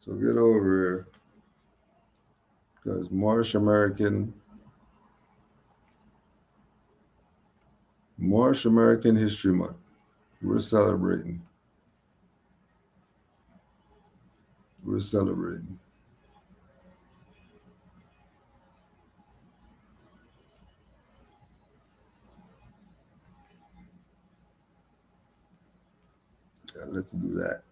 So get over here. Because Moorish American History Month. We're celebrating. We're celebrating. Yeah, let's do that.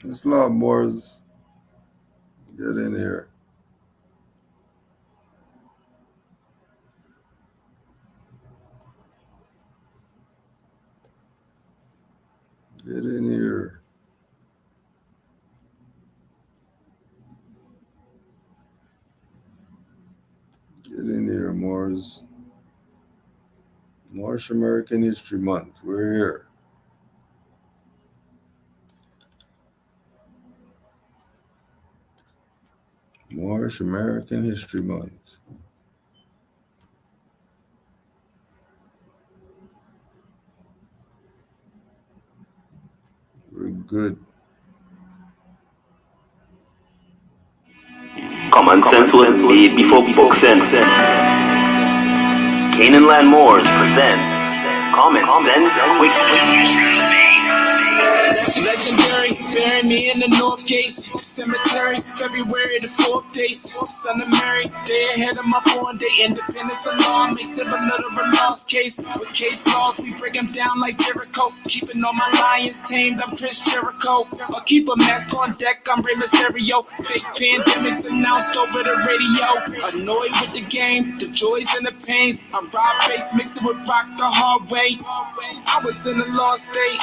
Islam Moors, get in here. Get in here. Get in here, Moors. Moorish American History Month. We're here. Moorish American History Month. We're good. Common sense was made before book sense. Canaanland Moors presents Common Sense Quick. Legendary, bury me in the North Gate Cemetery, February the 4th day. Son of Mary, day ahead of my born day. Independence alarm makes it a little of a lost case. With case laws, we break them down like Jericho. Keeping all my lions tamed, I'm Chris Jericho. I'll keep a mask on deck, I'm Rey Mysterio. Fake pandemics announced over the radio. Annoyed with the game, the joys and the pains. I'm Rob Bass, mixing with rock the hard way. I was in a lost state.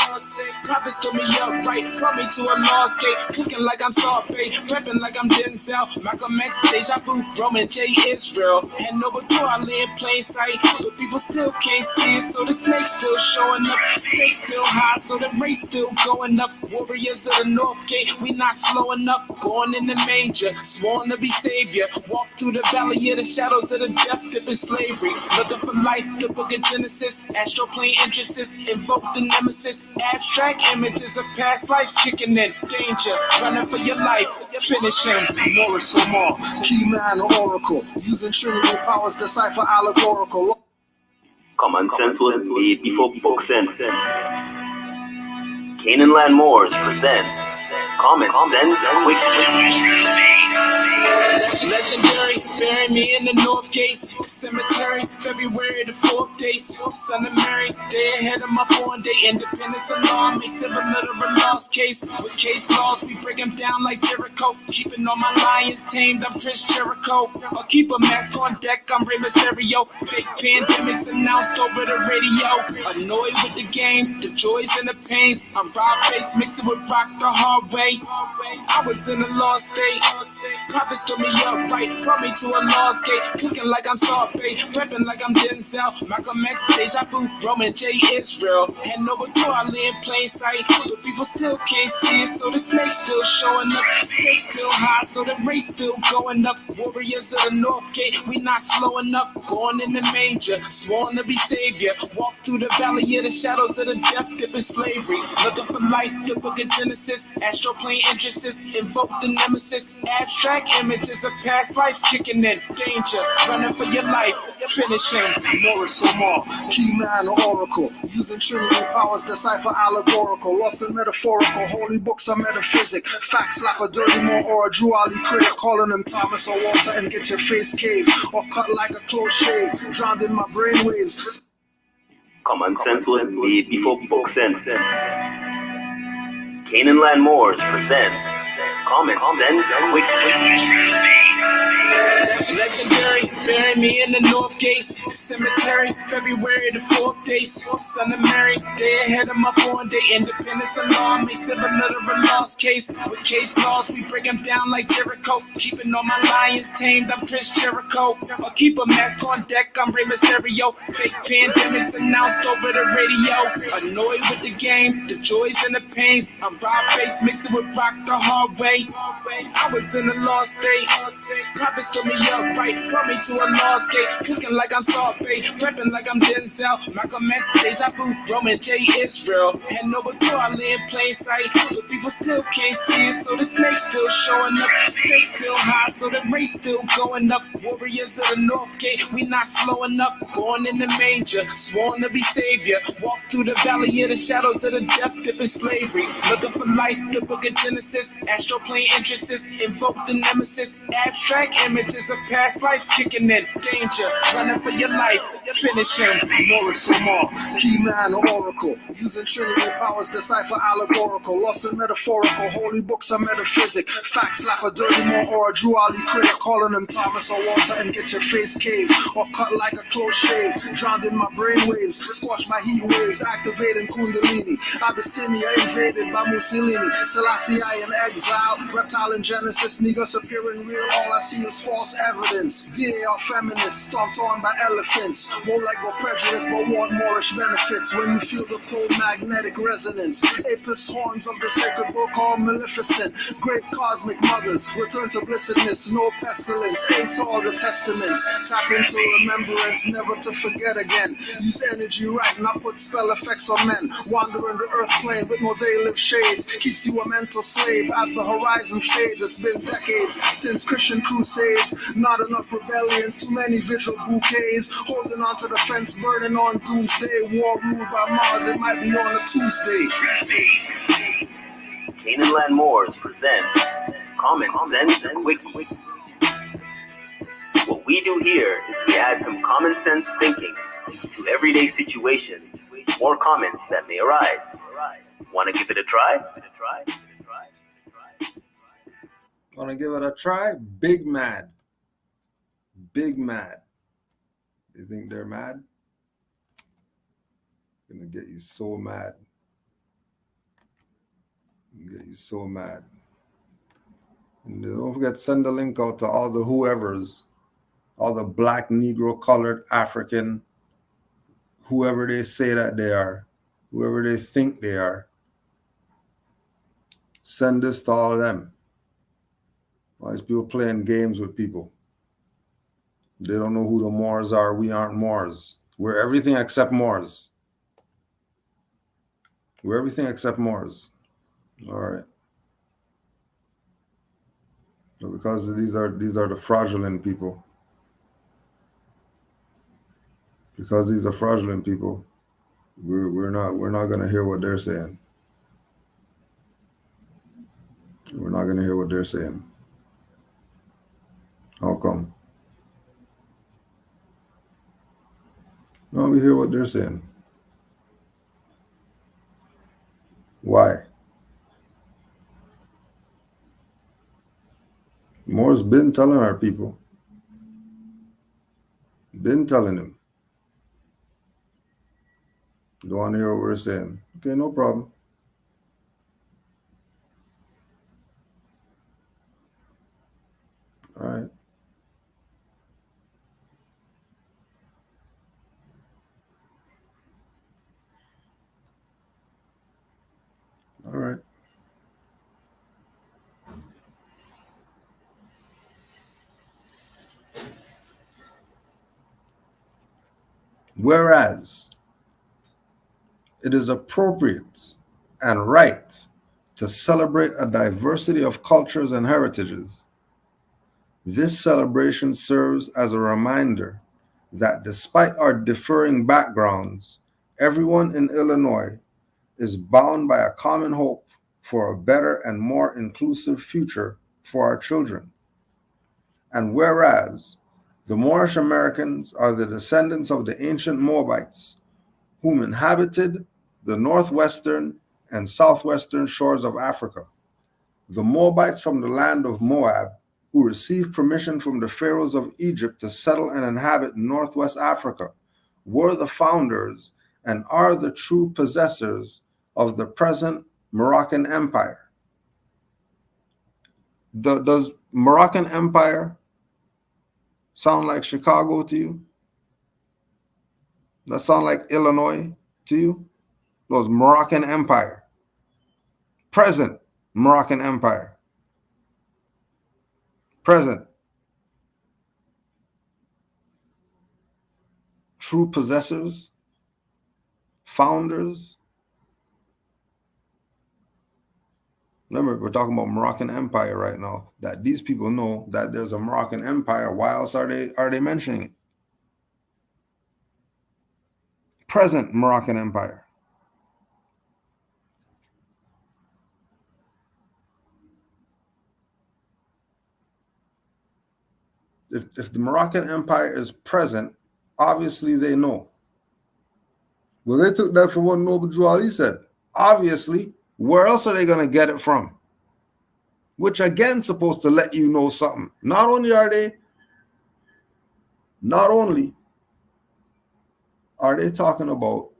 Prophets told me upright, brought me to a lost gate. Cooking like I'm Saute, prepping like I'm Denzel. Malcolm X, Deja Vu, Roman J. Israel. And over door, I lay in plain sight. But people still can't see it, so the snake's still showing up. Stakes still high, so the race still going up. Warriors of the North Gate, we not slowing up. Born in the manger, sworn to be savior. Walk through the valley of the shadows of the death dip in slavery. Looking for life, the book of Genesis. Astroplane entrances, invoke the nemesis. Abstract images of past lives kicking in. Danger, running for your life, finishing. Moorish Omar, key man or oracle. Using Trinity powers, decipher allegorical. Common sense was made before book sense. Canaanland Moors presents Common Sense Quick. Legendary, bury me in the North Gate Cemetery, February the 4th day. Son of Mary, day ahead of my born day. Independence alarm makes it a little of a lost case. With case laws, we break them down like Jericho. Keeping all my lions tamed, I'm Chris Jericho. I'll keep a mask on deck, I'm Rey Mysterio. Fake pandemics announced over the radio. Annoyed with the game, the joys and the pains. I'm Rob Bass, mixing with rock the hard way. I was in a lost state. Prophets told me upright, brought me to a lost gate. Cooking like I'm Saute, prepping like I'm Denzel. Malcolm X, Deja Vu, Roman J. Israel. And over door, I lay in plain sight. But people still can't see it, so the snake's still showing up. Stakes still high, so the race still going up. Warriors of the North Gate, we not slowing up. Born in the manger, sworn to be savior. Walk through the valley of the shadows of the death dip in slavery. Looking for life, the book of Genesis. Astroplane entrances, invoke the nemesis. Abstract images of past lives kicking in. Danger, running for your life, finishing. Moorish Omar, key man or oracle. Using Trinity powers, decipher allegorical. Lost in metaphorical, holy books are metaphysic. Facts slap a dirty more or a Drew Ali critic. Calling him Thomas or Walter and get your face caved. Or cut like a close shave, drowned in my brainwaves. Common sense was made before book sense. Canaanland Moors presents Common sense quick. Legendary, bury me in the North Gates Cemetery, February the 4th day. Son of Mary, day ahead of my born day. Independence alarm makes it a little of a lost case. With case laws, we break them down like Jericho. Keeping all my lions tamed, I'm Chris Jericho. I'll keep a mask on deck, I'm Rey Mysterio. Fake pandemics announced over the radio. Annoyed with the game, the joys and the pains. I'm Rob Bass, mixing with rock the hard way. I was in a lost state. Prophets told me up right, brought me to a lost gate. Cooking like I'm Salt Bay, prepping like I'm Denzel. Malcolm X, Deja Vu, Roman J. Israel. Hand over door, I lay in plain sight. But people still can't see it, so the snake's still showing up. The stakes still high, so the race still going up. Warriors of the North Gate, we not slowing up. Born in the manger, sworn to be savior. Walk through the valley of the shadows of the death dip in slavery. Looking for light, the book of Genesis. Astral plane entrances, invoke the nemesis. Abstract images of past lives kicking in. Danger, running for your life. Finish him. Moorish Omar, key man or oracle, using trinity powers, decipher allegorical, lost and metaphorical, holy books are metaphysic, facts slap a dirty more or a Drew Ali critic, calling him Thomas or Walter and get your face caved, or cut like a close shave, drowned in my brainwaves, squash my heat waves, activating Kundalini, Abyssinia invaded by Mussolini, Selassie I in exile, reptile in Genesis, niggas appearing real, all I see is false evidence, VAR feminists, stomped on by elephants, more like no prejudice but want Moorish benefits, when you feel the cold magnetic resonance, Apis horns of the sacred book all maleficent, great cosmic mothers, return to blessedness, no pestilence, ace all the testaments, tap into remembrance, never to forget again, use energy right, not put spell effects on men, wandering the earth plane with no they live shades, keeps you a mental slave as the horizon fades, it's been decades since Christian crusades, not enough rebellions, too many vigil bouquets, holding on to the fence, burning on doomsday, war ruled by Mars, it might be on a Tuesday. Canaanland Moors presents Common Sense Quick. What we do here is we add some common sense thinking to everyday situations, or comments that may arise. Want to give it a try? Want to give it a try? Big mad. Big mad. You think they're mad? Gonna get you so mad. Get you so mad. And don't forget, send the link out to all the whoever's, all the black, Negro, colored, African, whoever they say that they are, whoever they think they are. Send this to all of them. All these people playing games with people. They don't know who the Moors are. We aren't Moors. We're everything except Moors. We're everything except Moors. All right. So because these are the fraudulent people. Because these are fraudulent people, we're not gonna hear what they're saying. We're not gonna hear what they're saying. How come? No, we hear what they're saying. Why? Moore's been telling our people. Been telling them. Don't want to hear what we're saying. Okay, no problem. All right. All right. Whereas it is appropriate and right to celebrate a diversity of cultures and heritages, this celebration serves as a reminder that despite our differing backgrounds, everyone in Illinois is bound by a common hope for a better and more inclusive future for our children. And whereas the Moorish Americans are the descendants of the ancient Moabites, whom inhabited the northwestern and southwestern shores of Africa, The Moabites from the land of Moab, who received permission from the pharaohs of Egypt to settle and inhabit northwest Africa, were the founders and are the true possessors of the present Moroccan Empire. Does Moroccan Empire sound like Chicago to you? That sound like Illinois to you? Those Moroccan Empire. Present Moroccan Empire. Present. True possessors, founders. Remember, we're talking about Moroccan Empire right now. That these people know that there's a Moroccan Empire. Why else are they mentioning it? Present Moroccan Empire. If the Moroccan Empire is present, obviously they know. Well, they took that from what Noble Drew Ali said. Obviously, where else are they going to get it from? Which again supposed to let you know something. Not only are they talking about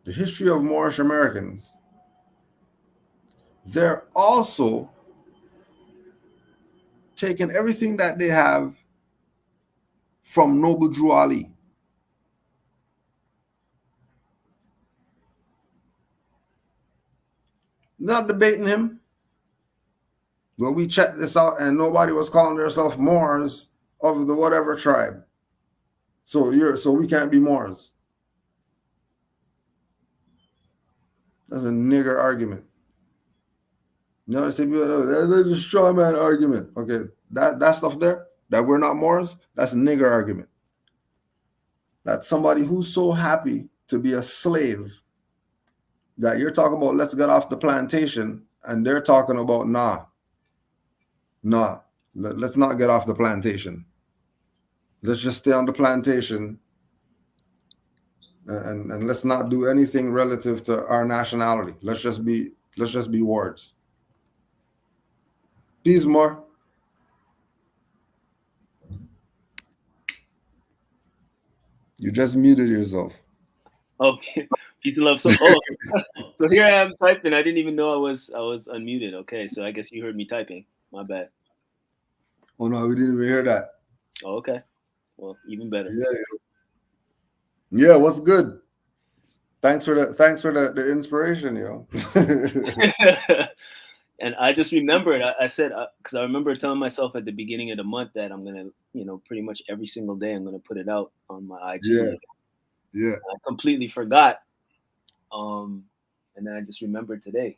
the history of Moorish Americans, they're also taking everything that they have from Noble Drew Ali. Not debating him. Well, we checked this out and nobody was calling themselves Moors of the whatever tribe. So we can't be Moors. That's a nigger argument. You know, say that's a straw man argument. Okay, that stuff there, that we're not Moors, that's a nigger argument. That's somebody who's so happy to be a slave that you're talking about let's get off the plantation, and they're talking about nah, let's not get off the plantation. Let's just stay on the plantation and let's not do anything relative to our nationality. Let's just be wards. Peace more. You just muted yourself. Okay, peace and love. So, so here I am typing. I didn't even know I was unmuted. Okay, so I guess you heard me typing. My bad. Oh no, we didn't even hear that. Oh, okay, well, even better. Yeah. What's good? Thanks for the inspiration, yo. And I just remembered. I said because I remember telling myself at the beginning of the month that I'm gonna, pretty much every single day I'm gonna put it out on my IG. Yeah. I completely forgot. And then I just remembered today.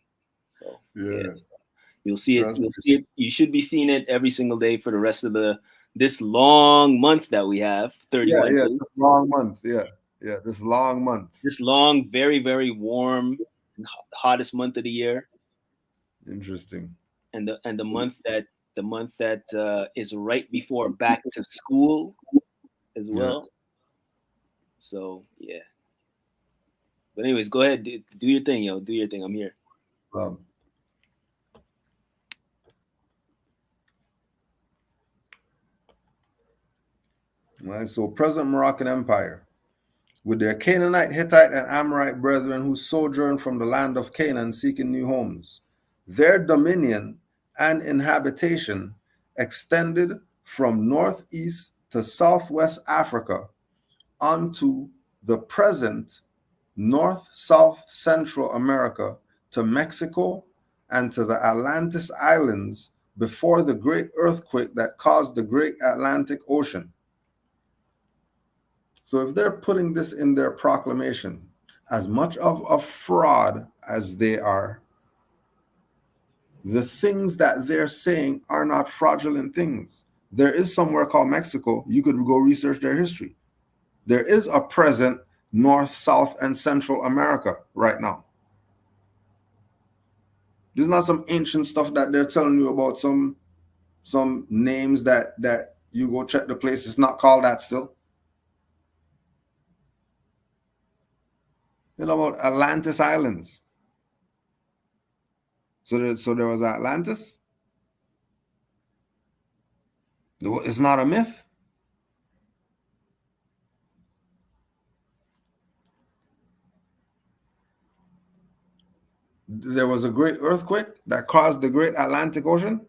So yeah. You'll see it. You'll see it. You should be seeing it every single day for the rest of this long month that we have. 31 days. This long month. This long month. This long, very, very warm, hottest month of the year. Interesting. And the month that is right before back to school as well. Yeah. So yeah. But anyways, go ahead, do your thing, yo. Do your thing. I'm here. All right, so present Moroccan Empire, with their Canaanite, Hittite, and Amorite brethren who sojourned from the land of Canaan seeking new homes, their dominion and inhabitation extended from northeast to southwest Africa onto the present north-south Central America to Mexico and to the Atlantis Islands before the great earthquake that caused the great Atlantic Ocean. So if they're putting this in their proclamation, as much of a fraud as they are, the things that they're saying are not fraudulent things. There is somewhere called Mexico. You could go research their history. There is a present North, South, and Central America right now. This is not some ancient stuff that they're telling you about, some names that you go check the place. It's not called that still. You know about Atlantis Islands. So there was Atlantis. It's not a myth. There was a great earthquake that caused the great Atlantic Ocean.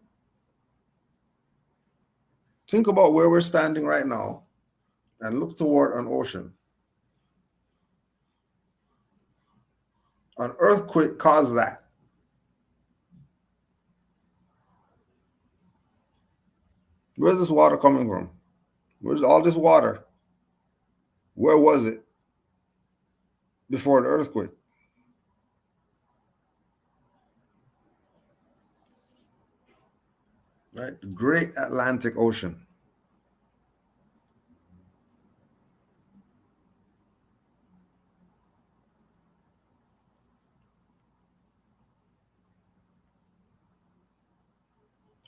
Think about where we're standing right now and look toward an ocean. An earthquake caused that. Where's this water coming from? Where's all this water? Where was it before the earthquake? Right? The great Atlantic Ocean.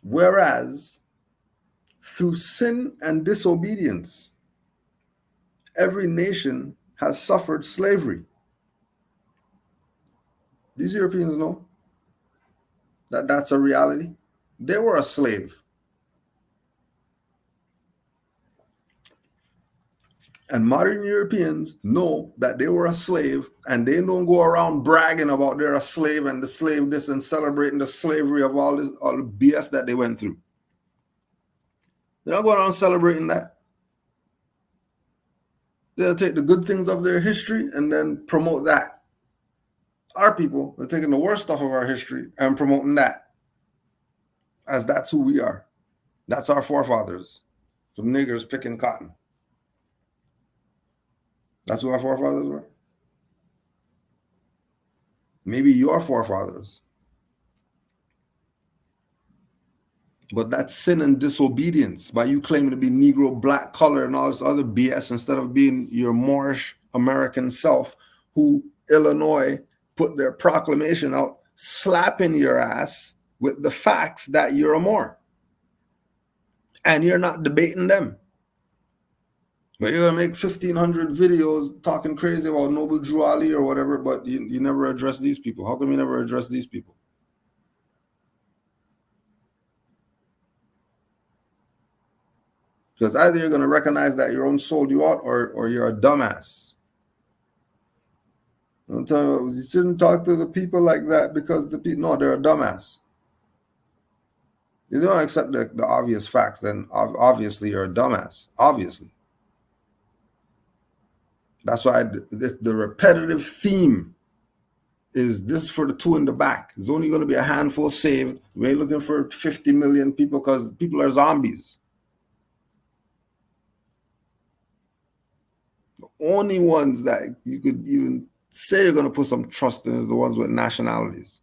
Whereas, through sin and disobedience, every nation has suffered slavery. These Europeans know that that's a reality. They were a slave. And modern Europeans know that they were a slave, and they don't go around bragging about they're a slave and the slave this and celebrating the slavery of all the BS that they went through. They're not going around celebrating that. They'll take the good things of their history and then promote that. Our people are taking the worst stuff of our history and promoting that, as that's who we are. That's our forefathers. Some niggers picking cotton. That's who our forefathers were. Maybe your forefathers. But that's sin and disobedience by you claiming to be Negro, black color, and all this other BS instead of being your Moorish American self, who Illinois put their proclamation out slapping your ass with the facts that you're a Moor. And you're not debating them. But you're going to make 1,500 videos talking crazy about Noble Drew Ali or whatever, but you never address these people. How come you never address these people? Because either you're going to recognize that your own sold you out or you're a dumbass. Don't tell you shouldn't talk to the people like that because the people, no, they're a dumbass. You don't accept the obvious facts, then obviously you're a dumbass. Obviously. That's why the repetitive theme is this for the two in the back. There's only going to be a handful saved. We ain't looking for 50 million people because people are zombies. The only ones that you could even say you're going to put some trust in is the ones with nationalities.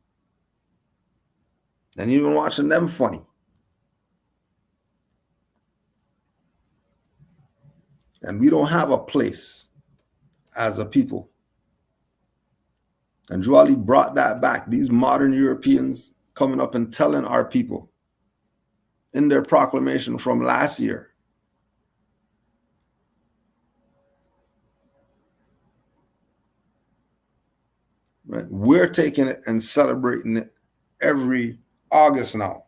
And even watching them funny. And we don't have a place as a people. And Drew Ali brought that back. These modern Europeans coming up and telling our people in their proclamation from last year. Right? We're taking it and celebrating it every August now.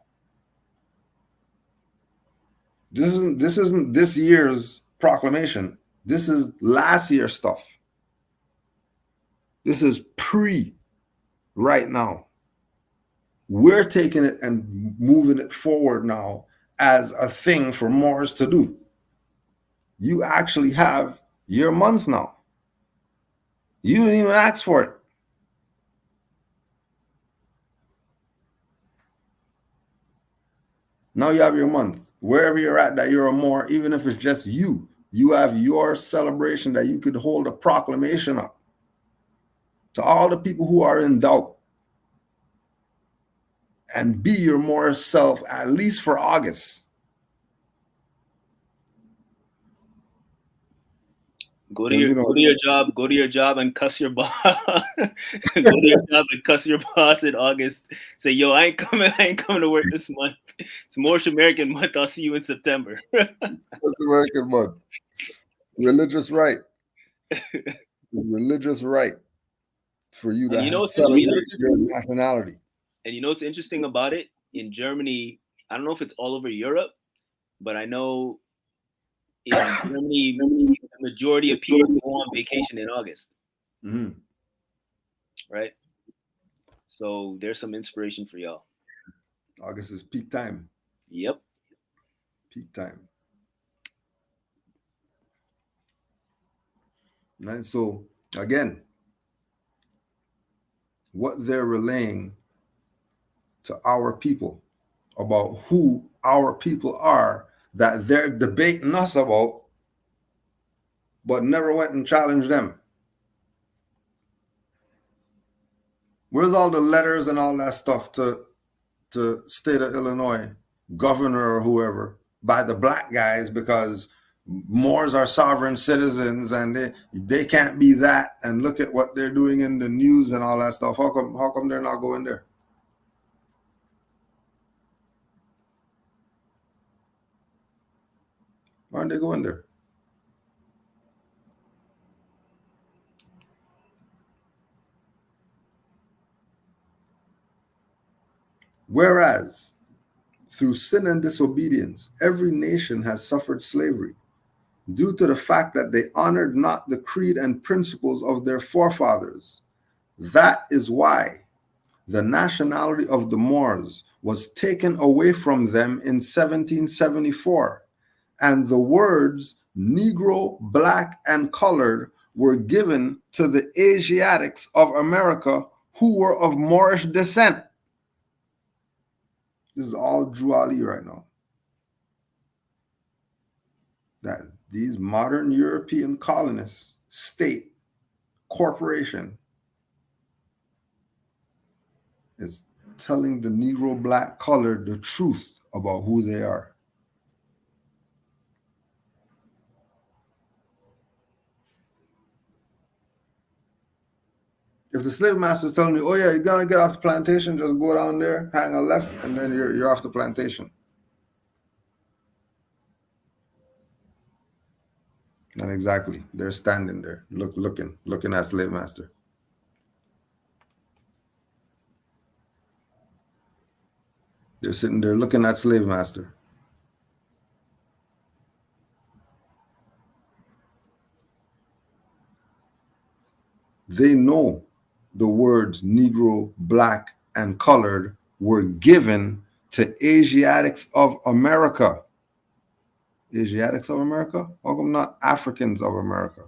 This isn't this year's proclamation. This is last year's stuff. This is right now. We're taking it and moving it forward now as a thing for Moors to do. You actually have your month now. You didn't even ask for it. Now you have your month. Wherever you're at that you're a Moor, even if it's just you, you have your celebration that you could hold a proclamation up to all the people who are in doubt and be your Moor self at least for August. Go to your job and cuss your boss. Go to your job and cuss your boss in August. Say, yo, I ain't coming to work this month. It's Moorish American month. I'll see you in September. Moorish American month. Religious right. Religious right for you to celebrate your nationality. And you know what's interesting about it? In Germany, I don't know if it's all over Europe, but I know in Germany, the majority of people go on vacation in August, Mm-hmm. right? So there's some inspiration for y'all. August is peak time. Yep. Peak time. And so, again, what they're relaying to our people about who our people are that they're debating us about, but never went and challenged them. Where's all the letters and all that stuff to state of Illinois, governor or whoever, by the black guys because Moors are sovereign citizens and they can't be that, and look at what they're doing in the news and all that stuff. How come they're not going there? Why aren't they going there? Whereas through sin and disobedience, every nation has suffered slavery due to the fact that they honored not the creed and principles of their forefathers. That is why the nationality of the Moors was taken away from them in 1774, and the words Negro, black, and colored were given to the Asiatics of America who were of Moorish descent. This is all Drew Ali right now. That these modern European colonists, state, corporation, is telling the Negro, black, colored the truth about who they are. If the slave master is telling me, oh yeah, you're gonna get off the plantation, just go down there, hang a left, and then you're off the plantation. And exactly, they're standing there, looking at slave master. They're sitting there looking at slave master. They know the words Negro, black, and colored were given to Asiatics of America. Asiatics of America? How come not Africans of America?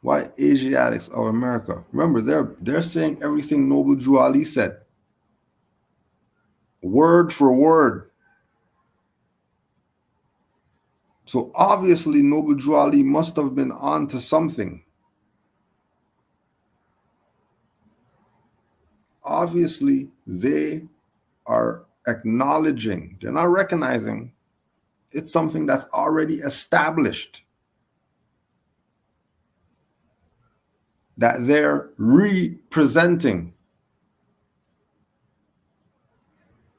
Why Asiatics of America? Remember, they're saying everything Noble Drew Ali said, word for word. So obviously, Noble Drew Ali must have been on to something. Obviously, they are acknowledging, they're not recognizing, it's something that's already established, that they're representing.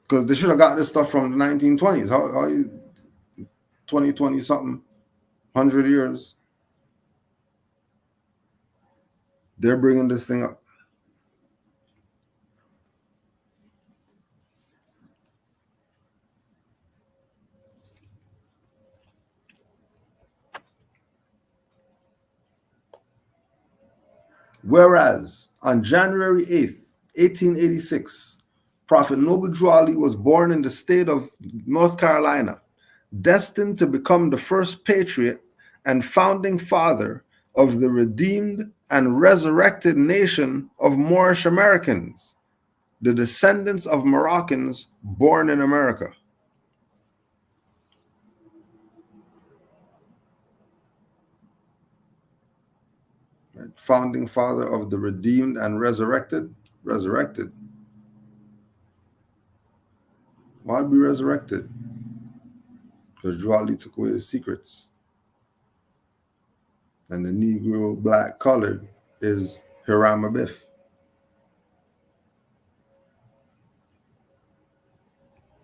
Because they should have got this stuff from the 1920s. How you 20 something, 100 years, they're bringing this thing up. Whereas on January 8th, 1886, Prophet Noble Drew Ali was born in the state of North Carolina, destined to become the first patriot and founding father of the redeemed and resurrected nation of Moorish Americans, the descendants of Moroccans born in America. Right? Founding father of the redeemed and resurrected. Why'd be resurrected? Because Drew Ali took away the secrets. And the Negro, black, colored is Hiram Abiff.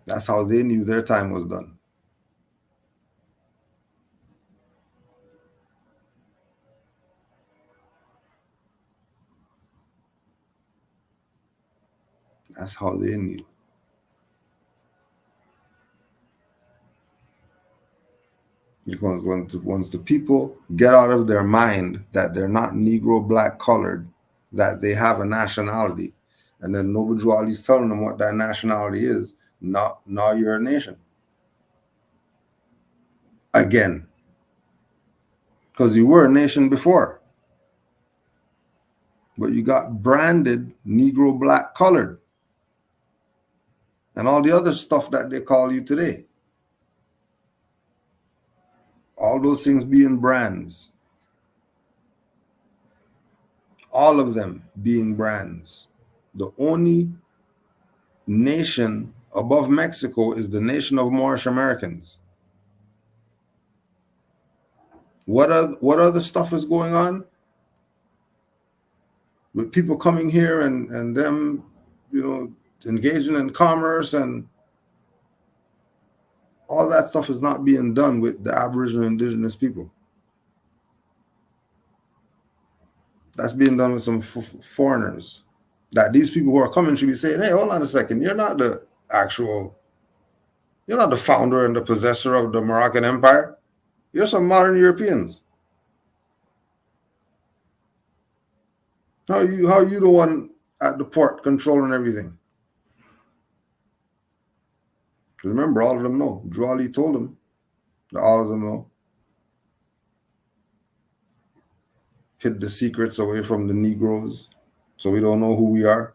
That's how they knew their time was done. That's how they knew. Because once the people get out of their mind that they're not Negro, black, colored, that they have a nationality, and then Noble Ali's telling them what that nationality is, now you're a nation. Again. Because you were a nation before. But you got branded Negro, black, colored, and all the other stuff that they call you today. All those things being brands. All of them being brands. The only nation above Mexico is the nation of Moorish Americans. What other stuff is going on? With people coming here and them, engaging in commerce and all that stuff is not being done with the Aboriginal indigenous people. That's being done with some foreigners. That these people who are coming should be saying, hey, hold on a second, you're not the founder and the possessor of the Moroccan Empire. You're some modern Europeans. How are you the one at the port controlling everything? Because remember, all of them know. Drawley told them that all of them know. Hid the secrets away from the Negroes so we don't know who we are.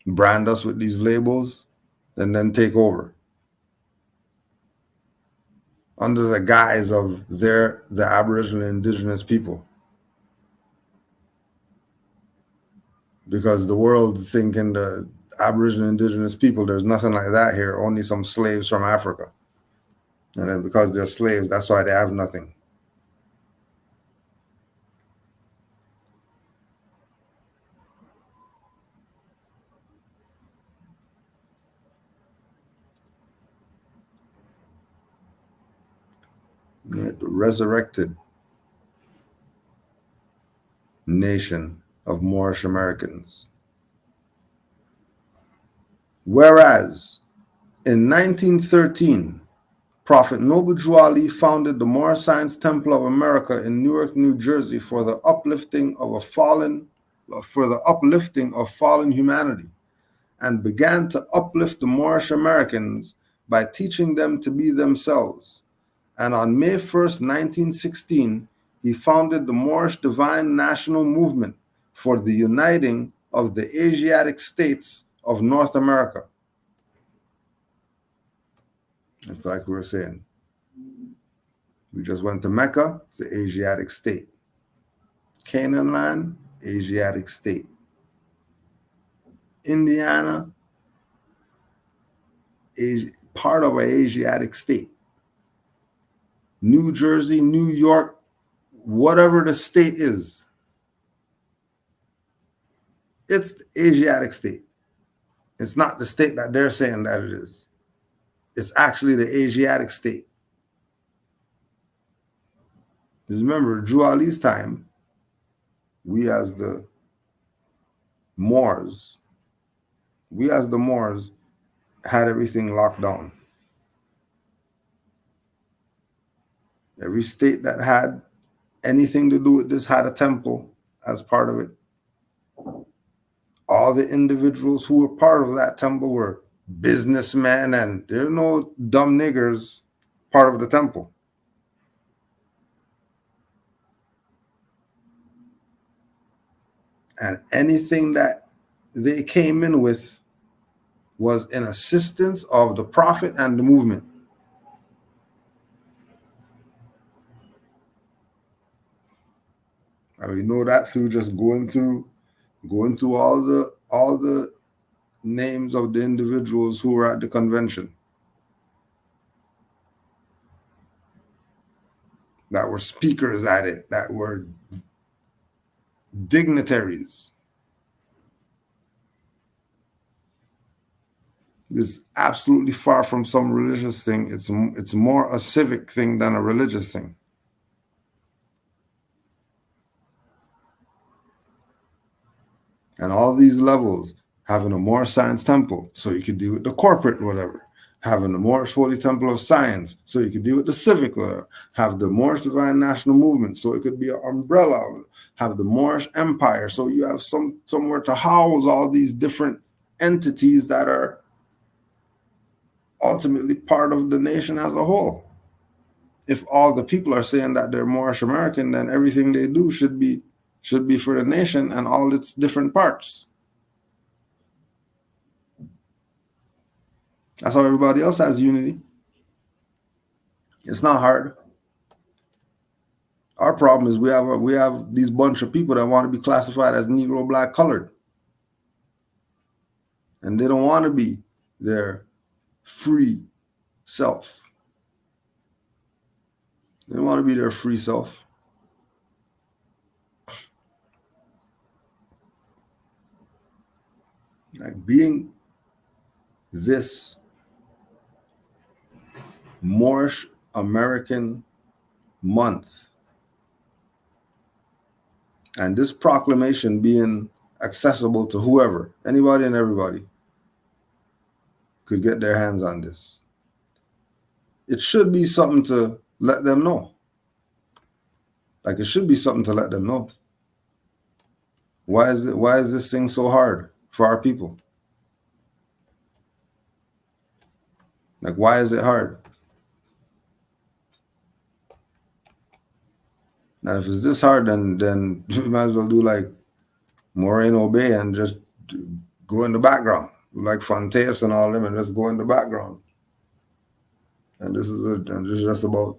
Brand us with these labels and then take over. Under the guise of the Aboriginal indigenous people. Because the world thinking the Aboriginal indigenous people, there's nothing like that here, only some slaves from Africa. And then because they're slaves, that's why they have nothing. The resurrected nation of Moorish Americans. Whereas in 1913, Prophet Noble Drew Ali founded the Moorish Science Temple of America in Newark, New Jersey for the uplifting of fallen humanity, and began to uplift the Moorish Americans by teaching them to be themselves. And on May 1st, 1916, he founded the Moorish Divine National Movement for the uniting of the Asiatic states of North America. It's like we were saying. We just went to Mecca, it's an Asiatic state. Canaanland, Asiatic state. Indiana, part of an Asiatic state. New Jersey, New York, whatever the state is, it's the Asiatic state. It's not the state that they're saying that it is. It's actually the Asiatic state. Because remember, Drew Ali's time, we as the Moors had everything locked down. Every state that had anything to do with this had a temple as part of it. All the individuals who were part of that temple were businessmen, and there are no dumb niggers part of the temple. And anything that they came in with was in assistance of the Prophet and the movement. And we know that through just going through all the names of the individuals who were at the convention that were speakers at it, that were dignitaries. It's absolutely far from some religious thing. It's more a civic thing than a religious thing. And all these levels, having a Moorish Science Temple, so you could deal with the corporate whatever. Having the Moorish Holy Temple of Science, so you could deal with the civic whatever. Have the Moorish Divine National Movement, so it could be an umbrella. Have the Moorish Empire, so you have somewhere to house all these different entities that are ultimately part of the nation as a whole. If all the people are saying that they're Moorish American, then everything they do should be for the nation and all its different parts. That's how everybody else has unity. It's not hard. Our problem is we have these bunch of people that want to be classified as Negro, Black, colored, and they don't want to be their free self. They don't want to be their free self. Like being this Moorish American month and this proclamation being accessible to whoever, anybody and everybody could get their hands on this. It should be something to let them know. Like it should be something to let them know. Why is this thing so hard for our people? Like why is it hard? Now if it's this hard, then we might as well do like Moreno Bay and just go in the background. Like Fontes and all them and just go in the background. And this is just about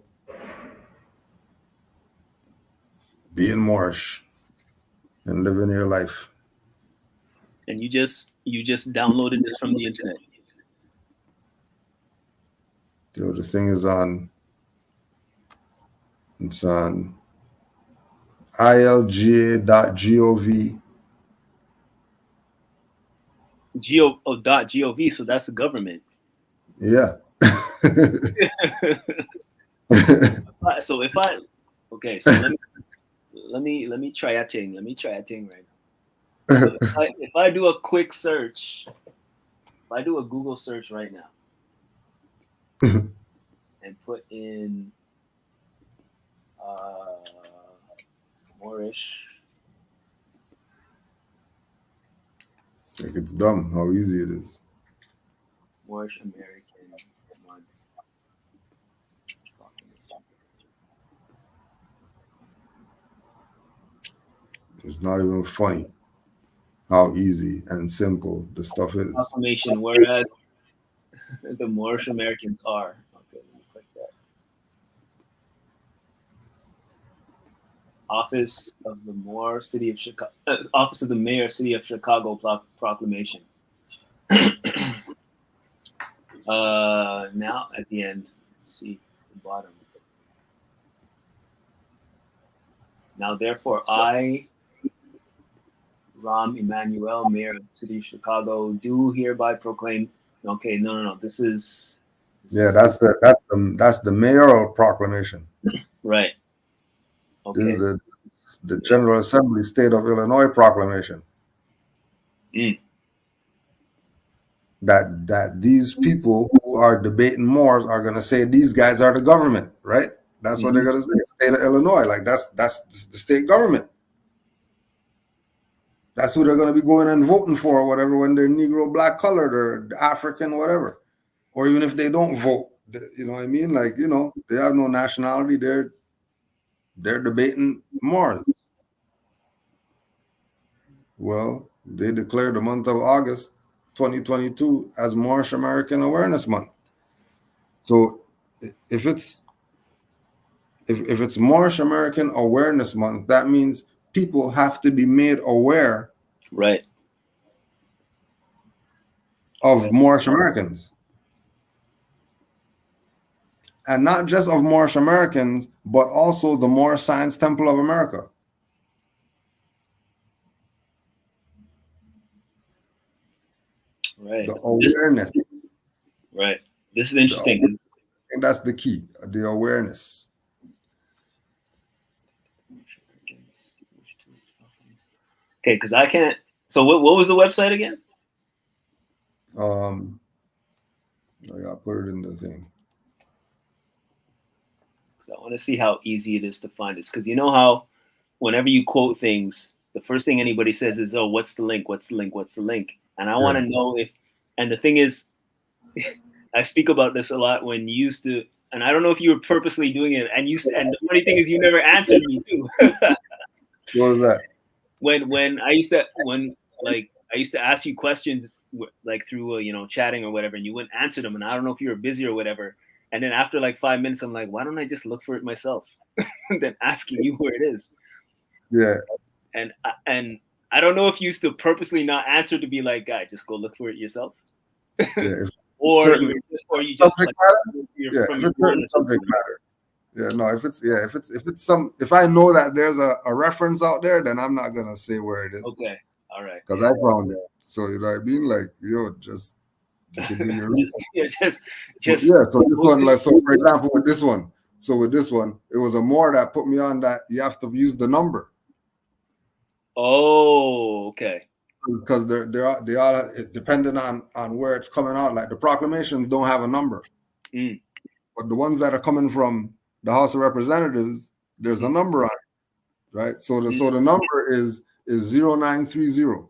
being Moorish and living your life. And you just downloaded this from the internet. Yo, the thing is on. It's on ilga.gov. .gov, so that's the government. Yeah. So let me try a thing. Let me try a thing right now. So if I do a quick search, if I do a Google search right now and put in Moorish. Like it's dumb how easy it is. Moorish American month. It's not even funny how easy and simple the stuff is. Proclamation, whereas the Moorish Americans are. Okay, let me click that. Office of the Mayor, City of Chicago. Office of the Mayor, City of Chicago proclamation. Now at the end, let's see the bottom. Now therefore, I, Rahm Emanuel, Mayor of the City of Chicago, do hereby proclaim. Okay, no. This is That's the mayoral proclamation. Right. Okay. This is the General Assembly State of Illinois proclamation. That these people who are debating Moors are going to say these guys are the government, right? That's what they're going to say. State of Illinois, like that's the state government. That's who they're going to be going and voting for, or whatever, when they're Negro, Black, colored, or African, whatever. Or even if they don't vote, you know what I mean? Like, you know, they have no nationality. They're debating Moors. Well, they declared the month of August 2022 as Moorish American Awareness Month. So if it's Moorish American Awareness Month, that means people have to be made aware, right, of Moorish Americans. And not just of Moorish Americans, but also the Moorish Science Temple of America. Right. The awareness. Right. This is interesting. And that's the key, the awareness. Okay, because I can't So what was the website again? I got put it in the thing. So I want to see how easy it is to find this, because you know how whenever you quote things, the first thing anybody says is, "Oh, what's the link? What's the link? What's the link?" And I want to know if. And the thing is, I speak about this a lot when you used to, and I don't know if you were purposely doing it. And and the funny thing is, you never answered me too. What was that? when I used to I used to ask you questions like through chatting or whatever, and you wouldn't answer them, and I don't know if you were busy or whatever. And then after like 5 minutes, I'm like, why don't I just look for it myself, than asking you where it is? Yeah. And I don't know if you used to purposely not answer to be like, guy, just go look for it yourself. Yeah. or certainly, you just like, yeah, if it's certain subject matter. Yeah, no, if if I know that there's a reference out there, then I'm not gonna say where it is. Okay, all right. Because I found it. So you know what I mean? Like, yo, just you can do your just yeah. So this one, like, so for example, with this one, it was a more that put me on that you have to use the number. Oh, okay. Because they all depending on where it's coming out. Like the proclamations don't have a number, but the ones that are coming from the House of Representatives, there's a number on it, right? So the number is 0930.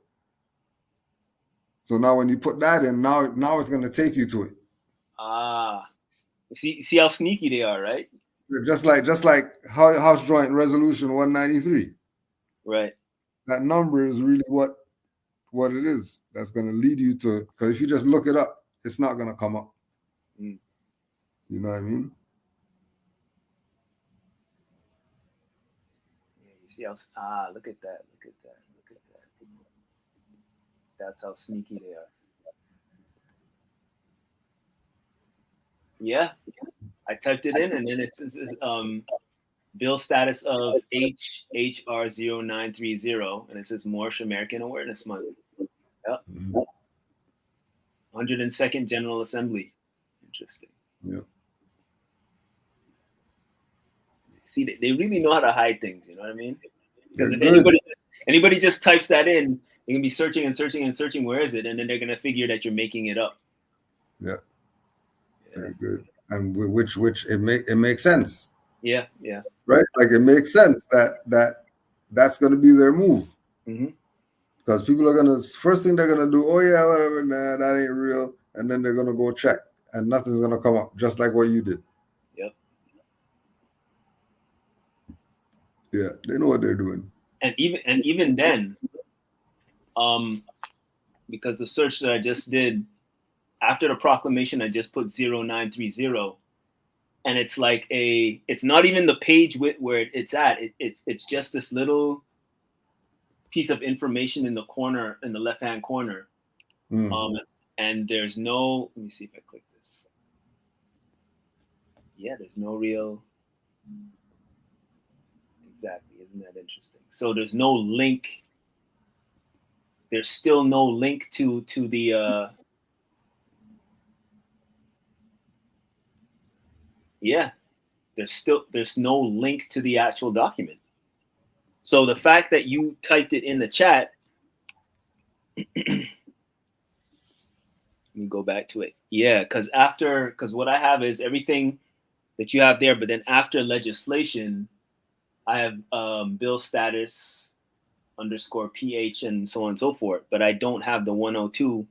So now when you put that in, now it's going to take you to it. See how sneaky they are, right? Just like House Joint Resolution 193. Right. That number is really what it is. That's going to lead you to, because if you just look it up, it's not going to come up. You know what I mean? Yeah, you see how look at that. That's how sneaky they are. Yeah. I typed it in, and then it says bill status of HR 0930, and it says Moorish American Awareness Month. Yep. 102nd General Assembly. Interesting. Yeah. See, they really know how to hide things. You know what I mean? Because if anybody just types that in, they're gonna be searching and searching and searching. Where is it? And then they're gonna figure that you're making it up. Yeah. Very good. And which it makes sense. Yeah. Right? Like it makes sense that's going to be their move. Because people are going to, first thing they're going to do, oh yeah, whatever, nah, that ain't real. And then they're going to go check and nothing's going to come up, just like what you did. Yep. Yeah, they know what they're doing. And even then, because the search that I just did, after the proclamation, I just put 0930, and it's like it's not even the page where it's at. It's just this little piece of information in the corner, in the left-hand corner. And there's no, let me see if I click this. Yeah, there's no real, exactly. Isn't that interesting? So there's no link. There's still no link to the, yeah, there's no link to the actual document. So the fact that you typed it in the chat, let me go back to it. Yeah, because what I have is everything that you have there, but then after legislation, I have bill status _PH and so on and so forth, but I don't have the 102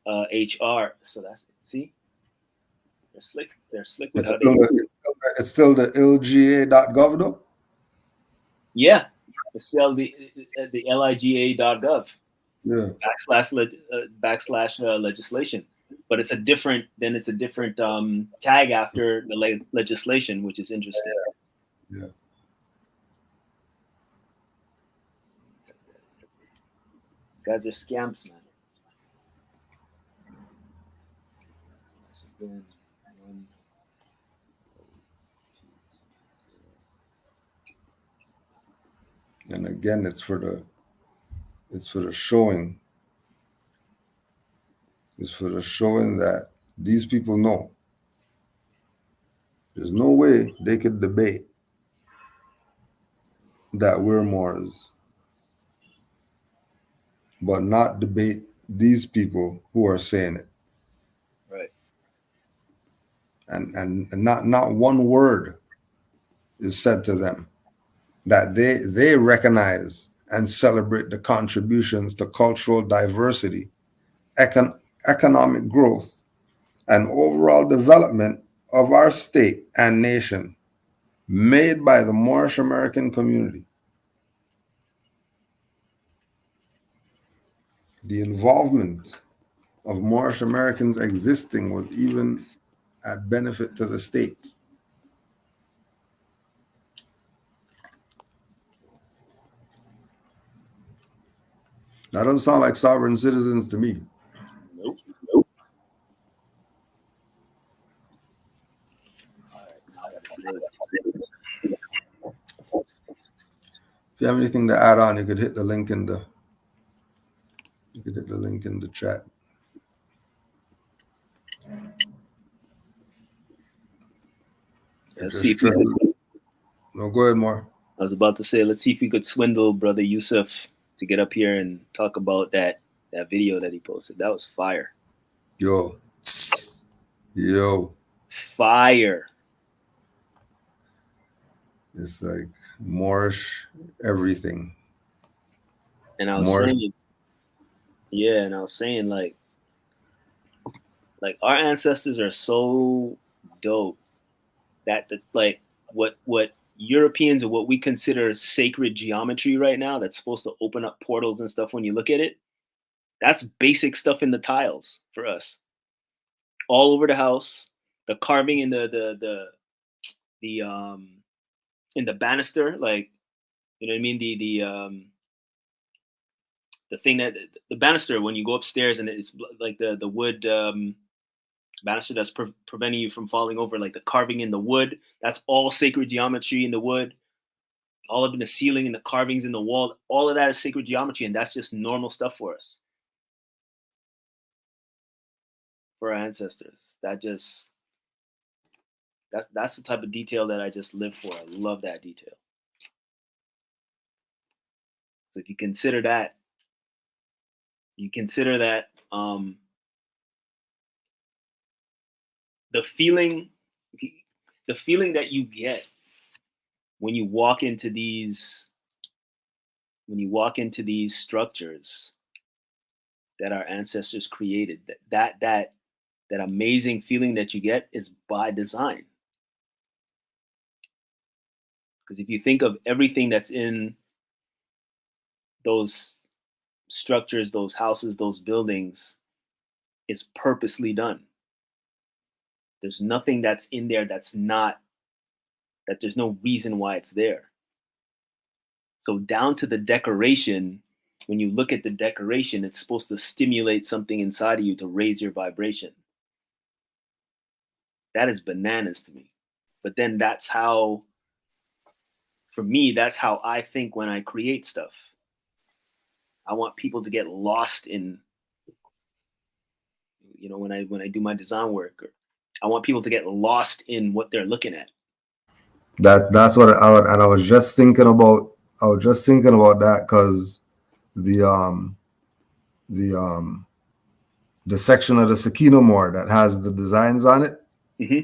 HR. So that's it. See? They're slick with it's still the LGA.gov though? Yeah. It's still the liga.gov. Yeah. / legislation. But it's a different tag after the legislation, which is interesting. Yeah. These guys are scamps, man. And again, it's for the showing. It's for the showing that these people know. There's no way they could debate that we're Moors. but not debate these people who are saying it. Right. And not one word is said to them that they recognize and celebrate the contributions to cultural diversity, econ, economic growth, and overall development of our state and nation made by the Moorish American community. The involvement of Moorish Americans existing was even at benefit to the state. That doesn't sound like sovereign citizens to me. Nope. All right. I gotta say that. If you have anything to add on, you could hit the link in the chat. Let's see if we could, No, go ahead, more. I was about to say, let's see if we could swindle Brother Yusuf to get up here and talk about that video that he posted. That was fire. Yo. Fire. It's like Moorish everything. And I was Moorish. saying, yeah, and I was saying like our ancestors are so dope that like what Europeans, or what we consider sacred geometry right now, that's supposed to open up portals and stuff when you look at it, that's basic stuff in the tiles for us. All over the house, the carving in the in the banister, like, you know what I mean? The thing that the banister, when you go upstairs, and it's like the wood banister that's preventing you from falling over, like the carving in the wood, that's all sacred geometry in the wood. All up in the ceiling and the carvings in the wall, all of that is sacred geometry, and that's just normal stuff for us, for our ancestors. That's the type of detail that I just live for. I love that detail. So if you consider that, the feeling that you get when you walk into these structures that our ancestors created, that amazing feeling that you get is by design. Because if you think of everything that's in those structures, those houses, those buildings, is purposely done. There's nothing that's in there that there's no reason why it's there. So down to the decoration, when you look at the decoration, it's supposed to stimulate something inside of you to raise your vibration. That is bananas to me. But then that's how I think when I create stuff. I want people to get lost in, when I do my design work, I want people to get lost in what they're looking at. That's what I was just thinking about. I was just thinking about that because the section of the Sakina Moor that has the designs on it, mm-hmm.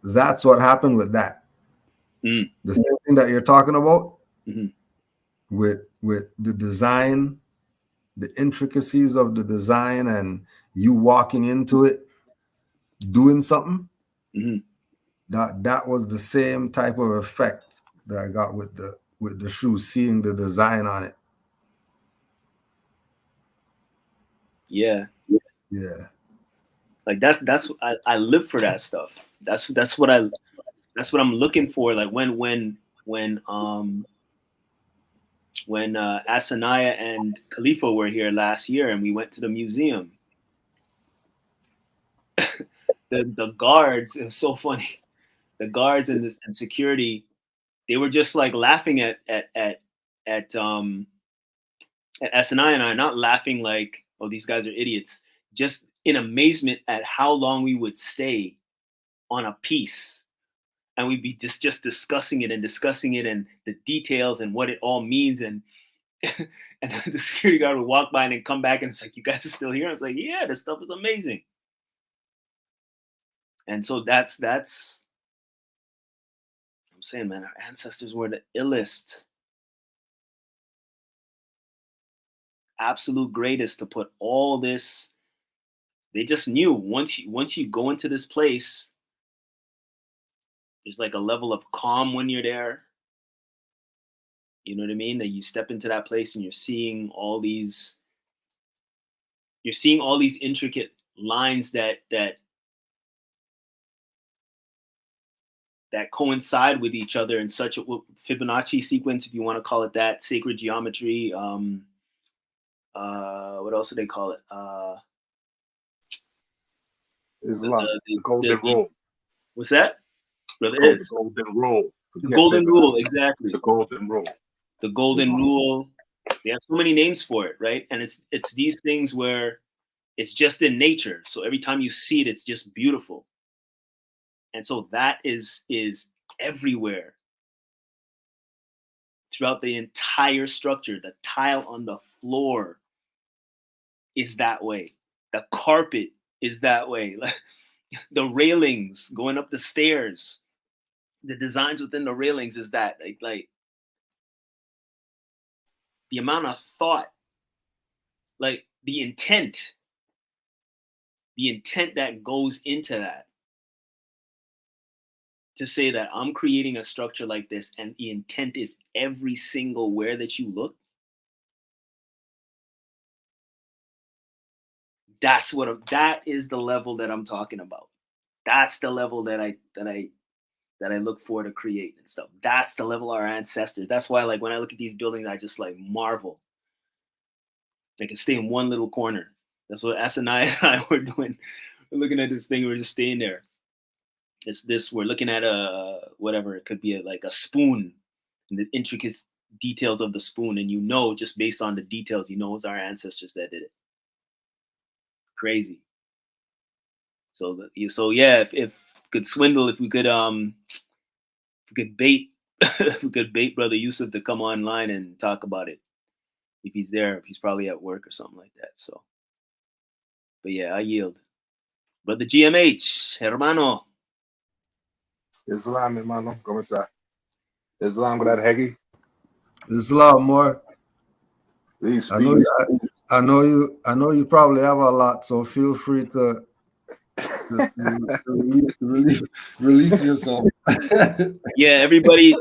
that's what happened with that. Mm. The same thing that you're talking about, mm-hmm. with the design, the intricacies of the design, and you walking into it, doing something. Mm-hmm. That was the same type of effect that I got with the shoe, seeing the design on it. Yeah. Like that's I live for that stuff. That's what I'm looking for. Like when Asanaya and Khalifa were here last year and we went to the museum, the guards, it was so funny. The guards and security, they were just like laughing at Asanaya and I, not laughing like, oh, these guys are idiots, just in amazement at how long we would stay on a piece, and we'd be just discussing it and the details and what it all means. And And then the security guard would walk by and then come back and it's like, you guys are still here? I was like, yeah, this stuff is amazing. And so that's I'm saying, man, our ancestors were the illest, absolute greatest to put all this. They just knew once you go into this place, there's like a level of calm when you're there. You know what I mean? That you step into that place and you're seeing all these intricate lines that coincide with each other in such a Fibonacci sequence, if you want to call it that, sacred geometry. What else do they call it? Islam, the golden rule. What's that? Brother The is golden rule. the golden rule, exactly. The golden rule. The golden rule. They have so many names for it, right? And it's these things where it's just in nature. So every time you see it, it's just beautiful. And so that is everywhere throughout the entire structure. The tile on the floor is that way. The carpet is that way. The railings going up the stairs, the designs within the railings is that like the amount of thought, like the intent that goes into that, to say that I'm creating a structure like this and the intent is every single where that you look. That is the level that I'm talking about. That's the level that I look for to create and stuff. That's the level of our ancestors. That's why, like, when I look at these buildings, I just like marvel. They can stay in one little corner. That's what S and I were doing. We're looking at this thing. We're just staying there. It's this. We're looking at whatever. It could be like a spoon and the intricate details of the spoon, and just based on the details, it's our ancestors that did it. Crazy. So yeah, if could swindle, if we could bait if we could bait Brother Yusuf to come online and talk about it. If he's there, if he's probably at work or something like that. So, but yeah, I yield. Brother GMH, hermano. Islam, hermano, ¿cómo está? Islam, Brother Heggie. Islam, more. Peace, I know you probably have a lot, so feel free to release yourself. Yeah, everybody,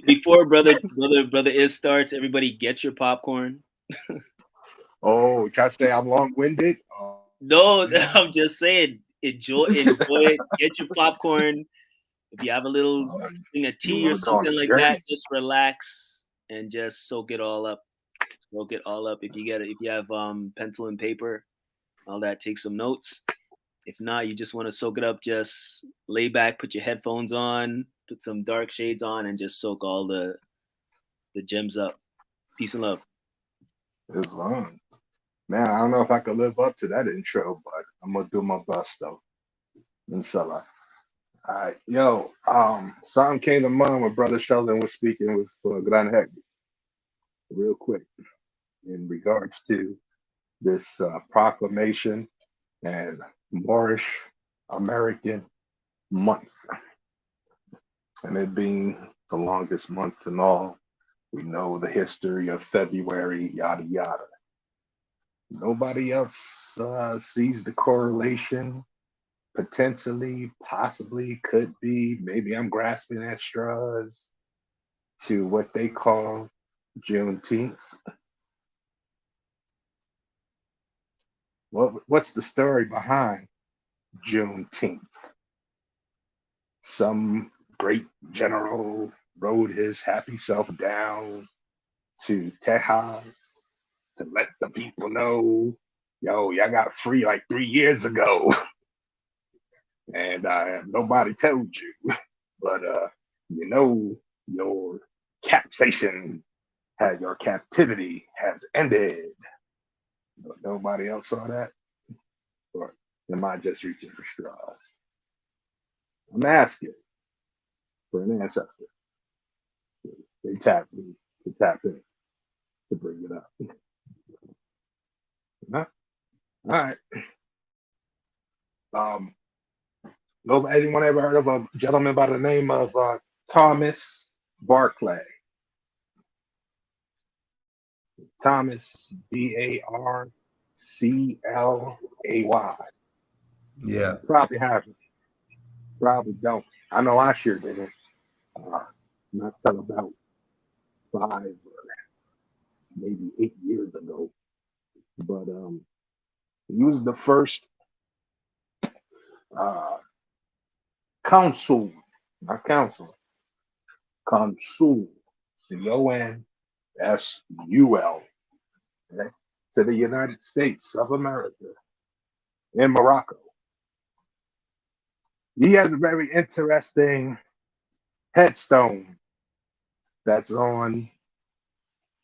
before brother Is starts, everybody get your popcorn. Oh, can I say I'm long-winded? No, I'm just saying, enjoy it. Get your popcorn. If you have a little thing of tea or something like that, just relax and just soak it all up. If you have pencil and paper, all that, take some notes. If not, you just want to soak it up, just lay back, put your headphones on, put some dark shades on, and just soak all the gems up. Peace and love. Islam. Man, I don't know if I could live up to that intro, but I'm gonna do my best though. Inshallah. All right, yo, something came to mind when Brother Sheldon was speaking with Gran Heggie, real quick, in regards to this proclamation and Moorish American month, and it being the longest month in all. We know the history of February, yada yada. Nobody else sees the correlation. Potentially, possibly, could be, maybe I'm grasping at straws, to what they call Juneteenth. What's the story behind Juneteenth? Some great general rode his happy self down to Tejas to let the people know, yo, y'all got free like 3 years ago. And nobody told you, but your captivity has ended. But nobody else saw that, or am I just reaching for straws? I'm asking for an ancestor. They tap in. to bring it up. Huh? All right. Um, anyone ever heard of a gentleman by the name of Thomas Barclay? Thomas, Barclay. Yeah. Probably haven't. Probably don't. I know I sure didn't. Not till about 5 or maybe 8 years ago. But he was the first uh, consul, not council, consul, Consul, okay, to the United States of America in Morocco. He has a very interesting headstone that's on,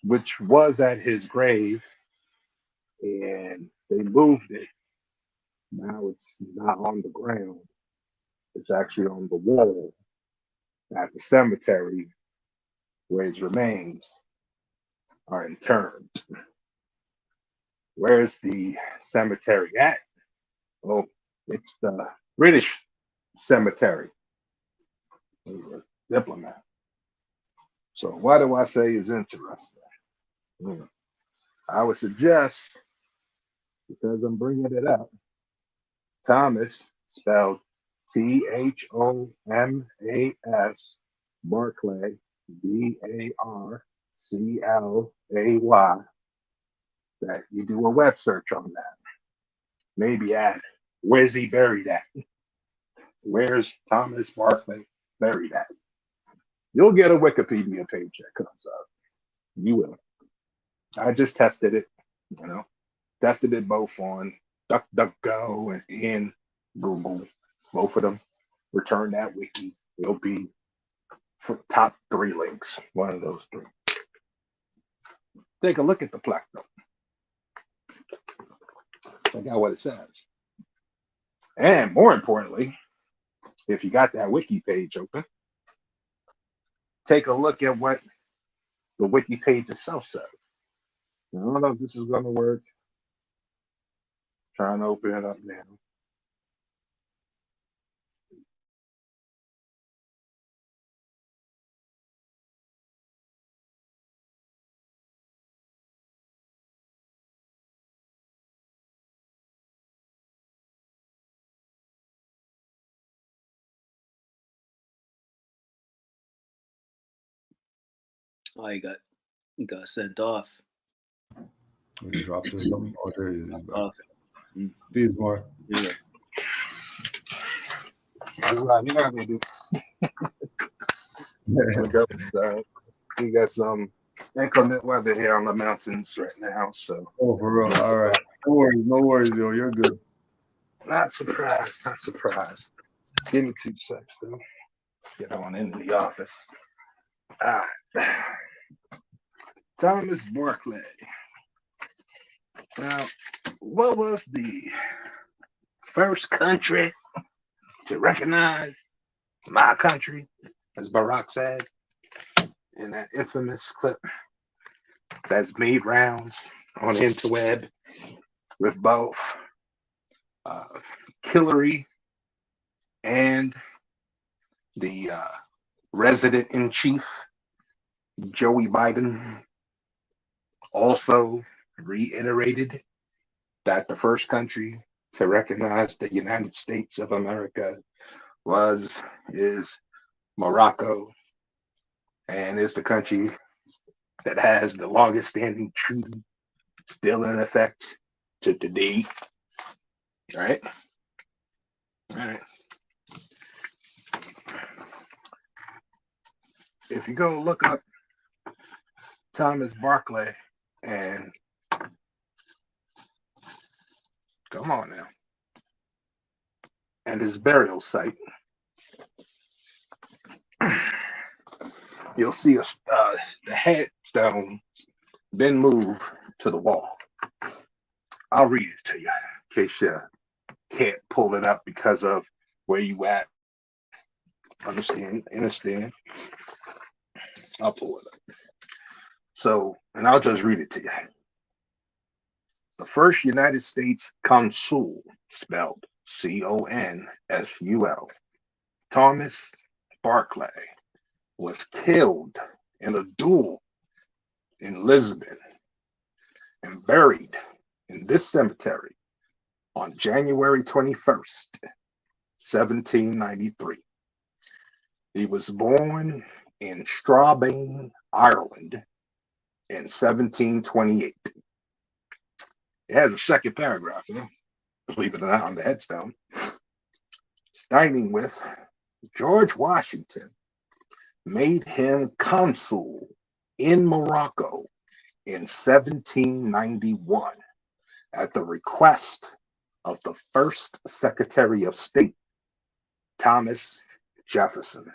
which was at his grave, and they moved it. Now it's not on the ground. It's actually on the wall at the cemetery where his remains are interred. Where's the cemetery at? Oh, it's the British cemetery. He's a diplomat. So why do I say it's interesting? I would suggest, because I'm bringing it up, Thomas, spelled Thomas, Barclay, Barclay, that you do a web search on that. Maybe add, where's he buried at? Where's Thomas Barclay buried at? You'll get a Wikipedia page that comes up. You will. I just tested it, tested it both on DuckDuckGo and in Google. Both of them return that wiki. It'll be for top 3 links, one of those 3. Take a look at the plaque though. Check out what it says. And more importantly, if you got that wiki page open, take a look at what the wiki page itself says. I don't know if this is going to work. Trying to open it up now. Oh, he got sent off. We dropped his number. Oh, there he is. He's back. Off. Peace, more. Yeah. All right, you know how they do. We got some inclement weather here on the mountains right now, so. Oh, for real. All right. No worries, yo. You're good. Not surprised. Give me 2 seconds, though. Get on into the office. All right. Thomas Barclay. Now, what was the first country to recognize my country, as Barack said in that infamous clip that's made rounds on the interweb with both Hillary and the resident in chief, Joey Biden, also reiterated that the first country to recognize the United States of America is Morocco, and is the country that has the longest standing treaty still in effect to today. All right. If you go look up Thomas Barclay and come on now, and his burial site, you'll see the headstone been moved to the wall. I'll read it to you in case you can't pull it up because of where you at. Understand? I'll pull it up. So, and I'll just read it to you. The first United States consul, spelled Consul, Thomas Barclay, was killed in a duel in Lisbon and buried in this cemetery on January 21st, 1793. He was born in Strabane, Ireland in 1728. It has a second paragraph, believe it or not, on the headstone. Starting with George Washington made him consul in Morocco in 1791 at the request of the first Secretary of State, Thomas Jefferson.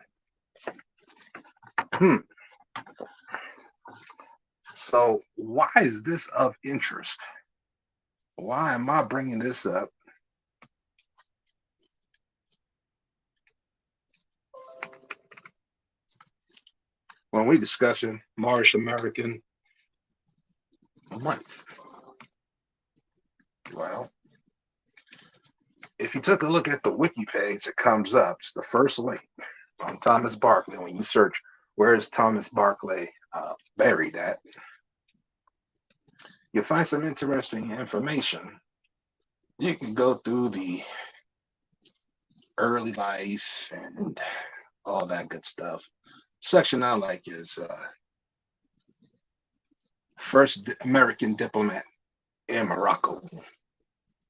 So why is this of interest? Why am I bringing this up? When we discussing Moorish American month. Well, if you took a look at the wiki page that comes up, it's the first link on Thomas Barclay. When you search, where is Thomas Barclay buried at? You'll find some interesting information. You can go through the early life and all that good stuff. Section I like is first American diplomat in Morocco.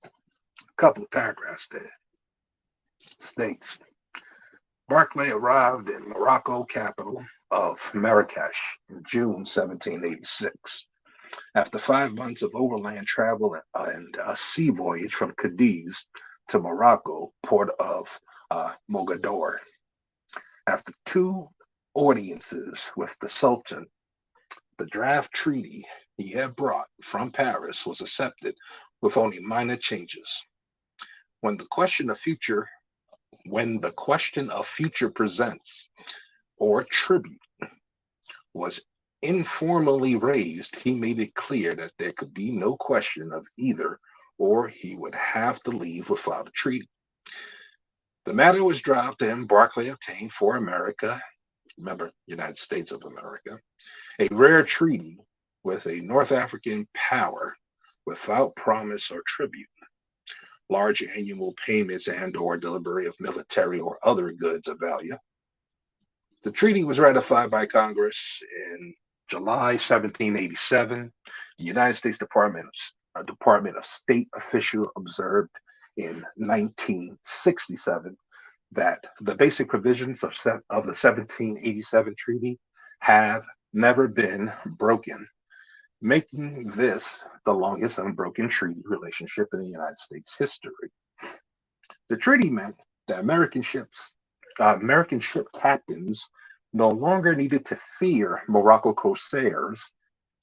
A couple of paragraphs there. States, Barclay arrived in Morocco capital of Marrakesh in June 1786. After 5 months of overland travel and a sea voyage from Cadiz to Morocco, port of Mogador. After 2 audiences with the Sultan, the draft treaty he had brought from Paris was accepted with only minor changes. When the question of future presents or tribute was informally raised, he made it clear that there could be no question of either, or he would have to leave without a treaty. The matter was dropped and Barclay obtained for America, remember, United States of America, a rare treaty with a North African power without promise or tribute, large annual payments and or delivery of military or other goods of value. The treaty was ratified by Congress in July 1787. The United States Department of State official observed in 1967 that the basic provisions of the 1787 treaty have never been broken, making this the longest unbroken treaty relationship in the United States history. The treaty meant that American ship captains no longer needed to fear Morocco corsairs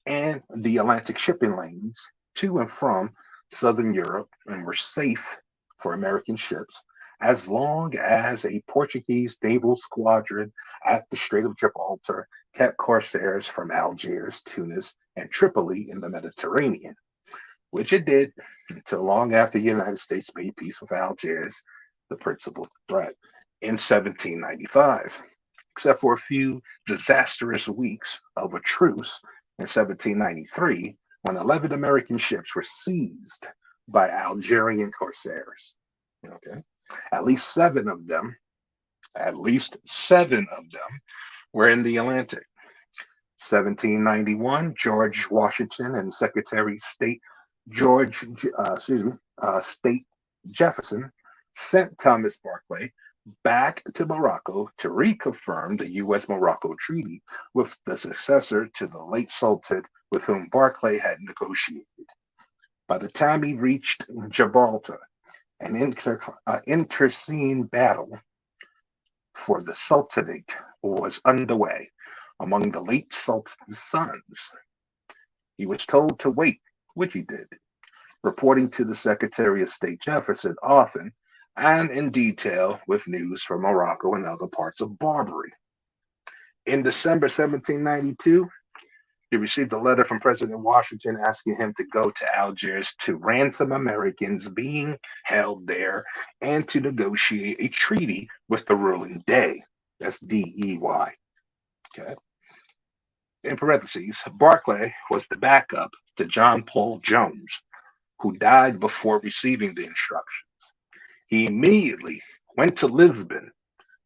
and the Atlantic shipping lanes to and from Southern Europe, and were safe for American ships as long as a Portuguese naval squadron at the Strait of Gibraltar kept corsairs from Algiers, Tunis, and Tripoli in the Mediterranean, which it did until long after the United States made peace with Algiers, the principal threat, in 1795. Except for a few disastrous weeks of a truce in 1793, when 11 American ships were seized by Algerian corsairs. Okay, at least seven of them were in the Atlantic. 1791, George Washington and Secretary of State State Jefferson sent Thomas Barclay back to Morocco to reconfirm the U.S.-Morocco Treaty with the successor to the late Sultan with whom Barclay had negotiated. By the time he reached Gibraltar, an internecine battle for the Sultanate was underway among the late Sultan's sons. He was told to wait, which he did, reporting to the Secretary of State Jefferson often and in detail with news from Morocco and other parts of Barbary. In December 1792, He received a letter from President Washington asking him to go to Algiers to ransom Americans being held there and to negotiate a treaty with the ruling Dey. That's DEY. Okay. In parentheses, Barclay was the backup to John Paul Jones, who died before receiving the instructions. He immediately went to Lisbon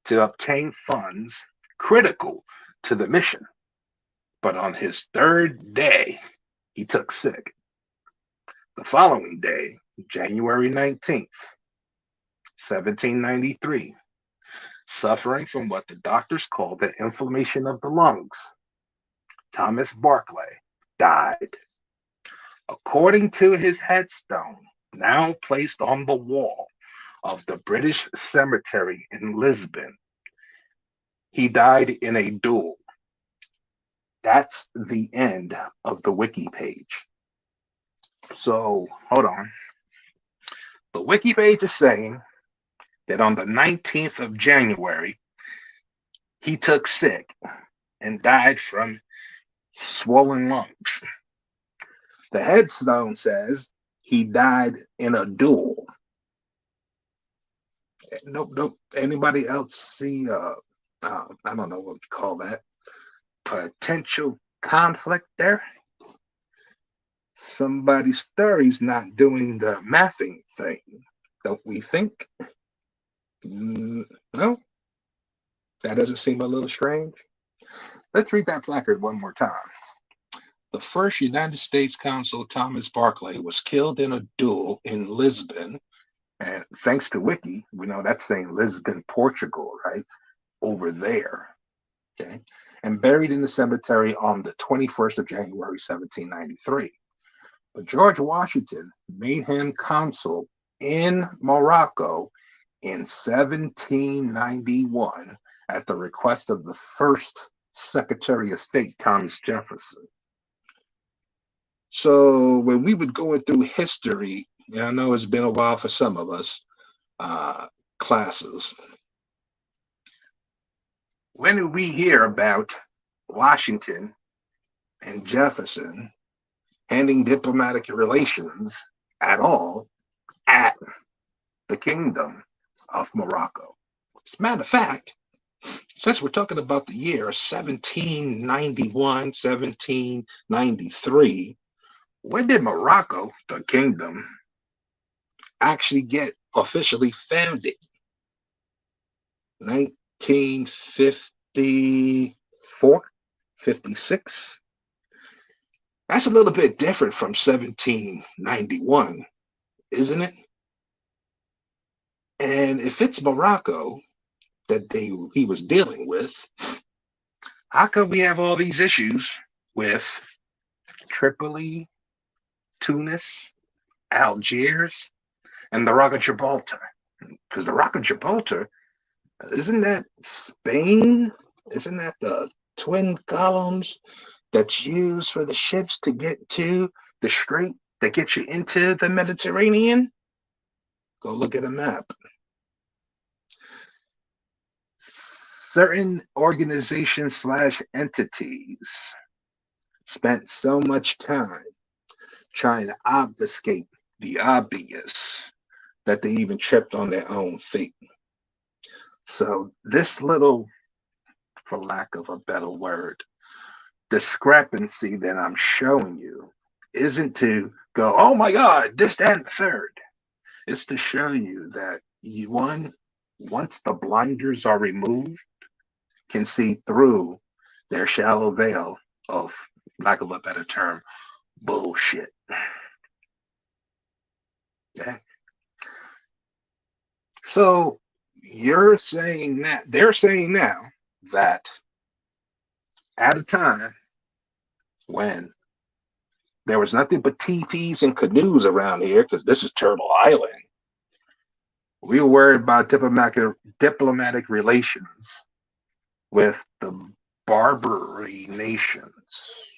to obtain funds critical to the mission. But on his third day, he took sick. The following day, January 19th, 1793, suffering from what the doctors called the inflammation of the lungs, Thomas Barclay died. According to his headstone, now placed on the wall of the British Cemetery in Lisbon, he died in a duel. That's the end of the wiki page. So, hold on. The wiki page is saying that on the 19th of January, he took sick and died from swollen lungs. The headstone says he died in a duel. Nope. Anybody else see, I don't know what to call that, potential conflict there? Somebody's story's not doing the mathing thing, don't we think? No? That doesn't seem a little strange? Let's read that placard one more time. The first United States consul, Thomas Barclay, was killed in a duel in Lisbon. And thanks to Wiki, we know that's saying Lisbon, Portugal, right? Over there. Okay. And buried in the cemetery on the 21st of January, 1793. But George Washington made him consul in Morocco in 1791 at the request of the first Secretary of State, Thomas Jefferson. So when we would go through history, I know it's been a while for some of us, classes. When did we hear about Washington and Jefferson handling diplomatic relations at all at the Kingdom of Morocco? As a matter of fact, since we're talking about the year 1791, 1793, when did Morocco, the kingdom, actually get officially founded? 1954, 56? That's a little bit different from 1791, isn't it? And if it's Morocco that he was dealing with, how come we have all these issues with Tripoli, Tunis, Algiers, and the Rock of Gibraltar? Because the Rock of Gibraltar, isn't that Spain? Isn't that the twin columns that's used for the ships to get to the strait that gets you into the Mediterranean? Go look at a map. Certain organizations / entities spent so much time trying to obfuscate the obvious that they even tripped on their own feet. So this little, for lack of a better word, discrepancy that I'm showing you isn't to go, oh my God, this, that, and the third. It's to show you that once the blinders are removed, can see through their shallow veil of, lack of a better term, bullshit. Okay. So they're saying now that at a time when there was nothing but teepees and canoes around here, because this is Turtle Island, we were worried about diplomatic relations with the Barbary nations,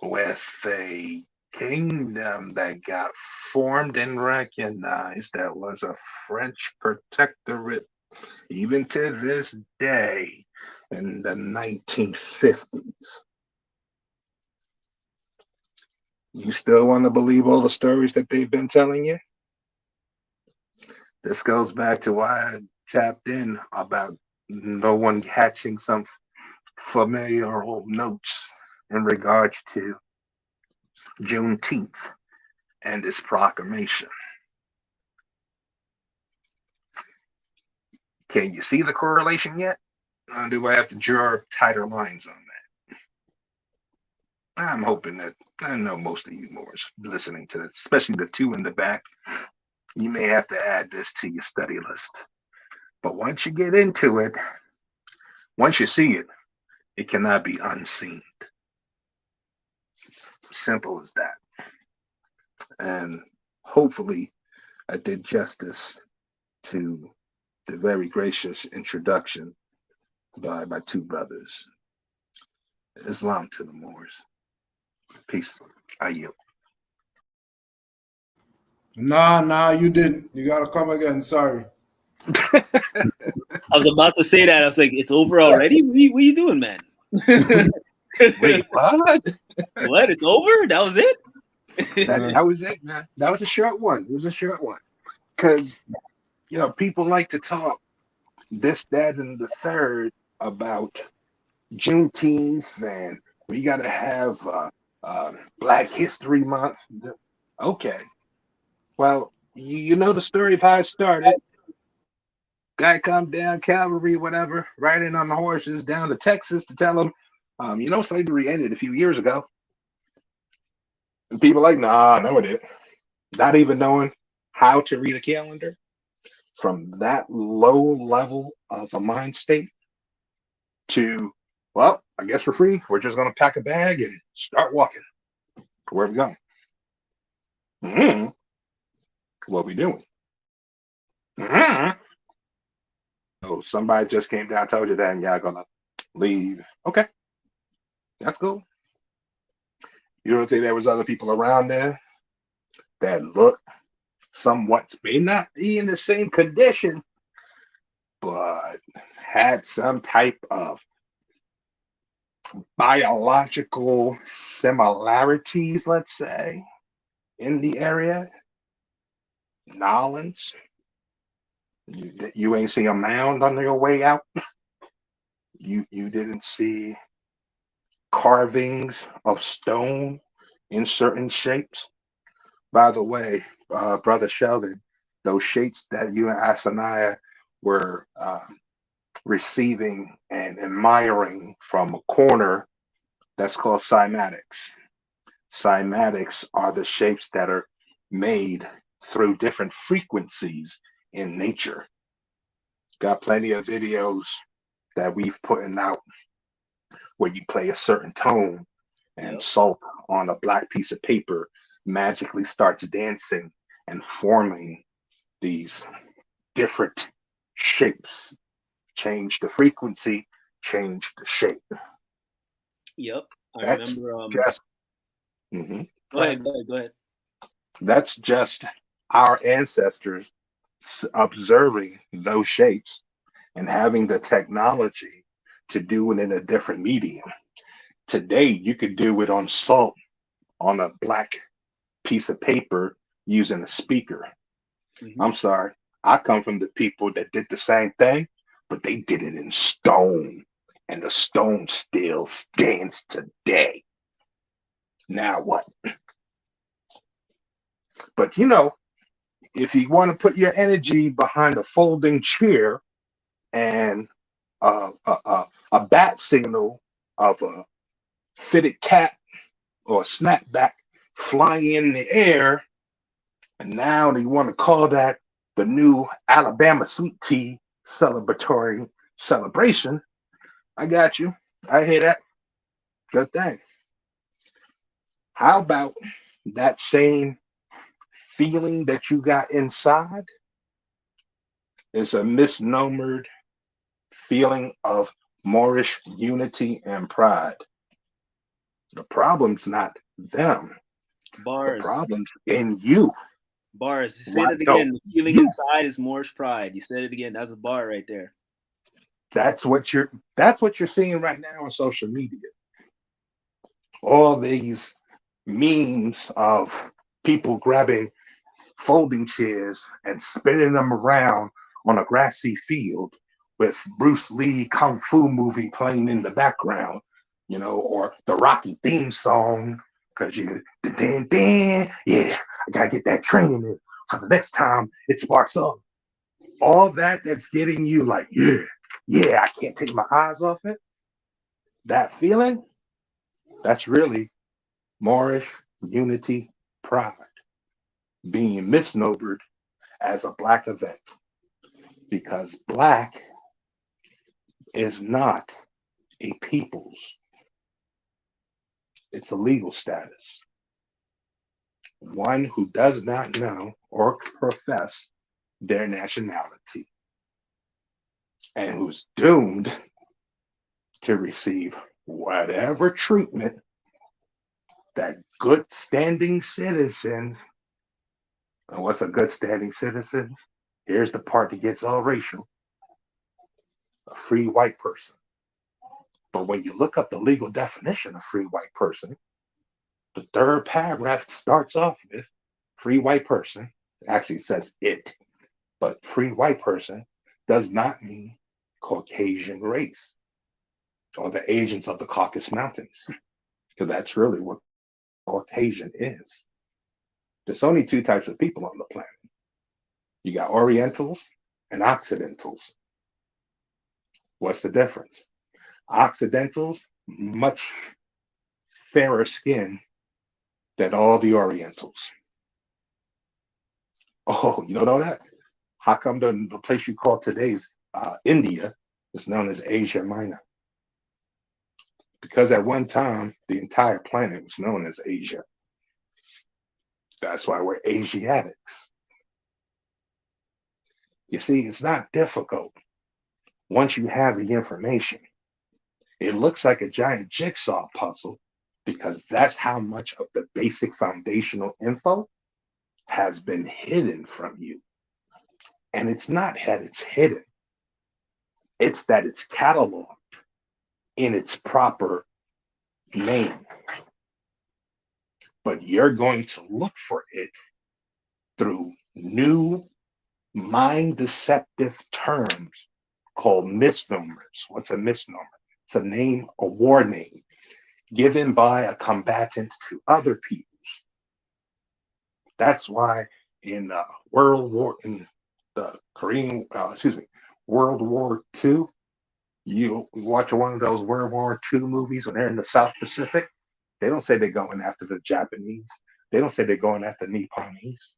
with a kingdom that got formed and recognized that was a French protectorate even to this day in the 1950s. You still want to believe all the stories that they've been telling you? This goes back to why I tapped in about no one hatching some familiar old notes in regards to Juneteenth and its proclamation. Can you see the correlation yet? Or do I have to draw tighter lines on that? I'm hoping that I know most of you Moors listening to this, especially the two in the back. You may have to add this to your study list. But once you get into it, once you see it, it cannot be unseen. Simple as that. And hopefully, I did justice to the very gracious introduction by my two brothers. Islam to the Moors. Peace. I yield. Nah, you didn't. You gotta come again. Sorry. I was about to say that. I was like, it's over already? What are you doing, man? Wait, what? What? It's over? That was it? That was it, man. That was a short one. It was a short one. Because, people like to talk this, that, and the third about Juneteenth and we got to have Black History Month. Okay. Well, you know the story of how it started. Guy come down, cavalry, whatever, riding on the horses down to Texas to tell them, slavery ended a few years ago. And people like, nah, no, it didn't. Not even knowing how to read a calendar from that low level of a mind state to, well, I guess we're free. We're just going to pack a bag and start walking. Where are we going? Mm-hmm. What are we doing? Mm-hmm. Oh, somebody just came down, told you that, and y'all gonna leave. Okay, that's cool. You don't think there was other people around there that looked somewhat, may not be in the same condition, but had some type of biological similarities, let's say, in the area? Knowledge? You ain't see a mound on your way out? You didn't see carvings of stone in certain shapes? By the way, Brother Sheldon, those shapes that you and Asaniah were receiving and admiring from a corner, that's called cymatics. Cymatics are the shapes that are made through different frequencies in nature. Got plenty of videos that we've put out where you play a certain tone and salt on a black piece of paper magically starts dancing and forming these different shapes. Change the frequency, change the shape. Yep. That's remember. Just, Go ahead. That's just our ancestors observing those shapes and having the technology to do it in a different medium. Today, you could do it on salt on a black piece of paper using a speaker. I'm sorry. I come from the people that did the same thing, but they did it in stone, and the stone still stands today. Now what? But if you want to put your energy behind a folding chair and a bat signal of a fitted cat or a snapback flying in the air, and now they want to call that the new Alabama sweet tea celebratory celebration, I got you. I hear that. Good thing. How about that same feeling that you got inside is a misnomered feeling of Moorish unity and pride? The problem's not them. Bars. The problem's in you. Bars. Say that again. The feeling inside is Moorish pride. You said it again. That's a bar right there. That's what you're seeing right now on social media. All these memes of people grabbing folding chairs and spinning them around on a grassy field with Bruce Lee Kung Fu movie playing in the background, or the Rocky theme song, because yeah, I gotta get that training in for the next time it sparks up. All that's getting you like, yeah, I can't take my eyes off it. That feeling, that's really Moorish unity pride being misnomered as a Black event, because Black is not a people's, it's a legal status. One who does not know or profess their nationality and who's doomed to receive whatever treatment that good standing citizens. And what's a good standing citizen? Here's the part that gets all racial: a free white person. But when you look up the legal definition of free white person, the third paragraph starts off with free white person. Actually, it says it, but free white person does not mean Caucasian race or the agents of the Caucasus Mountains, because that's really what Caucasian is. There's only two types of people on the planet. You got Orientals and Occidentals. What's the difference? Occidentals, much fairer skin than all the Orientals. Oh, you don't know that? How come the place you call today's India is known as Asia Minor? Because at one time, the entire planet was known as Asia. That's why we're Asiatics. You see, it's not difficult once you have the information. It looks like a giant jigsaw puzzle because that's how much of the basic foundational info has been hidden from you. And it's not that it's hidden, it's that it's cataloged in its proper name. But you're going to look for it through new mind deceptive terms called misnomers. What's a misnomer? It's a name, a war name given by a combatant to other peoples. That's why in World War II, you watch one of those World War II movies when they're in the South Pacific, they don't say they're going after the Japanese. They don't say they're going after Nipponese.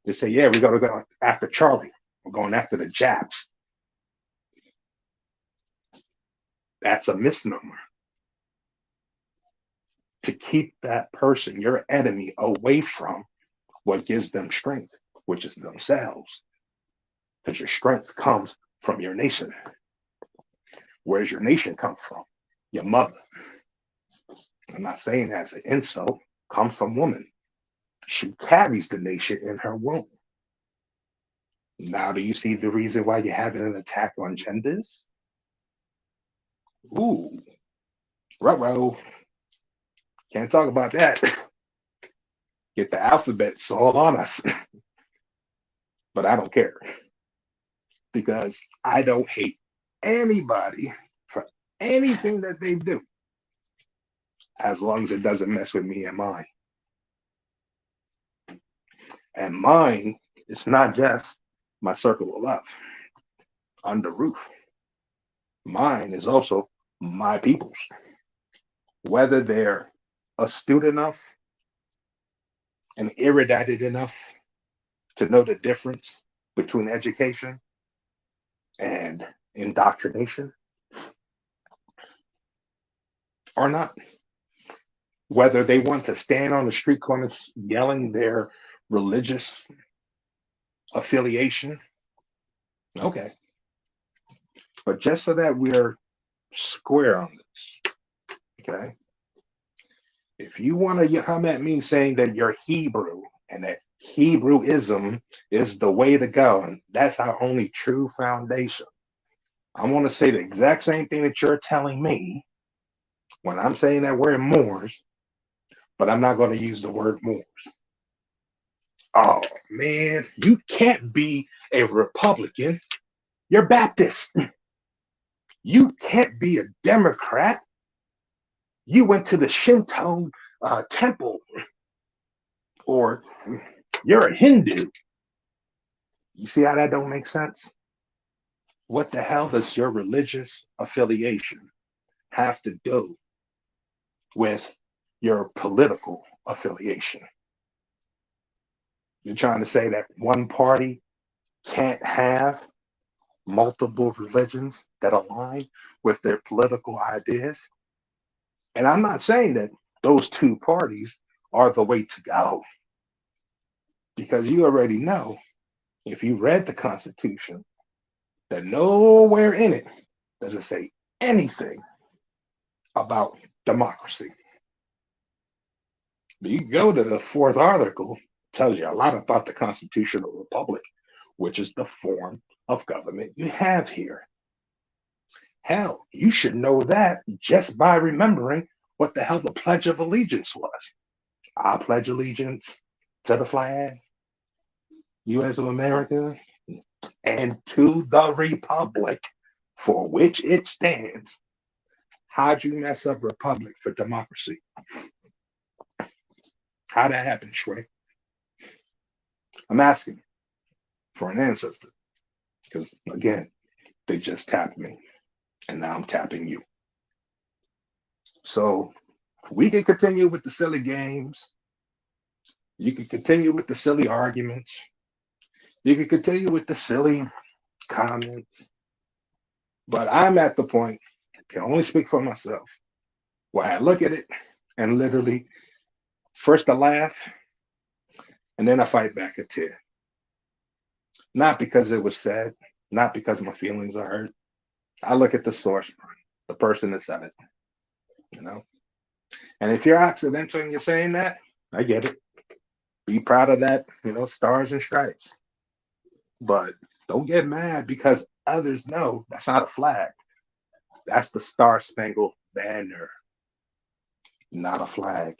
They say, yeah, we got to go after Charlie. We're going after the Japs. That's a misnomer. To keep that person, your enemy, away from what gives them strength, which is themselves. Because your strength comes from your nation. Where's your nation come from? Your mother. I'm not saying that as an insult. Comes from woman. She carries the nation in her womb. Now, do you see the reason why you're having an attack on genders? Ooh, ruh-roh. Can't talk about that. Get the alphabets all on us. But I don't care. Because I don't hate anybody for anything that they do, as long as it doesn't mess with me and mine. And mine is not just my circle of love under roof. Mine is also my people's. Whether they're astute enough and erudite enough to know the difference between education and indoctrination or not. Whether they want to stand on the street corners yelling their religious affiliation. Okay. But just so that we're square on this, okay? If you want to come at me saying that you're Hebrew and that Hebrewism is the way to go, and that's our only true foundation, I want to say the exact same thing that you're telling me when I'm saying that we're Moors, but I'm not going to use the word Moors. Oh man, you can't be a Republican. You're Baptist. You can't be a Democrat. You went to the Shinto temple, or you're a Hindu. You see how that don't make sense? What the hell does your religious affiliation have to do with your political affiliation? You're trying to say that one party can't have multiple religions that align with their political ideas? And I'm not saying that those two parties are the way to go, because you already know, if you read the Constitution, that nowhere in it does it say anything about democracy. But you go to the fourth article, it tells you a lot about the constitutional republic, which is the form of government you have here. Hell, you should know that just by remembering what the hell the Pledge of Allegiance was. I pledge allegiance to the flag, U.S. of America, and to the republic for which it stands. How'd you mess up republic for democracy? How'd that happen, Shrey? I'm asking for an ancestor, because again, they just tapped me, and now I'm tapping you. So we can continue with the silly games. You can continue with the silly arguments. You can continue with the silly comments. But I'm at the point, I can only speak for myself, where I look at it and literally, first I laugh, and then I fight back a tear. Not because it was said, not because my feelings are hurt. I look at the source, the person that said it, you know? And if you're accidental and you're saying that, I get it. Be proud of that, stars and stripes. But don't get mad because others know that's not a flag. That's the Star Spangled Banner, not a flag.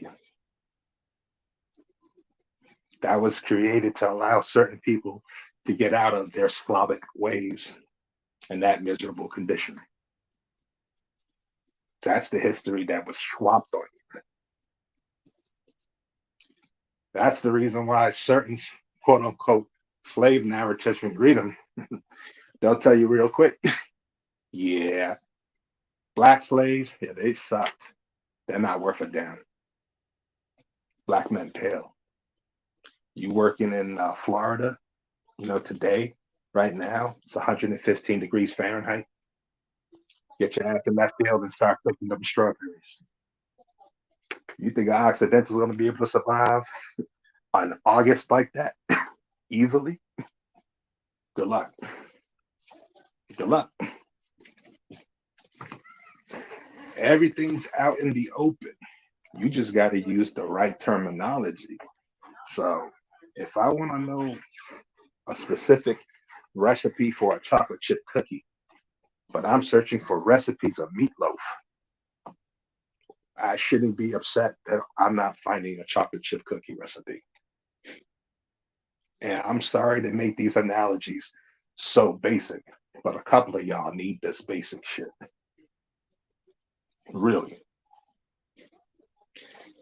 That was created to allow certain people to get out of their Slavic ways and that miserable condition. That's the history that was swapped on you. That's the reason why certain quote unquote slave narratives, when you read them, they'll tell you real quick, yeah, black slaves, yeah, they sucked. They're not worth a damn. Black men pale. You working in Florida, today, right now, it's 115 degrees Fahrenheit. Get your ass in that field and start cooking up strawberries. You think an Occidental is going to be able to survive on August like that easily? Good luck. Good luck. Everything's out in the open. You just got to use the right terminology. So if I want to know a specific recipe for a chocolate chip cookie, but I'm searching for recipes of meatloaf, I shouldn't be upset that I'm not finding a chocolate chip cookie recipe. And I'm sorry to make these analogies so basic, but a couple of y'all need this basic shit. Really.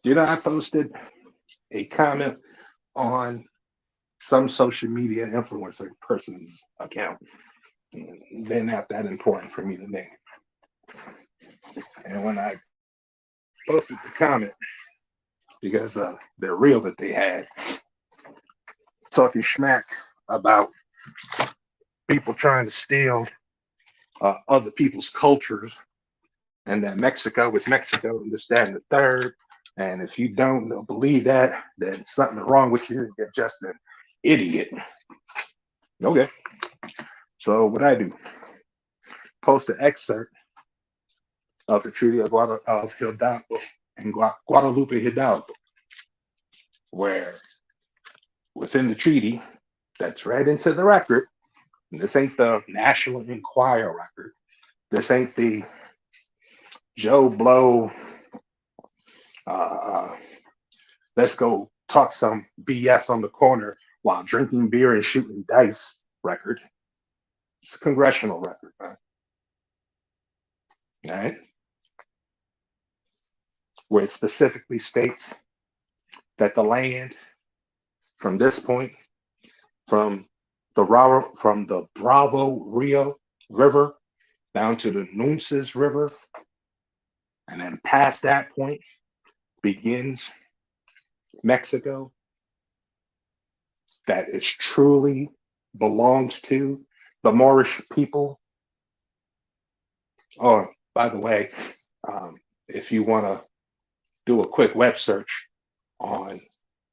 I posted a comment on some social media influencer person's account. They're not that important for me to name. And when I posted the comment, because they're real that they had, talking smack about people trying to steal other people's cultures, and that Mexico is Mexico, and this, that, and the third. And if you don't believe that, then something's wrong with you. You're just an idiot. Okay. So what I do, post an excerpt of the Treaty of Hidalgo and Guadalupe Hidalgo, where within the treaty, that's read into the record, and this ain't the National Enquirer record, this ain't the Joe Blow let's go talk some BS on the corner while drinking beer and shooting dice record. It's a congressional record, man. All right. Where it specifically states that the land from this point, from the Bravo Rio River down to the Nueces River, and then past that point begins Mexico, that it truly belongs to the Moorish people. Oh, by the way, if you want to do a quick web search on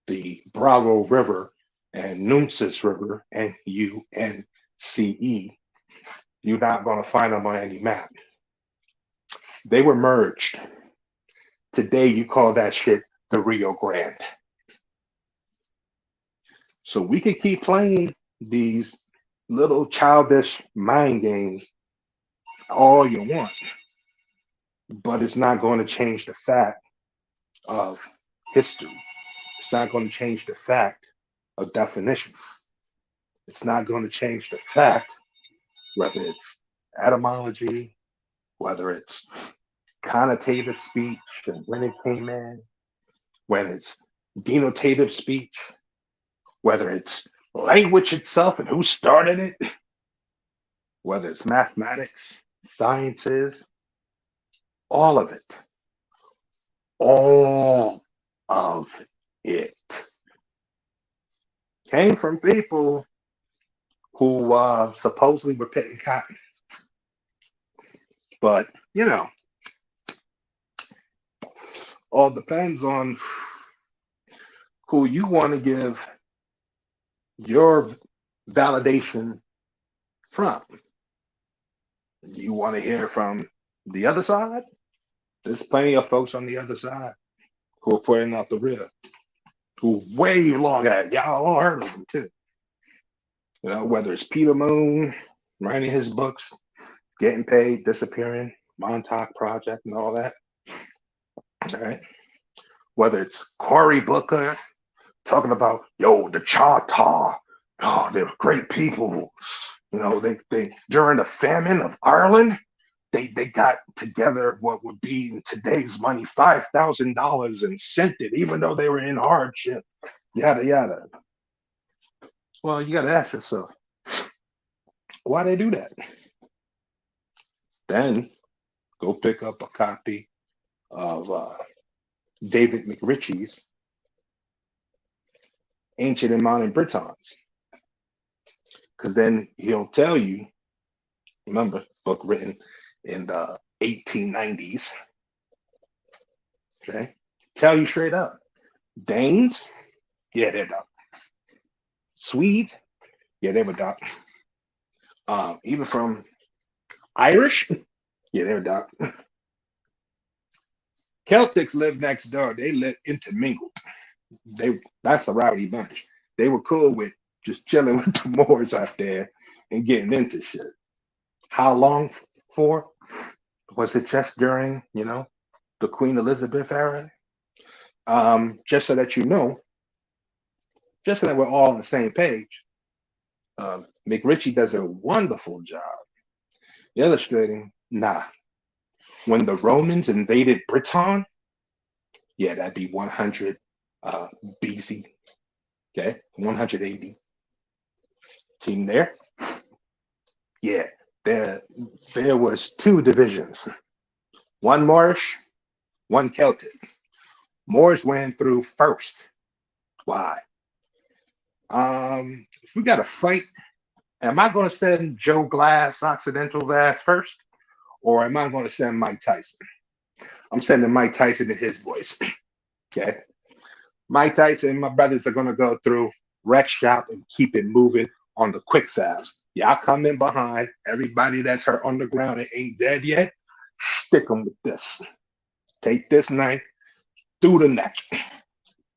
the Bravo River and Nueces River, N-U-N-C-E, you're not going to find them on any map. They were merged. Today, you call that shit the Rio Grande. So we can keep playing these little childish mind games all you want, but it's not going to change the fact of history. It's not going to change the fact of definitions. It's not going to change the fact whether it's etymology, whether it's connotative speech and when it came in, when it's denotative speech, whether it's language itself and who started it, whether it's mathematics, sciences, all of it. All of it came from people who supposedly were picking cotton. But, all depends on who you want to give your validation from. You want to hear from the other side? There's plenty of folks on the other side who are putting out the rear, who way long at it. Y'all all heard of them too. Whether it's Peter Moon writing his books, getting paid, disappearing, Montauk Project, and all that. All right. Whether it's Cory Booker talking about, the Choctaw, they're great people. They during the famine of Ireland, they got together what would be in today's money $5,000 and sent it, even though they were in hardship. Yada yada. Well, you got to ask yourself, why they do that? Then go pick up a copy of David McRitchie's Ancient and Modern Britons, because then he'll tell you. Remember, book written in the 1890s. Okay, tell you straight up, Danes, yeah, they're dark. Swedes, yeah, they were dark. Even from Irish, yeah, they were dark. Celtics lived next door. They lived intermingled. That's a rowdy bunch. They were cool with just chilling with the Moors out there and getting into shit. How long for? Was it just during, the Queen Elizabeth era? Just so that just so that we're all on the same page, McRitchie does a wonderful job illustrating, when the Romans invaded Britain, yeah, that'd be 100 BC, okay, 100 AD. Team there? Yeah, there was two divisions, one Moorish, one Celtic. Moors went through first. Why? If we got to fight, am I going to send Joe Glass Occidental's ass first, or am I going to send Mike Tyson? I'm sending Mike Tyson and his boys. Okay. Mike Tyson and my brothers are going to go through, wreck shop, and keep it moving on the quick fast. Y'all come in behind. Everybody that's hurt on the ground and ain't dead yet, stick them with this. Take this knife through the neck,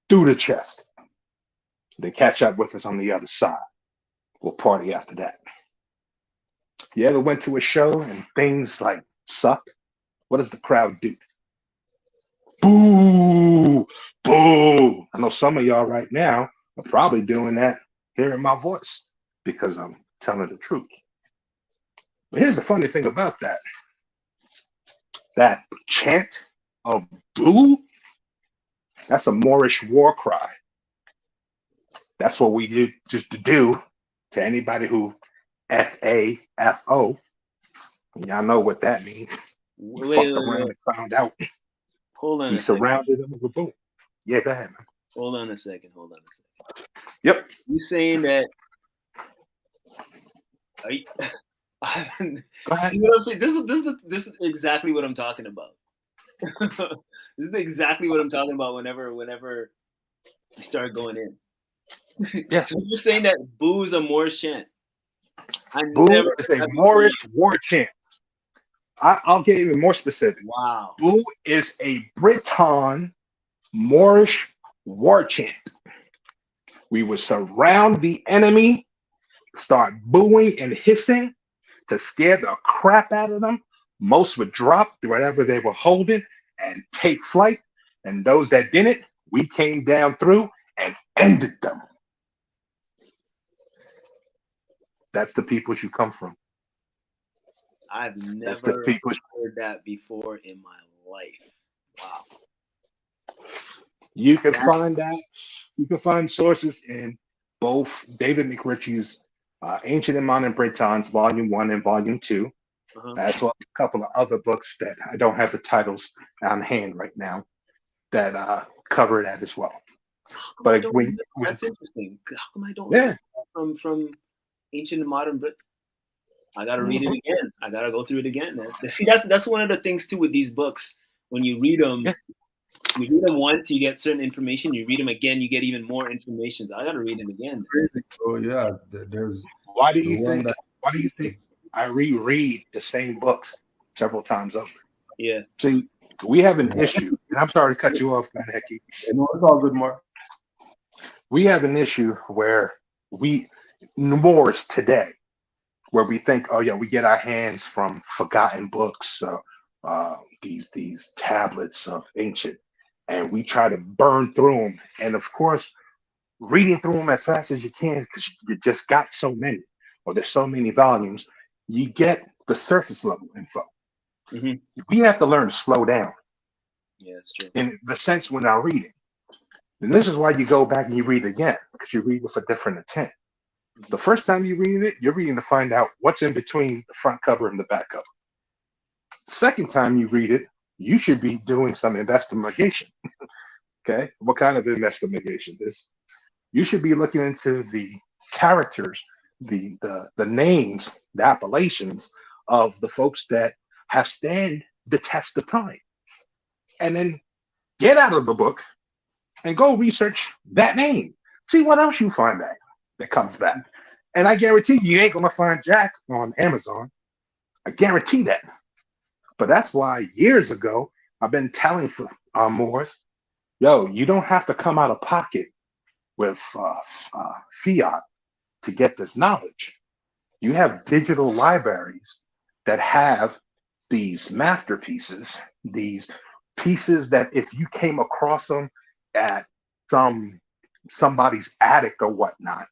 through the chest. Then catch up with us on the other side. We'll party after that. You ever went to a show and things like suck? What does the crowd do? Boo! boo, boo. I know some of y'all right now are probably doing that, hearing my voice, because I'm telling the truth. But here's the funny thing about that. That chant of boo, that's a Moorish war cry. That's what we do just to do to anybody who FAFO. Y'all know what that means. We fucked around and found out. Hold on We a second. surrounded them with a boom. Yeah, go ahead, man. Hold on a second. Yep. You saying that? Are you, Go ahead. see what I'm saying? This is exactly what I'm talking about. This is exactly what I'm talking about. Whenever you start going in. Yeah. So you're saying that boo is a Moorish chant? Boo is a Moorish war chant. I'll get even more specific. Wow. Boo is a Breton Moorish war chant. We would surround the enemy, start booing and hissing to scare the crap out of them. Most would drop whatever they were holding and take flight. And those that didn't, we came down through and ended them. That's the peoples you come from. I've That's the never peoples. heard that before in my life. Wow. You can find that. You can find sources in both David McRitchie's Ancient and Modern Britons, Volume 1 and Volume 2, as well as a couple of other books that I don't have the titles on hand right now that cover that as well. But that's interesting. How come I don't yeah from Ancient and Modern Brit? I gotta read it again. I gotta go through it again. See, that's one of the things too with these books. When you read them, you read them once, you get certain information. You read them again, you get even more information. So I gotta read them again. Crazy, bro. Yeah, there's. Why do you think I reread the same books several times over? Yeah. See, we have an issue, and I'm sorry to cut you off, man, Hecky. No, it's all good, Mark. We have an issue where Moors today, where we think, oh yeah, we get our hands from forgotten books, these tablets of ancient, and we try to burn through them. And of course, reading through them as fast as you can, because you just got so many, or there's so many volumes, you get the surface level info. We have to learn to slow down. Yeah, that's true. In the sense when I'm reading. And this is why you go back and you read again, because you read with a different intent. The first time you read it, you're reading to find out what's in between the front cover and the back cover. Second time you read it, you should be doing some investigation. Okay, what kind of investigation? You should be looking into the characters, the names, the appellations of the folks that have stand the test of time, and then get out of the book and go research that name. See what else you find that comes back. And I guarantee you ain't gonna find Jack on Amazon. I guarantee that. But that's why years ago I've been telling Moors, yo, you don't have to come out of pocket with fiat to get this knowledge. You have digital libraries that have these masterpieces, these pieces that if you came across them at somebody's attic or whatnot,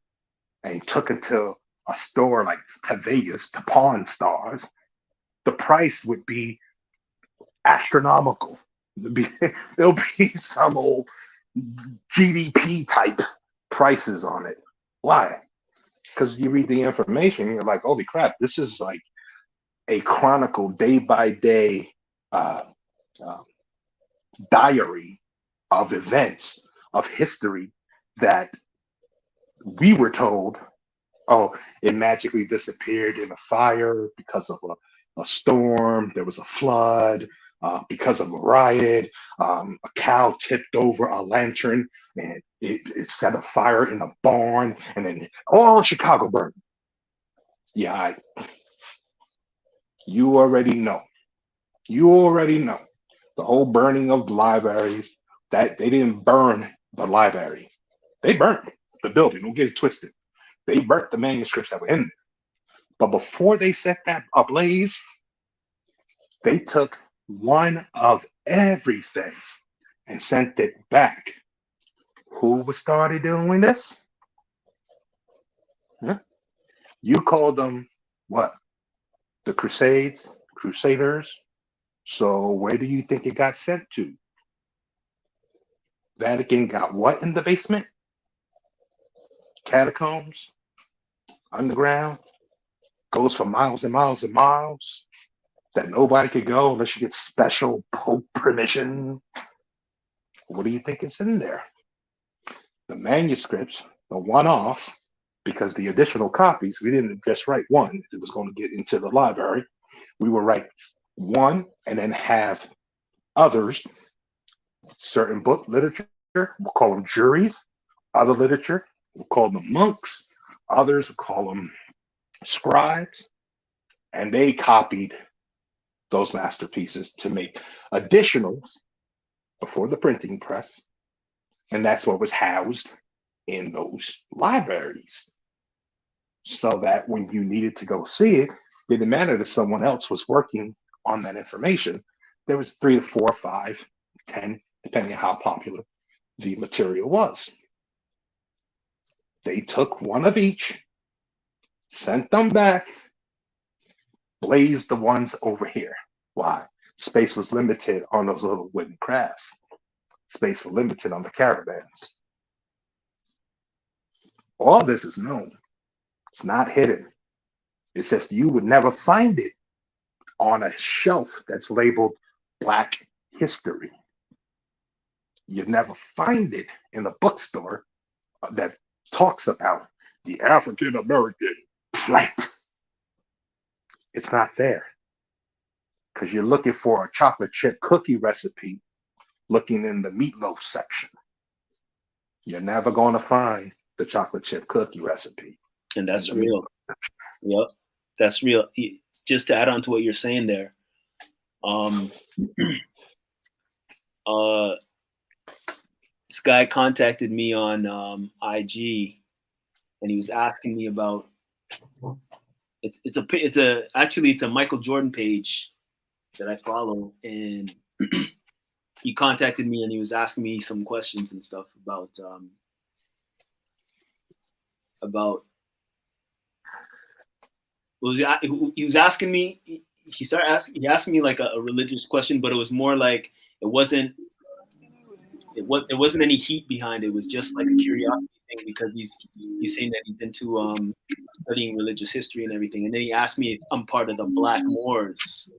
and took it to a store like Taveya's, to Pawn Stars, the price would be astronomical. There'll be some old GDP type prices on it. Why? Because you read the information, you're like, holy crap, this is like a chronicle day by day diary of events, of history that we were told, oh, it magically disappeared in a fire because of a storm, there was a flood, because of a riot, a cow tipped over a lantern and it set a fire in a barn, and then all Chicago burned. Yeah, you already know. You already know. The whole burning of libraries, that they didn't burn the library. They burnt the building. Don't get it twisted. They burnt the manuscripts that were in there. But before they set that ablaze, they took one of everything and sent it back. Who was started doing this? Huh? You called them what? The Crusaders. So where do you think it got sent to? Vatican got what in the basement? Catacombs, underground, goes for miles and miles and miles that nobody could go unless you get special Pope permission. What do you think is in there? The manuscripts, the one-offs, because the additional copies, we didn't just write one. It was going to get into the library. We would write one and then have others, certain book literature, we'll call them juries. Other literature, we'll call them monks. Others will call them scribes. And they copied those masterpieces to make additionals before the printing press. And that's what was housed in those libraries. So that when you needed to go see it, didn't matter that someone else was working on that information. There was 3 to 4, 5, 10, depending on how popular the material was. They took one of each, sent them back, blazed the ones over here. Why? Space was limited on those little wooden crafts. Space was limited on the caravans. All this is known. It's not hidden. It's just you would never find it on a shelf that's labeled Black History. You'd never find it in a bookstore that talks about the African American plight. It's not there because you're looking for a chocolate chip cookie recipe looking in the meatloaf section. You're never going to find the chocolate chip cookie recipe. And that's real. Yep, that's real. Just to add on to what you're saying there, this guy contacted me on IG, and he was asking me about it's a Michael Jordan page that I follow, and he contacted me and he was asking me some questions and stuff about he was asking me. He asked me like a religious question, but it was more like there wasn't any heat behind it. It was just like a curiosity thing because he's saying that he's into studying religious history and everything. And then he asked me if I'm part of the Black Moors,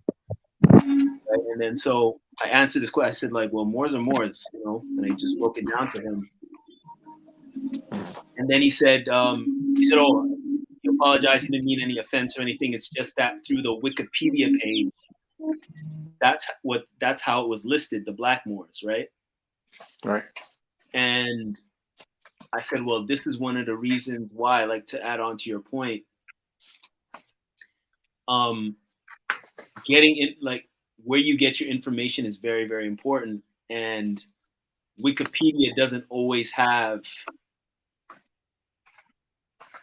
right? And then so I answered this question. I said like, well, Moors are Moors, you know. And I just broke it down to him. And then he said, oh, he apologized. He didn't mean any offense or anything. It's just that through the Wikipedia page, that's how it was listed, the Black Moors, right? Right. And I said, well, this is one of the reasons why, like to add on to your point, getting in, like where you get your information is very, very important. And Wikipedia doesn't always have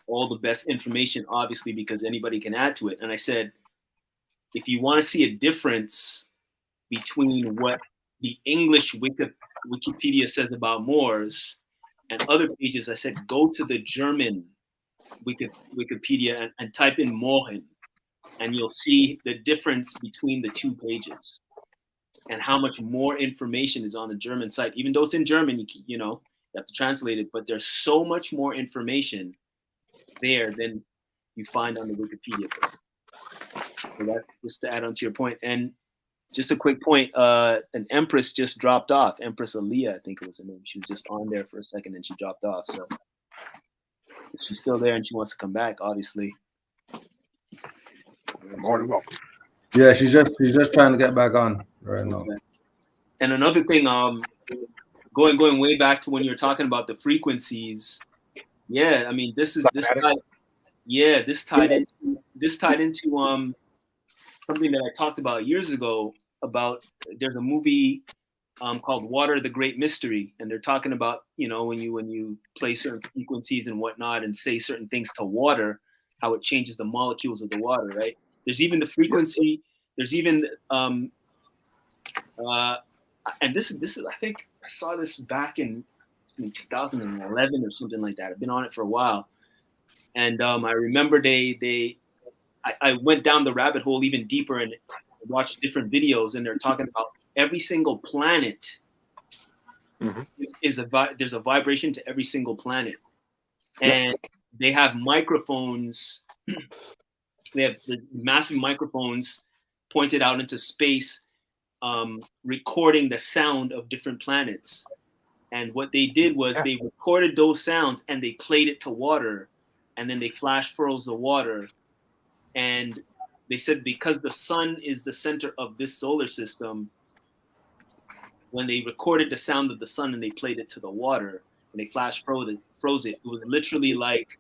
all the best information, obviously, because anybody can add to it. And I said, if you want to see a difference between what the English Wikipedia says about Moors and other pages, I said, go to the German Wikipedia and type in Mohren, and you'll see the difference between the two pages and how much more information is on the German site. Even though it's in German, you have to translate it, but there's so much more information there than you find on the Wikipedia page. So that's just to add on to your point. And just a quick point, an Empress just dropped off. Empress Aliyah, I think it was her name. She was just on there for a second and she dropped off. So if she's still there and she wants to come back, obviously. More than welcome. Yeah, she's just trying to get back on right now. And another thing, going way back to when you were talking about the frequencies. Yeah, I mean this tied into something that I talked about years ago about there's a movie called Water, the Great Mystery, and they're talking about, when you play certain frequencies and whatnot and say certain things to water, how it changes the molecules of the water, right? There's even the frequency, there's even and this is I think saw this back in 2011 or something like that. I've been on it for a while, and I remember I went down the rabbit hole even deeper and watched different videos, and they're talking about every single planet there's a vibration to every single planet, and they have microphones. They have the massive microphones pointed out into space, recording the sound of different planets. And what they did was they recorded those sounds and they played it to water, and then they flash froze the water. And they said because the sun is the center of this solar system, when they recorded the sound of the sun and they played it to the water and they flash froze it, it was literally like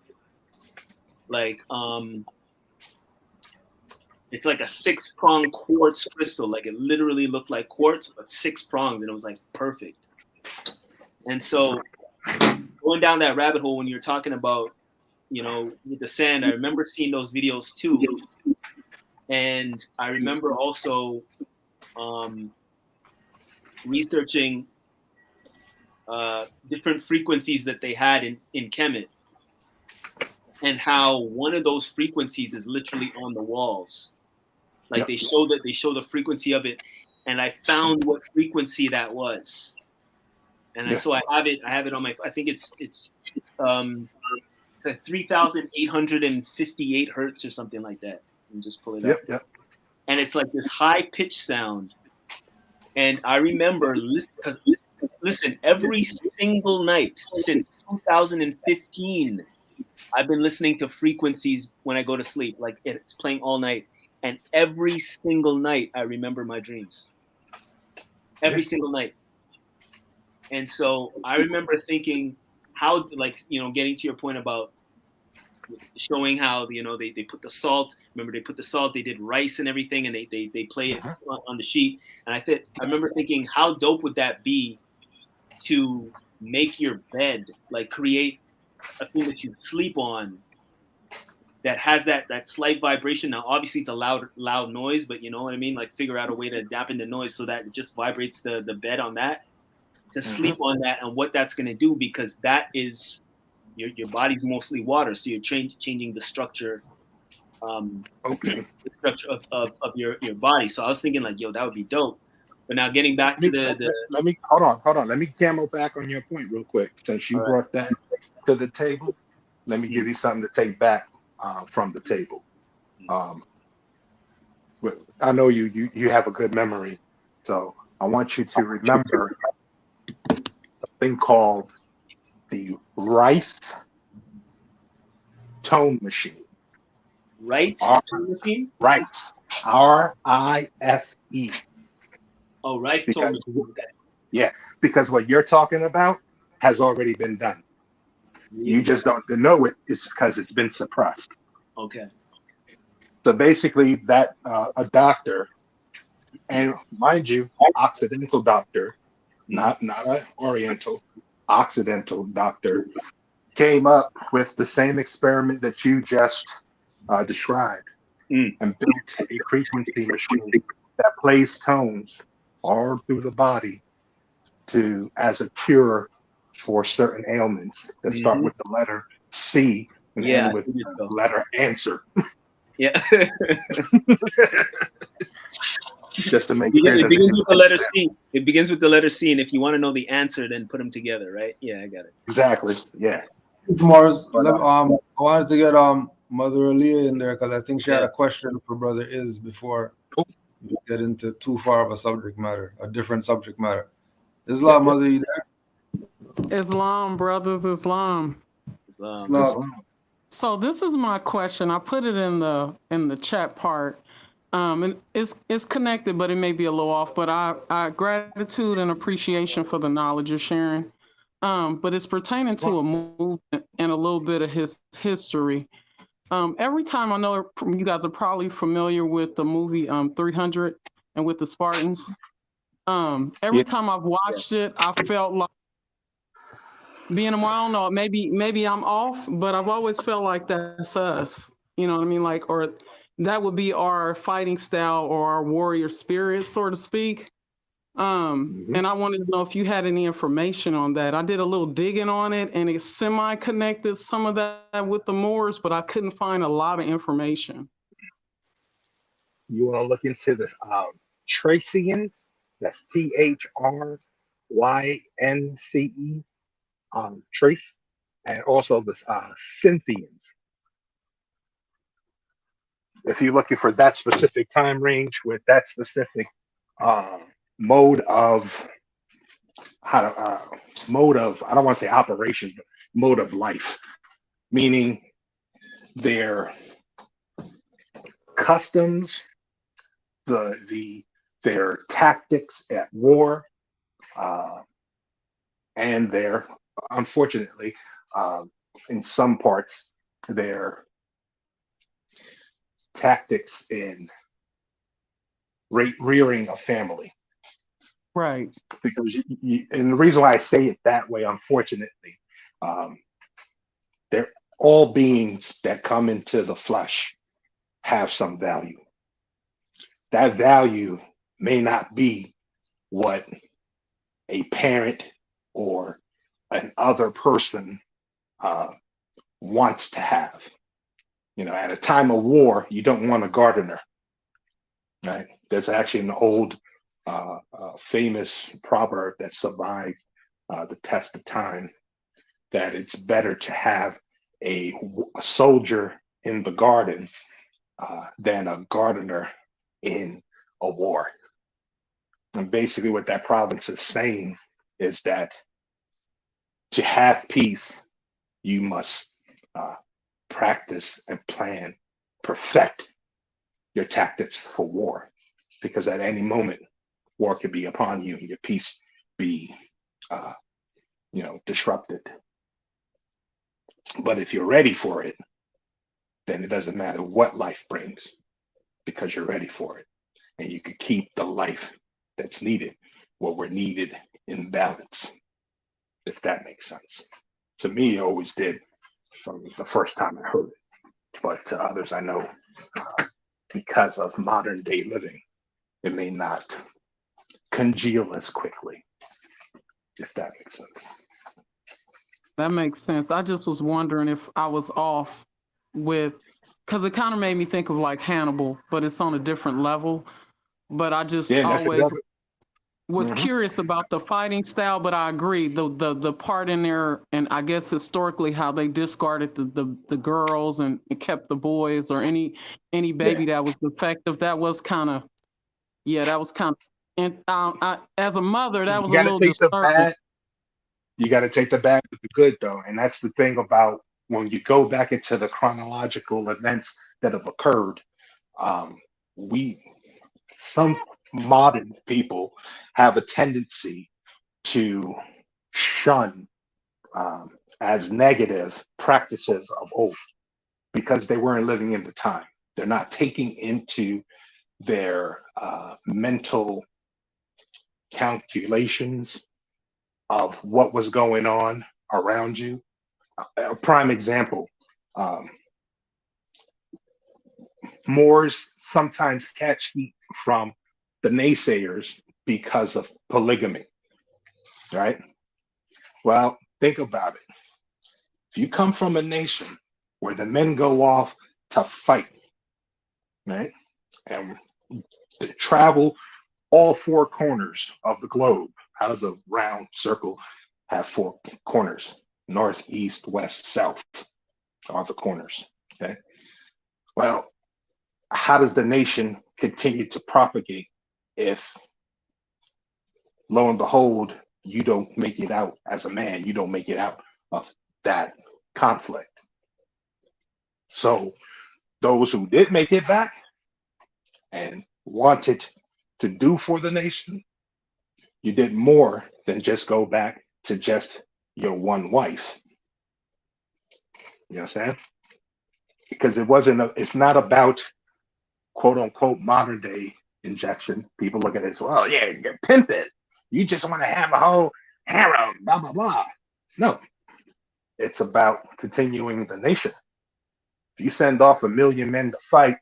it's like a 6-prong quartz crystal. Like it literally looked like quartz, but 6 prongs, and it was like perfect. And so going down that rabbit hole when you're talking about, with the sand, I remember seeing those videos too. And I remember also researching different frequencies that they had in Kemet, and how one of those frequencies is literally on the walls. Like they show the frequency of it, and I found what frequency that was. And so I have it on my, I think it's at 3,858 hertz or something like that. And just pull it up. And it's like this high pitch sound. And I remember listen, every single night since 2015, I've been listening to frequencies when I go to sleep. Like it's playing all night. And every single night I remember my dreams. Every single night. And so I remember thinking how, getting to your point about showing how, they put the salt. Remember, they put the salt, they did rice and everything, and they play it on the sheet. And I remember thinking, how dope would that be to make your bed, like create a thing that you sleep on that has that slight vibration. Now, obviously, it's a loud noise, but you know what I mean? Like figure out a way to dampen the noise so that it just vibrates the bed on that. To sleep on that, and what that's going to do, because that is your body's mostly water, so you're changing the structure, the structure of your body. So I was thinking like, yo, that would be dope. But now getting back to let me hold on. Let me camel back on your point real quick. Since you brought that to the table, let me give you something to take back from the table. I know you have a good memory, so I want you to remember thing called the Rife tone machine. Tone machine? Rife. R-I-F-E. Oh, Rife tone machine. Yeah, because what you're talking about has already been done. You just don't know it. It's because it's been suppressed. Okay. So basically that a doctor, and mind you, Occidental doctor, not an Oriental, Occidental doctor, came up with the same experiment that you just described, and built a frequency machine that plays tones all through the body as a cure for certain ailments that start with the letter C and end with the letter answer. Yeah. Just to make it begins with the letter C. It begins with the letter C, and if you want to know the answer, then put them together, right? Yeah, I got it. Exactly. Yeah. Mars, I wanted to get Mother Aaliyah in there because I think she had a question for Brother Iz before we get into too far of a different subject matter. Islam, Mother, you there? Islam, brothers, Islam. So this is my question. I put it in the chat part. And it's connected, but it may be a little off. But I gratitude and appreciation for the knowledge you're sharing. But it's pertaining to a movement and a little bit of his history. Every time, I know you guys are probably familiar with the movie 300 and with the Spartans. Every time I've watched it, I felt like being a, I don't know, maybe I'm off, but I've always felt like that's us. You know what I mean? Like, or that would be our fighting style or our warrior spirit, so to speak. And I wanted to know if you had any information on that. I did a little digging on it, and it's semi-connected some of that with the Moors, but I couldn't find a lot of information. You want to look into the Thracians? That's Thrynce, Trace, and also the Scythians. If you're looking for that specific time range with that specific uh, mode of mode of, I don't want to say operation, but mode of life, meaning their customs, their tactics at war, uh, and their, unfortunately, in some parts, their tactics in rearing a family. Right. Because and the reason why I say it that way, unfortunately, um, they're all beings that come into the flesh have some value. That value may not be what a parent or an other person uh, wants to have. At a time of war, you don't want a gardener, right? There's actually an old famous proverb that survived the test of time, that it's better to have a soldier in the garden than a gardener in a war. And basically what that province is saying is that to have peace, you must practice and plan, perfect your tactics for war, because at any moment, war could be upon you and your peace be, disrupted. But if you're ready for it, then it doesn't matter what life brings, because you're ready for it. And you can keep the life that's needed, what we're needed, in balance, if that makes sense. To me, it always did from the first time I heard it. But to others I know, because of modern day living, it may not congeal as quickly, if that makes sense. That makes sense. I just was wondering if I was off with, because it kind of made me think of like Hannibal, but it's on a different level. But I just Yeah, that's always exactly. was Mhm. curious about the fighting style, but I agree the part in there, and I guess historically how they discarded the girls and kept the boys or any Yeah, baby that was defective. That was kind of, yeah, that was kind of, and as a mother, that you was a got to little take the disturbing. bad. You got to take the bad with the good, though, and that's the thing about when you go back into the chronological events that have occurred. Um, we some modern people have a tendency to shun as negative practices of old, because they weren't living in the time. They're not taking into their mental calculations of what was going on around you. A prime example, um, Moors sometimes catch heat from the naysayers because of polygamy, right? Well, think about it. If you come from a nation where the men go off to fight, right, and to travel all four corners of the globe, how does a round circle have four corners? North, east, west, south are the corners. Okay. Well, how does the nation continue to propagate if, lo and behold, you don't make it out as a man? You don't make it out of that conflict. So those who did make it back and wanted to do for the nation, you did more than just go back to just your one wife. You understand? Because it's not about quote unquote modern day injection. People look at it as, well, yeah, you're pimping. You just want to have a whole harem, blah, blah, blah. No, it's about continuing the nation. If you send off 1 million men to fight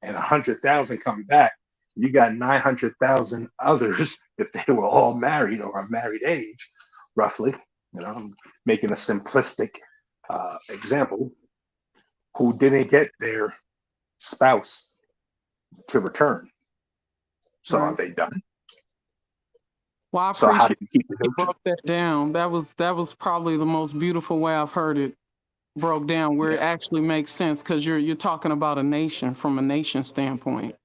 and 100,000 come back, You got 900,000 others, if they were all married or a married age, roughly, I'm making a simplistic example, who didn't get their spouse to return. So are Right. they done? Well, I So how do appreciate you keep the you nurture? broke that down. That was probably the most beautiful way I've heard it broke down, where it Yeah, actually makes sense because you're talking about a nation from a nation standpoint.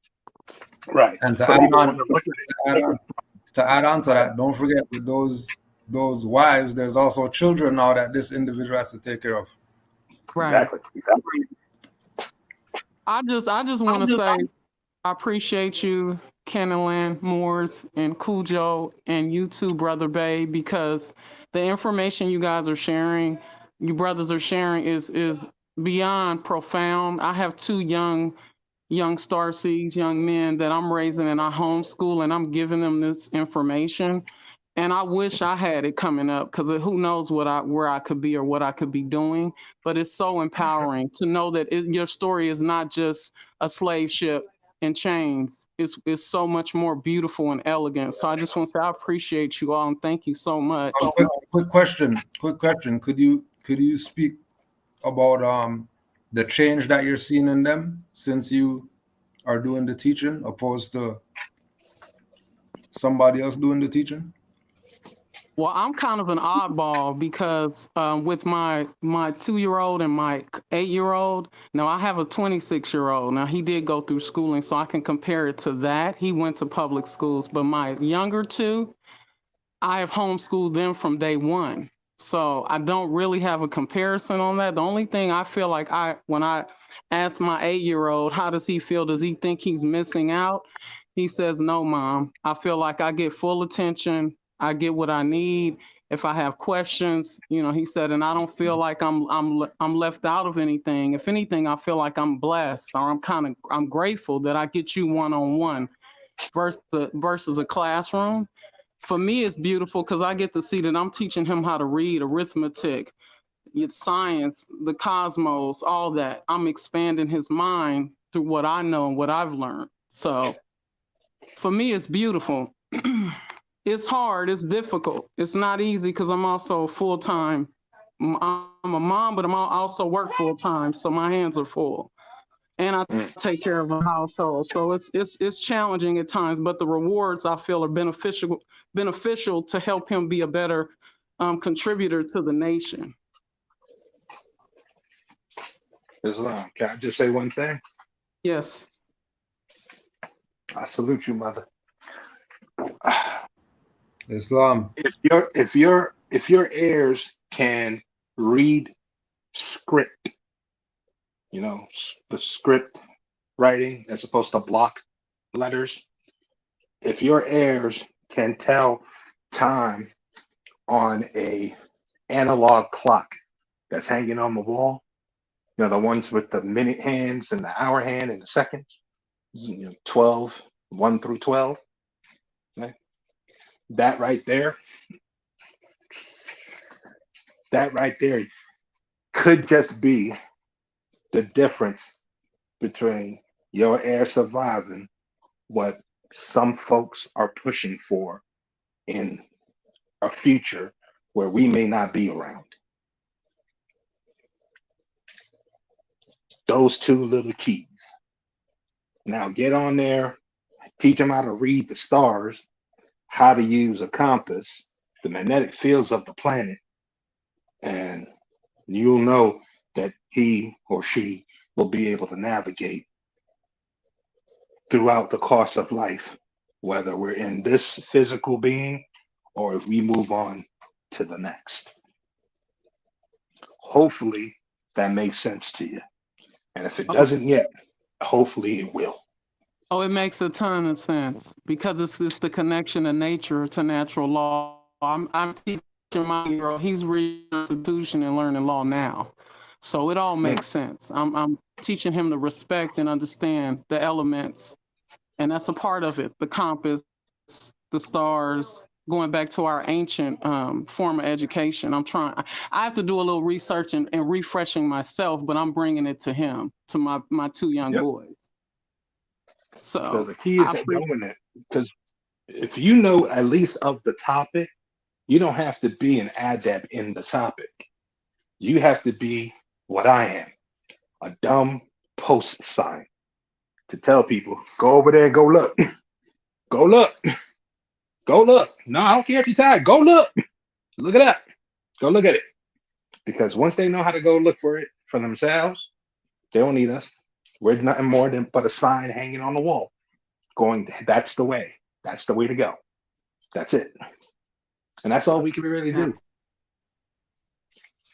right. And So people want to look at to add on, to add on to that, don't forget with those wives, there's also children now that this individual has to take care of. Right. exactly, exactly. I just want to say I appreciate you, Canaanland, Moors, and Cujo, and you too, Brother Bay, because the information you guys are sharing, you brothers are sharing, is beyond profound. I have two young starseeds, young men that I'm raising and I homeschool, and I'm giving them this information. And I wish I had it coming up because who knows where I could be or what I could be doing. But it's so empowering to know that your story is not just a slave ship in chains. It's so much more beautiful and elegant. So I just want to say I appreciate you all and thank you so much. Quick question. Quick question. Could you speak about the change that you're seeing in them since you are doing the teaching opposed to somebody else doing the teaching? Well, I'm kind of an oddball because with my 2-year-old and my 8-year-old, now I have a 26-year-old. Now he did go through schooling, so I can compare it to that. He went to public schools, but my younger two, I have homeschooled them from day one. So I don't really have a comparison on that. The only thing I feel like when I ask my 8-year-old, how does he feel? Does he think he's missing out? He says, no, mom. I feel like I get full attention. I get what I need. If I have questions, he said, and I don't feel like I'm left out of anything. If anything, I feel like I'm blessed or I'm grateful that I get you one-on-one versus a classroom. For me, it's beautiful because I get to see that I'm teaching him how to read arithmetic, science, the cosmos, all that. I'm expanding his mind through what I know and what I've learned. So for me, it's beautiful. It's hard. It's difficult. It's not easy because I'm also full time. I'm a mom, but I'm also work full time, so my hands are full, and I Mm. take care of a household. So it's challenging at times, but the rewards I feel are beneficial to help him be a better contributor to the nation. Islam. Can I just say one thing? Yes. I salute you, mother. Islam. If your heirs can read script, the script writing as opposed to block letters, if your heirs can tell time on a analog clock that's hanging on the wall, the ones with the minute hands and the hour hand and the seconds, 12, 1 through 12, okay? That right there, could just be the difference between your heir surviving what some folks are pushing for in a future where we may not be around. Those two little keys. Now get on there, teach them how to read the stars, how to use a compass, the magnetic fields of the planet, and you'll know that he or she will be able to navigate throughout the course of life, whether we're in this physical being or if we move on to the next. Hopefully that makes sense to you. And if it Oh, doesn't yet, hopefully it will. oh, it makes a ton of sense because it's the connection of nature to natural law. I'm teaching my girl. He's reading the Constitution and learning law now, so it all Mm. makes sense. I'm teaching him to respect and understand the elements, and that's a part of it. The compass, the stars, going back to our ancient form of education. I have to do a little research and refreshing myself, but I'm bringing it to him, to my two young Yep. boys. So So the key is I that pre- knowing it, because if you know at least of the topic, you don't have to be an adept in the topic. You have to be what I am, a dumb post sign to tell people, go over there and go look, go look, go look. No, I don't care if you're tired. Go look it up, go look at it. Because once they know how to go look for it for themselves, they don't need us. We're nothing more than but a sign hanging on the wall, going, that's the way. That's the way to go. That's it. And that's all we can really do. abs-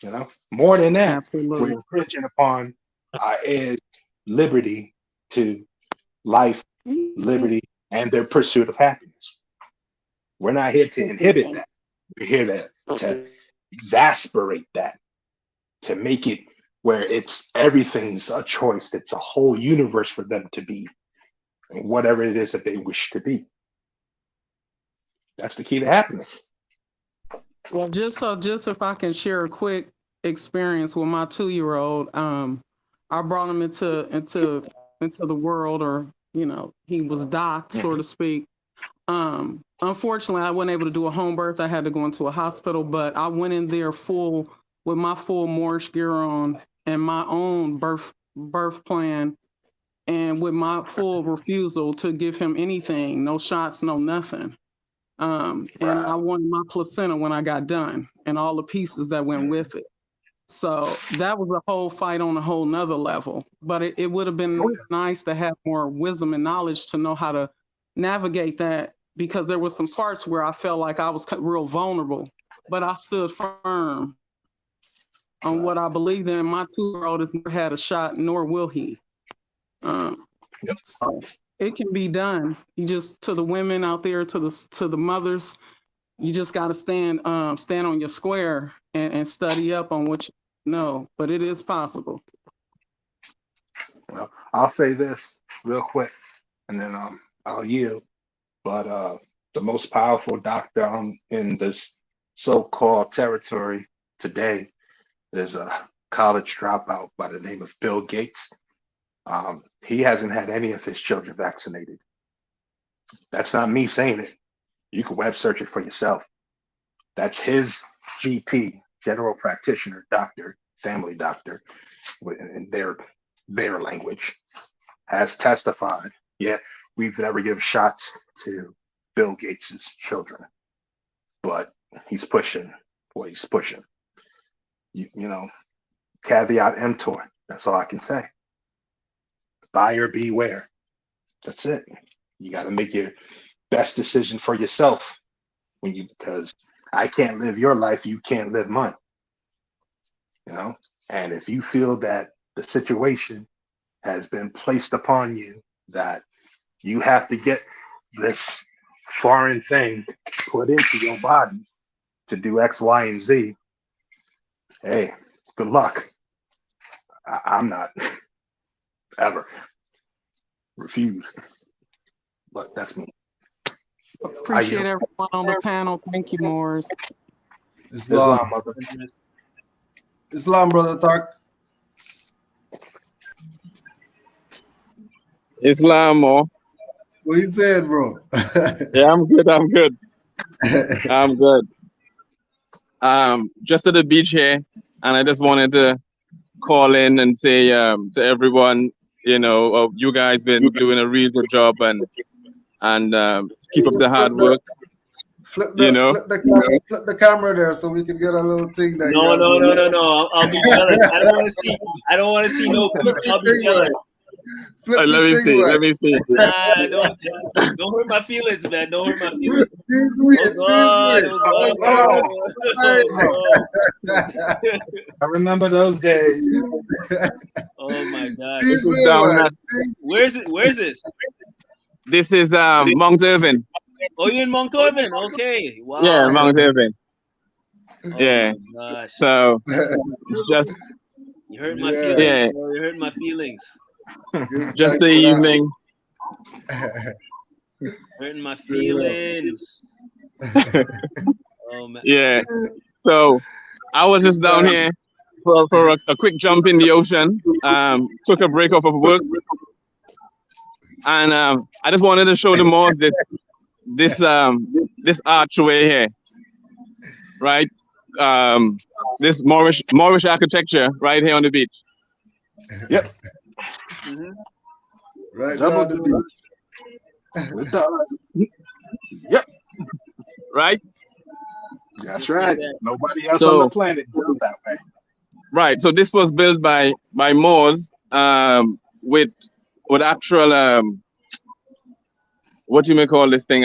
You know, more than that, we're absolutely. infringing upon our heirs' liberty to life, liberty, and their pursuit of happiness. We're not here to inhibit that. We're here to exasperate that, to make it where it's everything's a choice. It's a whole universe for them to be, and whatever it is that they wish to be. That's the key to happiness. Well, just if I can share a quick experience with my 2-year-old, I brought him into the world, or he was docked, so to speak. Unfortunately, I wasn't able to do a home birth. I had to go into a hospital, but I went in there with my full Moorish gear on and my own birth plan, and with my full refusal to give him anything, no shots, no nothing. And I wanted my placenta when I got done and all the pieces that went with it. So that was a whole fight on a whole nother level. But it would have been nice to have more wisdom and knowledge to know how to navigate that, because there were some parts where I felt like I was real vulnerable, but I stood firm on what I believed in. My 2-year-old has never had a shot, nor will he. So it can be done. You just, to the women out there, to the mothers, you just got to stand on your square and study up on what you know. But it is possible. Well, I'll say this real quick, and then I'll yield. But the most powerful doctor in this so-called territory today is a college dropout by the name of Bill Gates. He hasn't had any of his children vaccinated. That's not me saying it. You can web search it for yourself. That's his GP, general practitioner, doctor, family doctor, in their language, has testified. Yeah, we've never given shots to Bill Gates's children, but he's pushing what he's pushing. You know, caveat emptor. That's all I can say. Buyer beware. That's it. You got to make your best decision for yourself because I can't live your life, you can't live mine. You know, and if you feel that the situation has been placed upon you that you have to get this foreign thing put into your body to do X, Y, and Z, hey, good luck. I'm not ever refused, but that's me. Appreciate everyone on the panel. Thank you, Morris. Islam, mother. Islam, brother Tark. Islam, or What you saying, bro? yeah, I'm good. I'm good. Just at the beach here, and I just wanted to call in and say to everyone, you guys been doing a really good job, and keep up the hard work. Flip the camera there so we can get a little thing that. No. I'll be jealous. I don't want to see no peach. I'll be jealous. Let me see. Nah, don't hurt my feelings, man. Don't hurt my feelings. I remember those days. Oh my God. This is down Where is this? This is Mount Irving. Oh, you're in Mount Irving? Okay. Wow. Yeah, Mount Irving. Yeah. Oh gosh. So just you hurt my feelings. Yeah. Bro. You hurt my feelings. Just the evening. Hurting my feelings. Oh man. Yeah. So I was just down here for a quick jump in the ocean. Took a break off of work. And I just wanted to show the Moors this archway here, right? This Moorish architecture right here on the beach. Yep. Right Double down the do beach. With the yep. Right. That's right. Nobody else So- on the planet built that way. Right. So this was built by Moors with actual what you may call this thing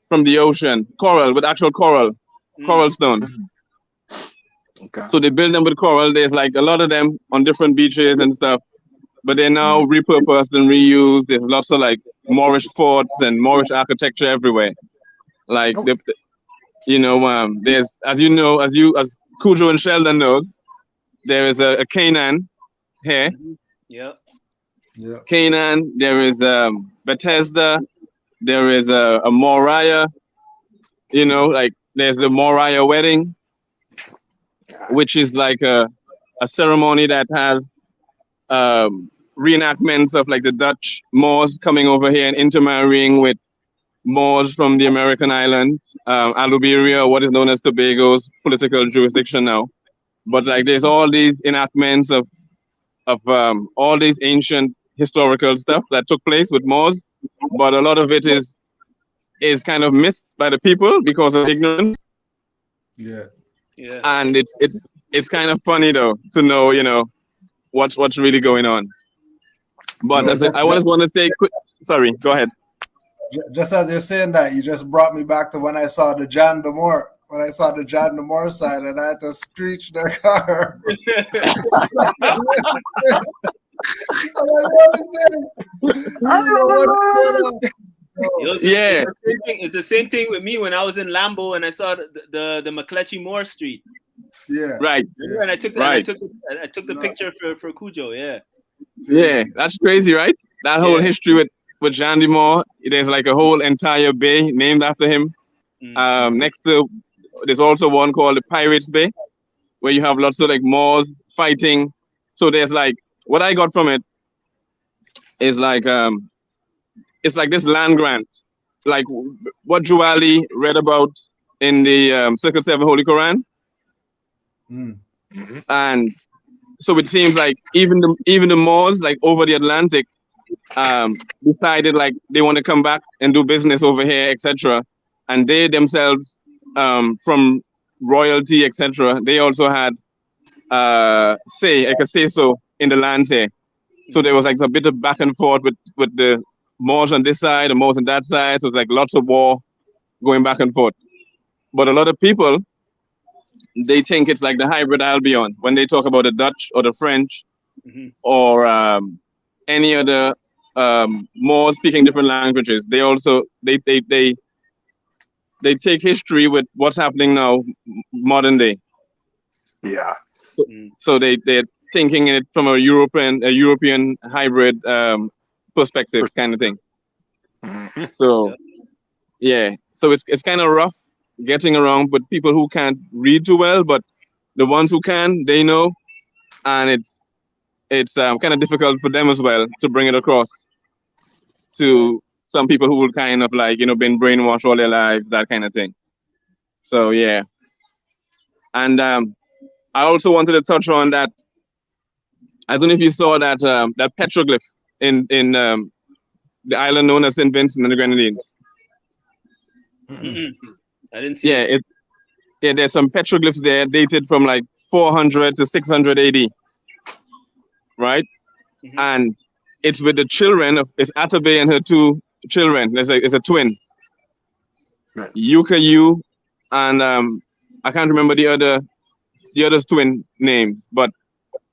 from the ocean, coral, with actual coral stones. Okay. So they build them with coral. There's like a lot of them on different beaches and stuff, but they're now repurposed and reused. There's lots of like Moorish forts and Moorish architecture everywhere. Like there's, as Cujo and Sheldon knows, there is a Canaan here. Yep. Yeah. Canaan. There is Bethesda. There is a Moriah. Like there's the Moriah wedding, which is like a ceremony that has reenactments of like the Dutch Moors coming over here and intermarrying with Moors from the American islands, Algeria, what is known as Tobago's political jurisdiction now. But like there's all these enactments of all these ancient historical stuff that took place with Moors, but a lot of it is kind of missed by the people because of ignorance. Yeah. Yeah. And it's kind of funny though to know what's really going on. But I want to say quick. Sorry, go ahead. Just as you're saying that, you just brought me back to when I saw the John de Moore. When I saw the John de Moore sign, and I had to screech the car. I'm like, what is this? Yeah. It's the same thing with me when I was in Lambo and I saw the McCletchy Moore Street. Yeah. Right. Yeah, and I took the picture for Cujo. Yeah. Yeah, that's crazy, right? That whole history with Jean de Moore. There's like a whole entire bay named after him. Next to, there's also one called the Pirates Bay, where you have lots of like Moors fighting. So there's like, what I got from it is like it's like this land grant, like what Juwali read about in the Circle 7 Holy Quran. And so it seems like even the Moors, like over the Atlantic, decided like they want to come back and do business over here, etc. And they themselves, from royalty, etc., they also had say so in the lands here. So there was like a bit of back and forth with the Moors on this side, the Moors on that side. So it's like lots of war going back and forth. But a lot of people, they think it's like the hybrid Albion when they talk about the Dutch or the French or any other Moors speaking different languages. They also they take history with what's happening now, modern day. Yeah. So they're thinking it from a European hybrid perspective kind of thing. So yeah, so it's kind of rough getting around with people who can't read too well, but the ones who can, they know, and it's kind of difficult for them as well to bring it across to some people who will kind of like been brainwashed all their lives, that kind of thing. So yeah, and I also wanted to touch on that. I don't know if you saw that that petroglyph in the island known as St. Vincent and the Grenadines. I didn't see. Yeah, there's some petroglyphs there dated from like 400 to 600 AD, right? And it's with the children of Atabey and her two children. It's a twin, right. Yuka and I can't remember the other's twin names, but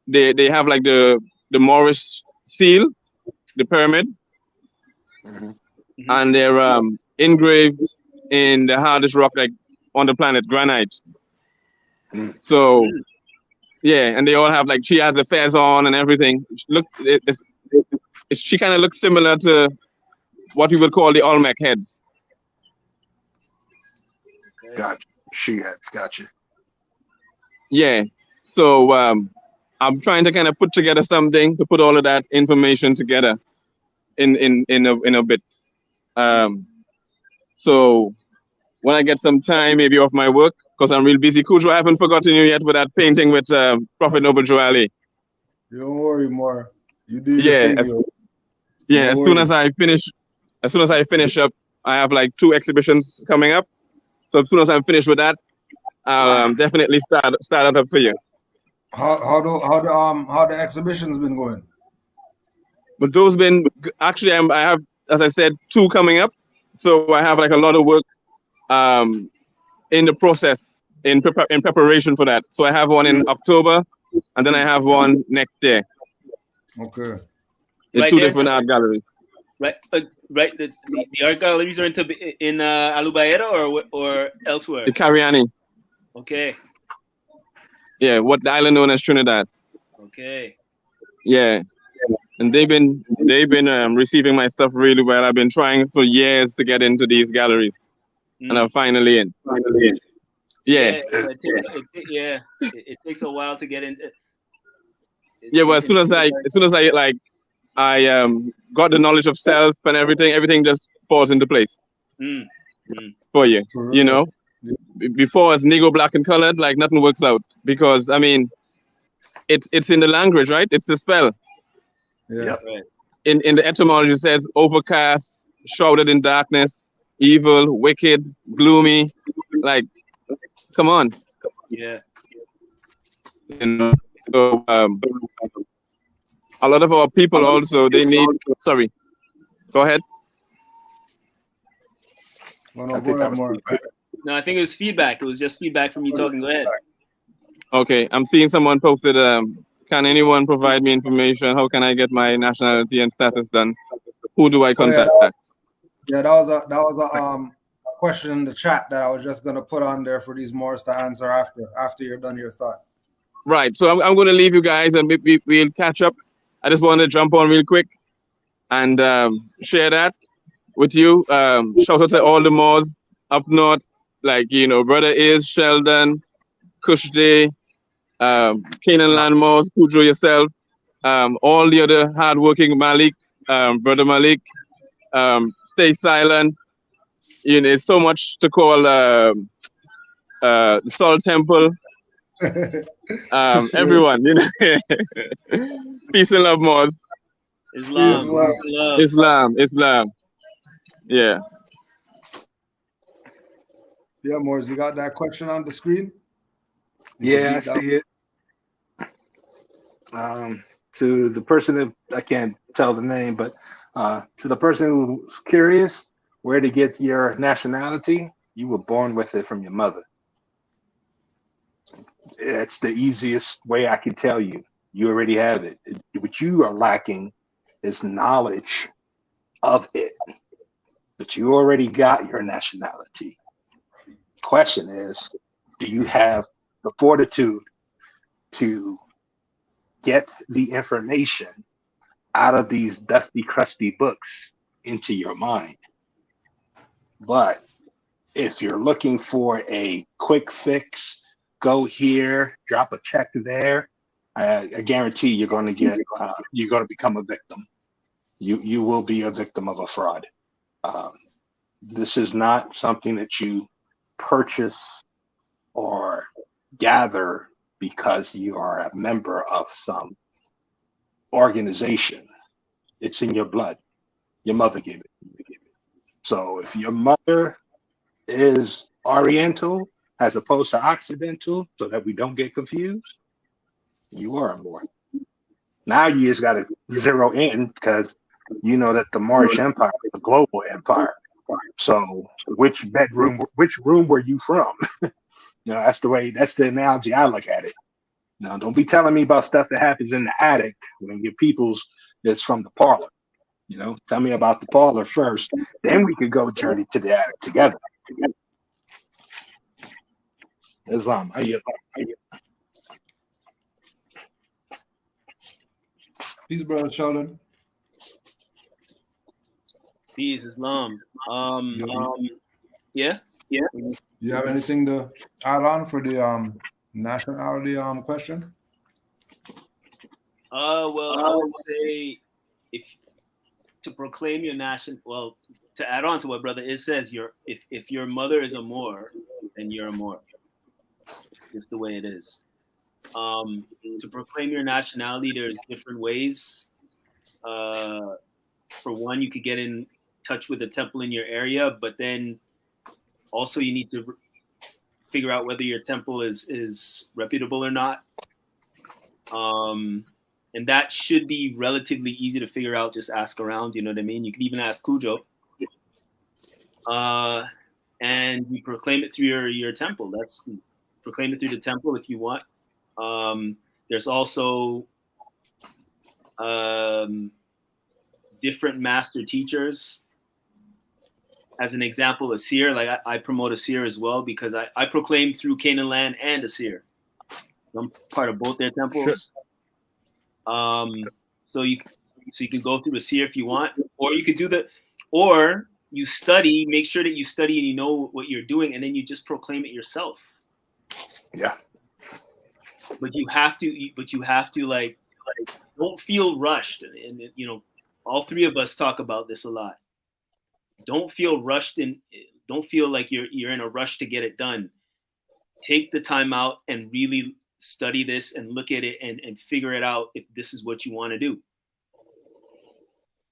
they have like the Moorish seal, the pyramid, and they're engraved in the hardest rock like on the planet, granite. So yeah, and they all have like, she has the fez on and everything. She kind of looks similar to what we would call the Olmec heads. Gotcha. She heads. Gotcha. Yeah. So I'm trying to kind of put together something to put all of that information together. in a bit. So when I get some time, maybe off my work, because I'm real busy. Kujo, I haven't forgotten you yet with that painting with Prophet Noble Joe Ali. Don't worry, more. You do your Yeah, thing, yo. yeah. No As soon as worries. I finish up, I have like 2 exhibitions coming up. So as soon as I'm finished with that, I'll definitely start it up for you. How the exhibitions been going? But those actually I have, as I said, 2 coming up. So I have like a lot of work in the process in preparation for that. So I have one in October, and then I have one next year. Okay. In Right 2 there? different art galleries. Right, right. The art galleries are in Alubaera or elsewhere. The Cariani. Okay. Yeah, what the island known as Trinidad. Okay. Yeah, and they've been receiving my stuff really well. I've been trying for years to get into these galleries, and I'm finally in. Yeah. It takes a while to get into. Yeah, well, as soon as I got the knowledge of self and everything just falls into place for you. For You real. know, before as Negro, black and colored, like nothing works out because I mean, it's in the language, right? It's a spell. Yeah. Right. In the etymology it says overcast, shrouded in darkness, evil, wicked, gloomy. Like, come on. Yeah. You know, so a lot of our people also they need. Sorry, go ahead. No, go ahead, more. No, I think it was feedback. It was just feedback from you talking. Go ahead. Okay, I'm seeing someone posted. Can anyone provide me information? How can I get my nationality and status done? Who do I contact? Yeah, that was a question in the chat that I was just gonna put on there for these Moors to answer after you're done your thought. Right. So I'm going to leave you guys and we'll catch up. I just want to jump on real quick and share that with you. Shout out to all the Moors up north, like, you know, Brother Is, Sheldon, Kush Day, Canaanland Moors, Kujo yourself, all the other hardworking Malik, Brother Malik, Stay Silent. You know, it's so much to call the Sol Temple. Everyone, you know. Peace and love, Moors. Islam. Yeah. Yeah, Moors, you got that question on the screen? Yeah, I see it. To the person that I can't tell the name, but to the person who's curious where to get your nationality, you were born with it from your mother. It's the easiest way I can tell you. You already have it. What you are lacking is knowledge of it. But you already got your nationality. Question is, do you have the fortitude to get the information out of these dusty, crusty books into your mind? But if you're looking for a quick fix, go here, drop a check there, I guarantee you're going to become a victim. You will be a victim of a fraud. This is not something that you purchase or gather because you are a member of some organization. It's in your blood. Your mother gave it. So if your mother is Oriental as opposed to Occidental, so that we don't get confused, you are a Moor. Now you just got to zero in because you know that the Moorish Empire is a global empire. So which room were you from? You know, that's the analogy I look at it. Now, don't be telling me about stuff that happens in the attic when your people's is from the parlor. You know, tell me about the parlor first, then we could go journey to the attic together. Islam, how you? Peace, brother Sheldon. Peace, Islam. Yeah. You have anything to add on for the nationality question? Well, I would say to proclaim your national. Well, to add on to what brother is says, if your mother is a Moor, then you're a Moor. It's just the way it is. To proclaim your nationality, there's different ways. For one, you could get in touch with a temple in your area, but then also you need to figure out whether your temple is reputable or not. And that should be relatively easy to figure out. Just ask around, you know what I mean? You can even ask Cujo. And you proclaim it through your temple. Proclaim it through the temple if you want. There's also different master teachers. As an example, a seer, like I promote a seer as well because I proclaim through Canaanland and a seer. I'm part of both their temples. So you can go through the seer if you want, or you could or you study, make sure that you study and you know what you're doing, and then you just proclaim it yourself. Yeah. But you have to like don't feel rushed. And all three of us talk about this a lot. Don't feel rushed and don't feel like you're in a rush to get it done. Take the time out and really study this and look at it and figure it out if this is what you want to do.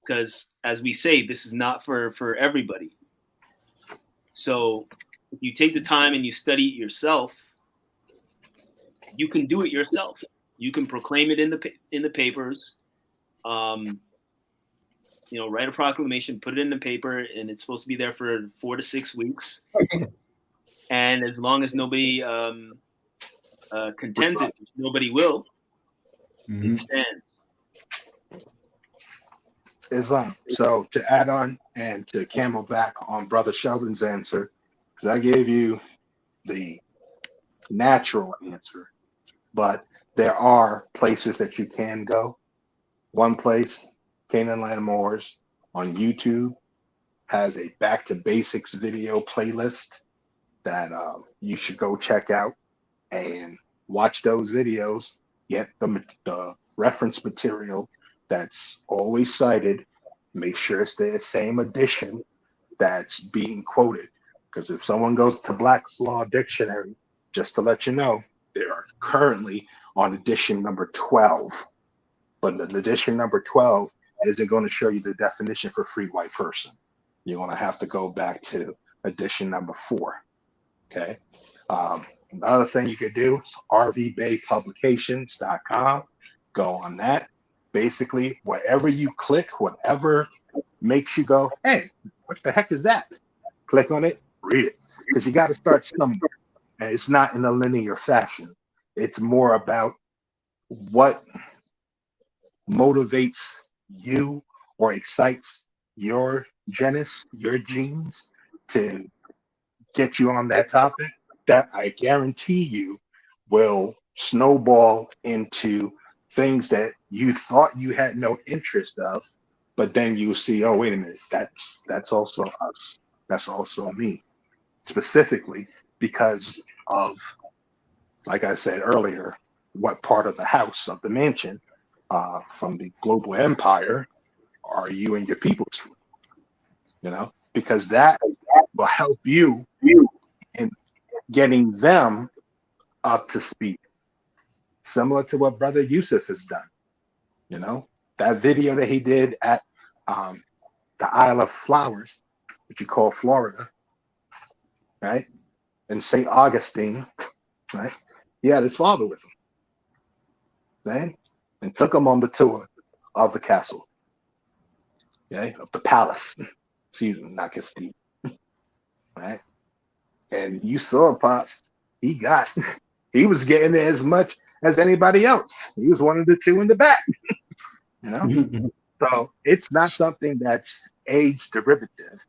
Because as we say, this is not for everybody. So if you take the time and you study it yourself, you can do it yourself. You can proclaim it in the papers. Write a proclamation, put it in the paper, and it's supposed to be there for 4 to 6 weeks. And as long as nobody contends it, which nobody will, it stands. Islam. So to add on and to camelback on Brother Sheldon's answer, because I gave you the natural answer, but there are places that you can go. One place, Canaanland Moors on YouTube, has a Back to Basics video playlist that you should go check out and watch those videos. Get the reference material that's always cited. Make sure it's the same edition that's being quoted. Because if someone goes to Black's Law Dictionary, just to let you know, they are currently on edition number 12. But the edition number 12 isn't going to show you the definition for free white person. You're going to have to go back to edition number 4. Okay. Another thing you could do is rvbaypublications.com. Go on that. Basically, whatever you click, whatever makes you go, hey, what the heck is that? Click on it, read it. Because you got to start somewhere. And it's not in a linear fashion. It's more about what motivates you or excites your genes, your genes to get you on that topic. That I guarantee you will snowball into things that you thought you had no interest of, but then you see, oh, wait a minute, that's also us. That's also me. Specifically because of, like I said earlier, what part of the house, of the mansion, from the global empire are you and your people from? Because that will help you in getting them up to speed. Similar to what Brother Yusuf has done. That video that he did at the Isle of Flowers, which you call Florida, right? And St. Augustine, right? He had his father with him, right? And took him on the tour of the castle, okay? Of the palace. Excuse me, not Castile, right? And you saw Pops, he was getting there as much as anybody else. He was one of the two in the back, So it's not something that's age derivative,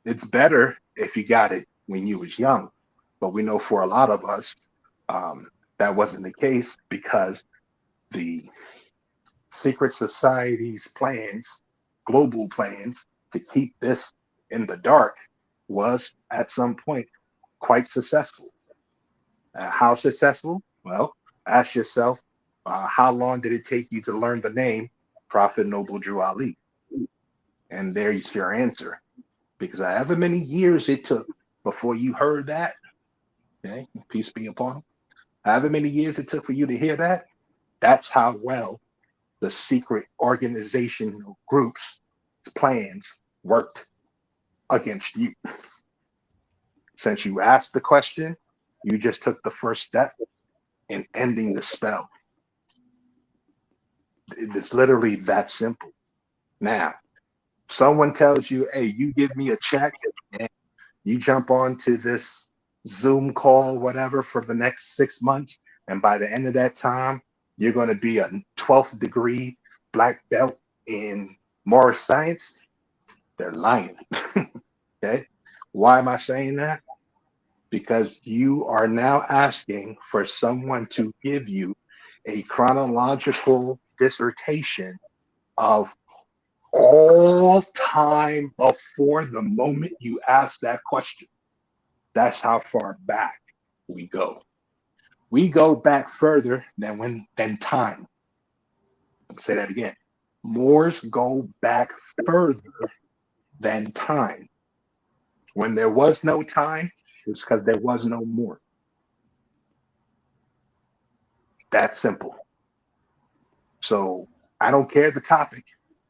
It's better if you got it when you was young, but we know for a lot of us, that wasn't the case because the secret society's plans, global plans to keep this in the dark was at some point quite successful. How successful? Well, ask yourself, how long did it take you to learn the name Prophet Noble Drew Ali? And there's your answer. Because however many years it took before you heard that, okay, peace be upon him, however many years it took for you to hear that, that's how well the secret organizational groups' plans worked against you. Since you asked the question, you just took the first step in ending the spell. It's literally that simple. Now, someone tells you, hey, you give me a check and you jump onto this Zoom call, whatever, for the next 6 months. And by the end of that time, you're going to be a 12th degree black belt in Moorish science. They're lying. Okay. Why am I saying that? Because you are now asking for someone to give you a chronological dissertation of all time before the moment you ask that question. That's how far back we go. We go back further than time. I'll say that again. Moors go back further than time. When there was no time, it's because there was no more. That simple. So I don't care the topic,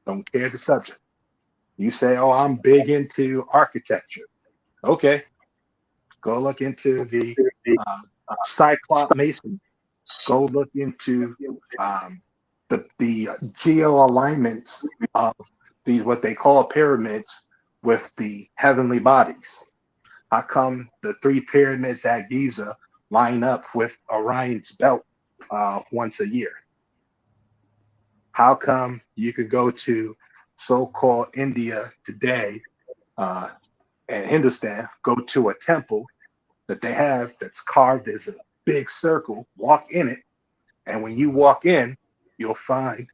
don't care the subject. You say, oh, I'm big into architecture. Okay, go look into the uh, Cyclop Mason. Go look into the geo alignments of these what they call pyramids with the heavenly bodies. How come the three pyramids at Giza line up with Orion's belt once a year? How come you could go to so-called India today and Hindustan, go to a temple that they have that's carved as a big circle, walk in it, and when you walk in, you'll find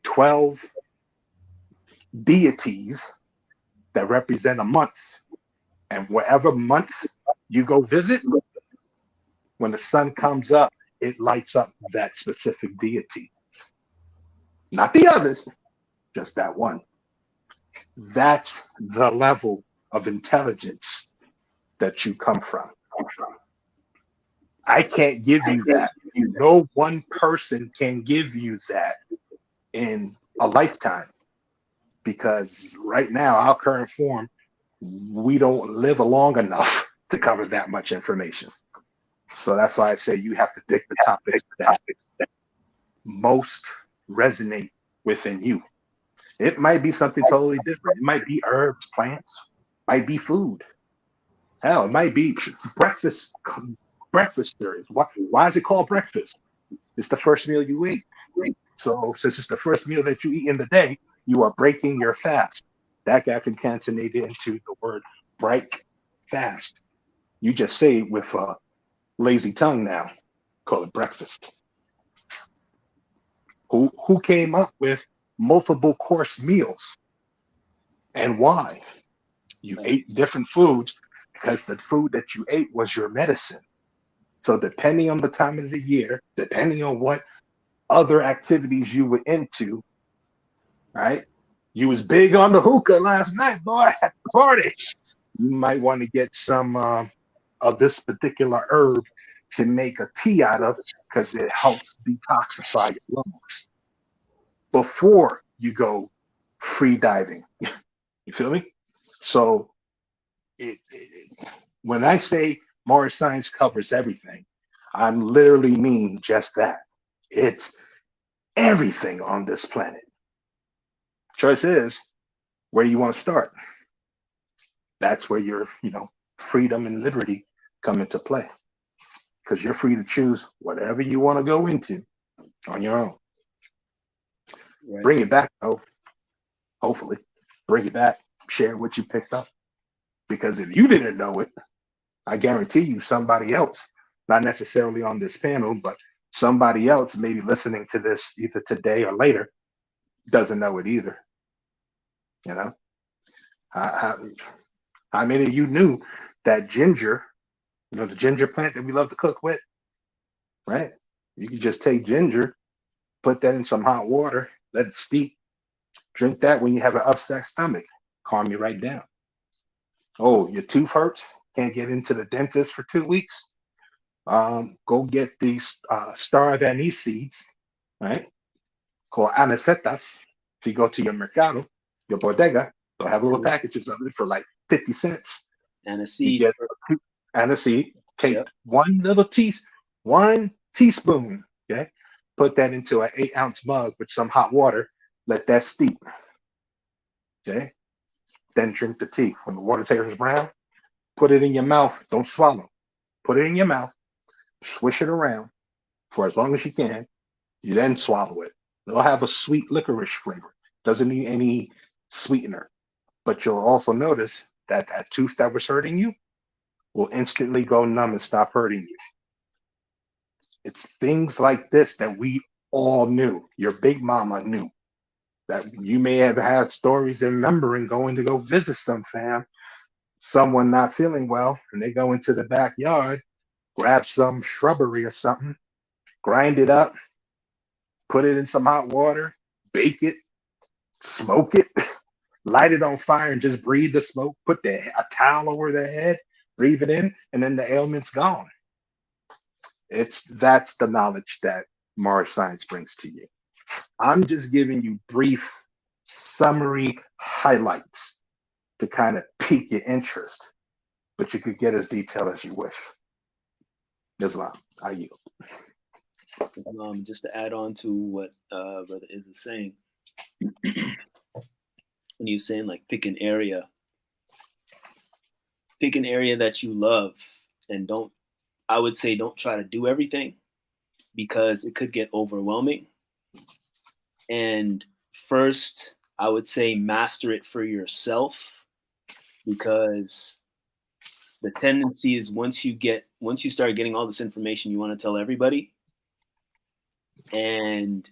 12 deities that represent a month. And wherever month you go visit, when the sun comes up, it lights up that specific deity. Not the others, just that one. That's the level of intelligence that you come from. I can't give you that. No one person can give you that in a lifetime because right now, our current form, we don't live long enough to cover that much information. So that's why I say you have to pick the topics that most resonate within you. It might be something totally different. It might be herbs, plants, might be food. Hell, it might be breakfast cereals. Why is it called breakfast? It's the first meal you eat. So since it's the first meal that you eat in the day, you are breaking your fast. That got concatenated into the word break fast. You just say it with a lazy tongue now. Call it breakfast. Who came up with multiple course meals and why? You ate different foods because the food that you ate was your medicine. So depending on the time of the year, depending on what other activities you were into, right? You was big on the hookah last night, boy, at the party. You might want to get some of this particular herb to make a tea out of because it helps detoxify your lungs before you go free diving. You feel me? So when I say Moorish science covers everything, I'm literally mean just that. It's everything on this planet. Choice is where you want to start. That's where your, freedom and liberty come into play. Because you're free to choose whatever you want to go into on your own. Right. Bring it back, though. Hopefully. Bring it back. Share what you picked up. Because if you didn't know it, I guarantee you somebody else, not necessarily on this panel, but somebody else maybe listening to this either today or later doesn't know it either. You know? How many of you knew that ginger, the ginger plant that we love to cook with, right? You can just take ginger, put that in some hot water, let it steep, Drink that when you have an upset stomach. Calm you right down. Oh, your tooth hurts. Can't get into the dentist for 2 weeks. Go get these star of anise seeds, right? Called anisetas. If you go to your mercado, your bodega, they'll have little And this packages of it for like 50 cents. and a You seed get for aniseed. Take yep. one teaspoon, okay? Put that into an 8-ounce mug with some hot water. Let that steep, okay? Then drink the tea. When the water turns brown, put it in your mouth. Don't swallow. Put it in your mouth. Swish it around for as long as you can. You then swallow it. It'll have a sweet licorice flavor. Doesn't need any sweetener. But you'll also notice that that tooth that was hurting you will instantly go numb and stop hurting you. It's things like this that we all knew. Your big mama knew that you may have had stories remembering going to go visit someone not feeling well, and they go into the backyard, grab some shrubbery or something, grind it up, put it in some hot water, bake it, smoke it, light it on fire, and just breathe the smoke. Put a towel over their head, breathe it in, and then the ailment's gone. That's the knowledge that Moorish science brings to you. I'm just giving you brief summary highlights to kind of pique your interest, but you could get as detailed as you wish. Islam, I yield. Just to add on to what Brother Iz is saying, when you're saying like pick an area that you love, and I would say don't try to do everything, because it could get overwhelming. And first, I would say master it for yourself, because the tendency is once you start getting all this information, you want to tell everybody. And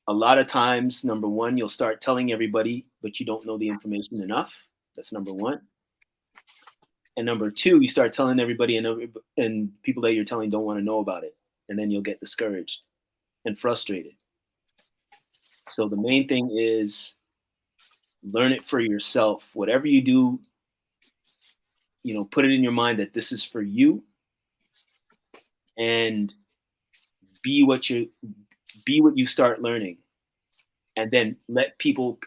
a lot of times, number one, you'll start telling everybody, but you don't know the information enough. That's number one. And number two, you start telling everybody, and people that you're telling don't want to know about it. And then you'll get discouraged and frustrated. So the main thing is learn it for yourself. Whatever you do, put it in your mind that this is for you, and be what you start learning. And then let people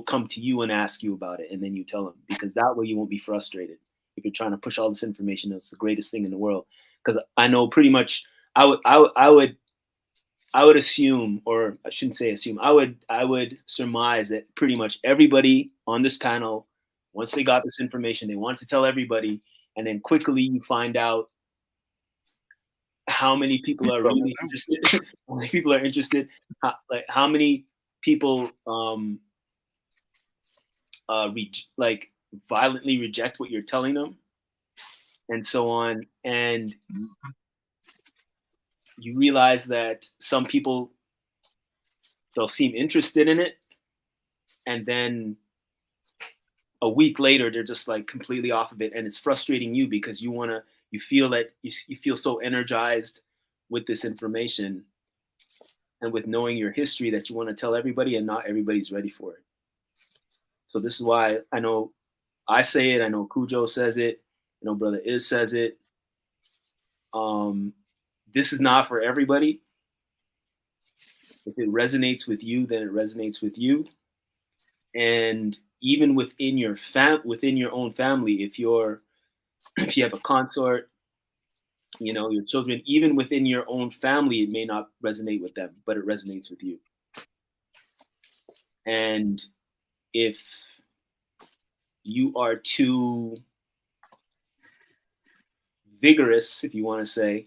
come to you and ask you about it, and then you tell them, because that way you won't be frustrated. If you're trying to push all this information, that's the greatest thing in the world. Because I know pretty much, I would assume, or I shouldn't say assume, I would surmise that pretty much everybody on this panel, once they got this information, they want to tell everybody, and then quickly you find out how many people are really interested. How many people are interested? How many people violently reject what you're telling them, and so on. And you realize that some people, they'll seem interested in it, and then a week later they're just like completely off of it, and it's frustrating you because you feel that you feel so energized with this information and with knowing your history that you want to tell everybody, and not everybody's ready for it. So this is why I know I say it, I know Cujo says it, I know Brother Iz says it. This is not for everybody. If it resonates with you, then it resonates with you. And even within your own family, if you have a consort, your children, even within your own family, it may not resonate with them, but it resonates with you. And if you are too vigorous, if you want to say,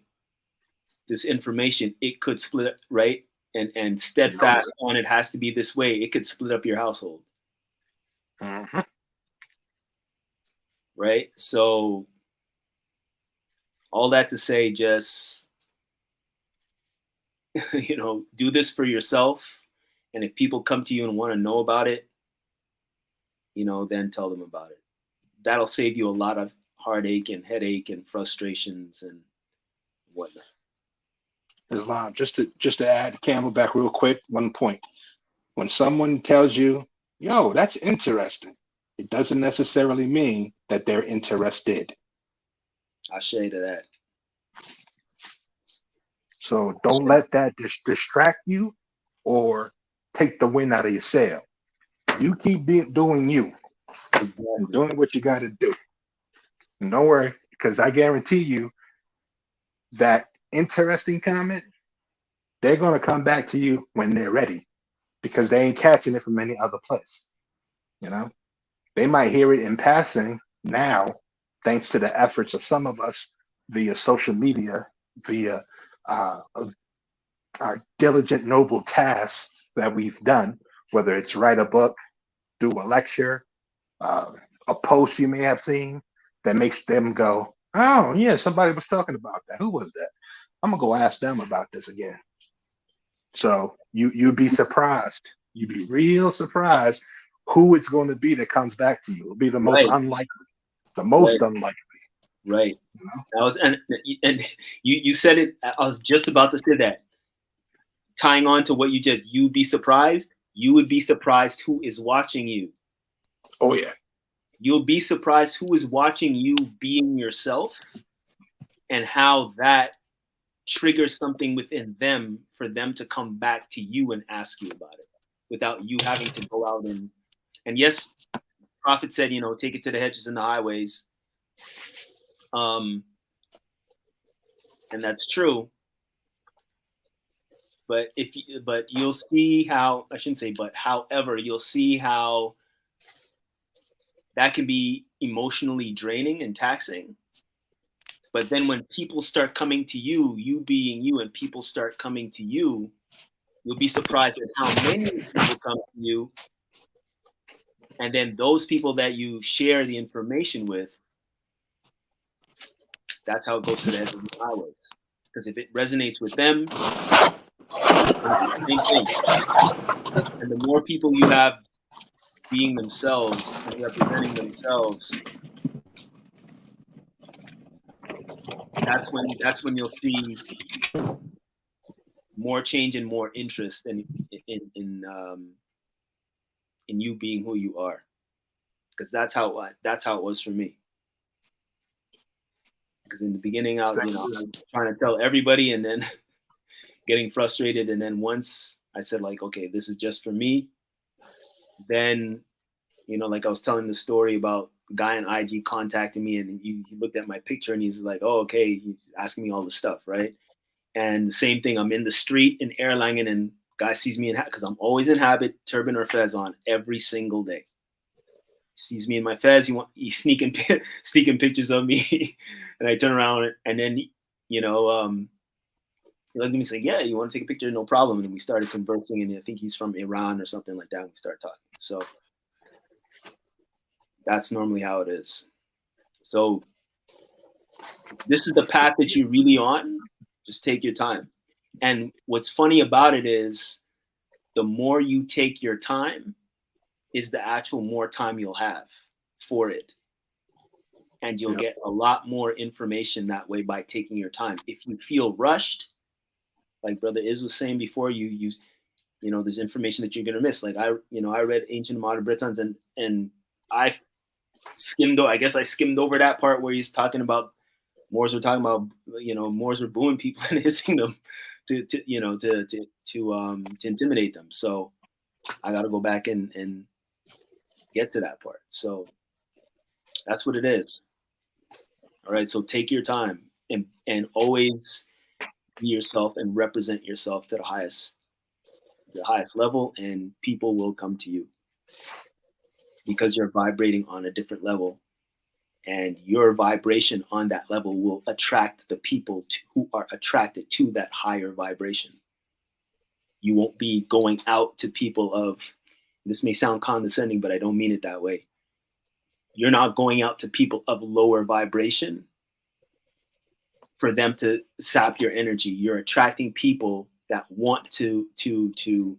this information, it could split, right? And steadfast on it has to be this way. It could split up your household. Mm-hmm. Right? So all that to say, just, do this for yourself. And if people come to you and want to know about it, then tell them about it. That'll save you a lot of heartache and headache and frustrations and whatnot. Islam, just to add Campbell back real quick, one point. When someone tells you, yo, that's interesting, it doesn't necessarily mean that they're interested. I shade to that. So don't let that distract you or take the wind out of your sail. You keep doing you, and Exactly. doing what you got to do. And don't worry, because I guarantee you that interesting comment, they're going to come back to you when they're ready because they ain't catching it from any other place. You know, they might hear it in passing now, thanks to the efforts of some of us via social media, via our diligent, noble tasks that we've done, whether it's write a book, do a lecture, a post you may have seen that makes them go, oh, yeah, somebody was talking about that. Who was that? I'm going to go ask them about this again. So you'd be surprised. You'd be real surprised who it's going to be that comes back to you. It'll be the most Right. unlikely, the most Right. unlikely. Right. You know? That was and you said it. I was just about to say that. Tying on to what you did, you'd be surprised. You would be surprised who is watching you. Oh yeah. You'll be surprised who is watching you being yourself, and how that triggers something within them for them to come back to you and ask you about it without you having to go out and yes, Prophet said, take it to the hedges and the highways. And that's true. But you'll see how, I shouldn't say, but however, you'll see how that can be emotionally draining and taxing. But then when people start coming to you, you being you, and people start coming to you, you'll be surprised at how many people come to you. And then those people that you share the information with, that's how it goes to the hedges and highways. Because if it resonates with them, it's the same thing. And the more people you have being themselves and representing themselves, that's when you'll see more change and more interest in you being who you are. Because that's how it was for me. Because in the beginning, I was trying to tell everybody, and then getting frustrated. And then once I said, like, okay, this is just for me, then, like I was telling the story about a guy on IG contacting me, and he looked at my picture and he's like, oh, okay, he's asking me all this stuff, right? And the same thing, I'm in the street in Erlangen, and guy sees me because I'm always in habit, turban or fez on every single day. Sees me in my fez, he's sneaking pictures of me, and I turn around, and then he looked at me and said, yeah, you want to take a picture? No problem. And we started conversing, and I think he's from Iran or something like that. And we started talking. So that's normally how it is. So this is the path that you're really on. Just take your time. And what's funny about it is the more you take your time is the actual more time you'll have for it. And you'll get a lot more information that way by taking your time. If you feel rushed, like Brother Iz was saying before, there's information that you're gonna miss. Like I read Ancient Modern Britons, and I skimmed over that part where he's talking about Moors were talking about, Moors were booing people and hissing them to intimidate them. So I got to go back and get to that part. So that's what it is. All right. So take your time and always be yourself and represent yourself to the highest level, and people will come to you because you're vibrating on a different level, and your vibration on that level will attract the people who are attracted to that higher vibration. You won't be going out to people of, this may sound condescending, but I don't mean it that way. You're not going out to people of lower vibration for them to sap your energy. You're attracting people that want that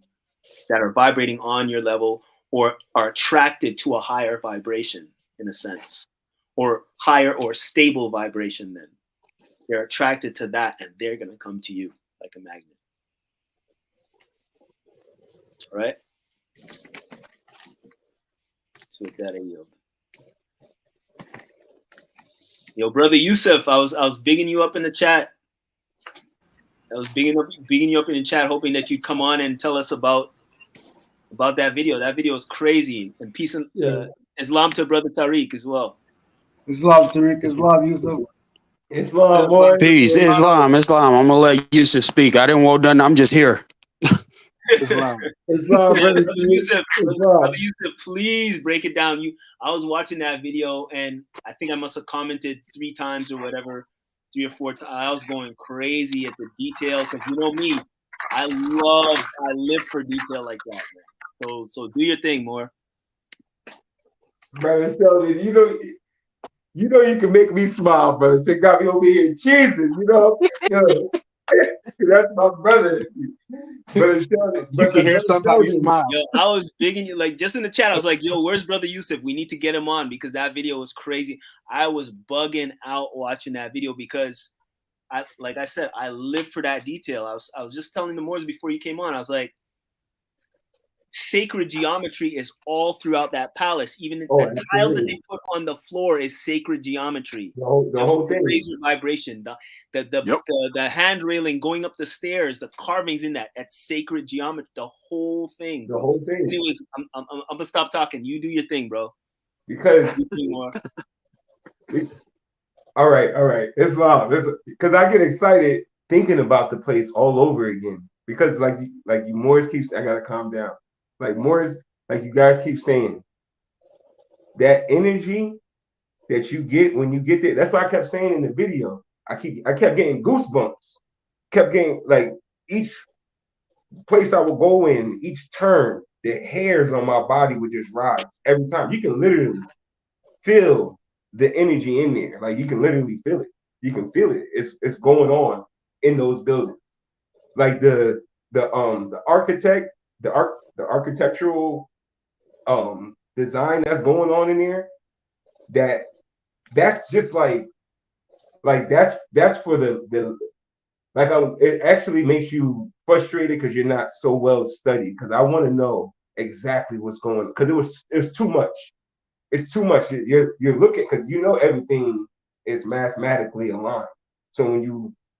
are vibrating on your level, or are attracted to a higher vibration, in a sense, or higher or stable vibration. Then they're attracted to that, and they're going to come to you like a magnet. All right. So with that, I yield. Yo, brother Yusuf, I was bigging you up in the chat. I was bigging you up in the chat, hoping that you'd come on and tell us about that video. That video is crazy. And peace and Islam to brother Tariq as well. Islam, Tariq, Islam, Yusuf. Islam, boy. Peace, Islam. I'm gonna let Yusuf speak. I didn't want nothing. I'm just here. Islam, brother Yusuf, please break it down. I was watching that video, and I think I must have commented 3 times or whatever, 3 or 4 times. I was going crazy at the detail because you know me, I live for detail like that, man. So do your thing, Moore. Brother Sheldon, you know you can make me smile, brother. So it got me over here cheesing, you know. That's my brother. Brother Sheldon, You can hear somebody smile. Yo, I was bigging you, like, just in the chat. I was like, yo, where's brother Yusuf? We need to get him on because that video was crazy. I was bugging out watching that video because like I said, I live for that detail. I was just telling the Moors before you came on. I was like, sacred geometry is all throughout that palace. Even the tiles that they put on the floor is sacred geometry. The whole thing. Razor vibration. The hand railing going up the stairs, the carvings in that's sacred geometry. The whole thing. Bro. The whole thing. Anyways, I'm gonna stop talking. You do your thing, bro. Because all right. Islam. Because I get excited thinking about the place all over again. Because like you Moors keeps, I gotta calm down. Like Moors, like you guys keep saying, that energy that you get when you get there. That's why I kept saying in the video. I kept getting goosebumps. Kept getting, like, each place I would go in, each turn, the hairs on my body would just rise every time. You can literally feel the energy in there. Like, you can literally feel it. You can feel it. It's going on in those buildings. Like the architect, the architectural design that's going on in there, that's just like that's for the like it actually makes you frustrated because you're not so well studied, because I want to know exactly what's going on, because it was too much. It's too much. You're looking, because you know everything is mathematically aligned. So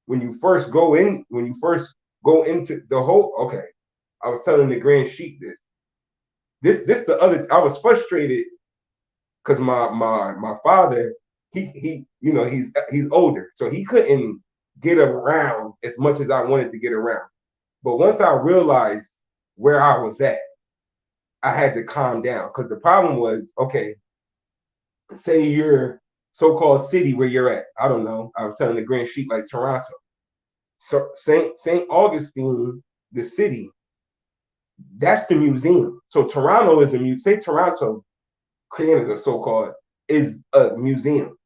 when you first go into the whole, okay, I was telling the Grand Sheik this the other, I was frustrated because my father, he you know, he's older, so he couldn't get around as much as I wanted to get around. But once I realized where I was at, I had to calm down, because the problem was, okay, say your so-called city where you're at, I don't know, I was telling the Grand Sheik, like Toronto. So St. Augustine, the city, that's the museum. So Toronto is a museum. Say Toronto, Canada, so-called, is a museum.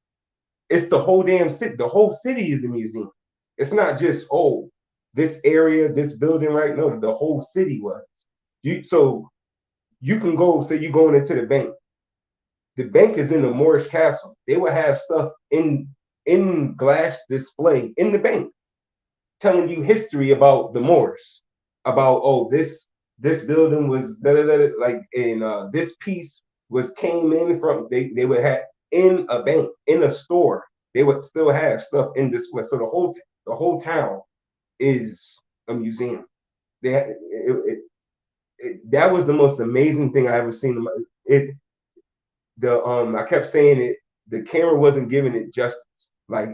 It's the whole damn city. The whole city is a museum. It's not just, oh, this area, this building, right? No, the whole city was. So you can go, say you're going into the bank. The bank is in the Moorish castle. They would have stuff in glass display in the bank, telling you history about the Moors, about, oh, this building was like, and this piece came in from, they would have in a bank, in a store, they would still have stuff in display. So the whole town is a museum. That was the most amazing thing I ever seen. I kept saying it, the camera wasn't giving it justice. Like,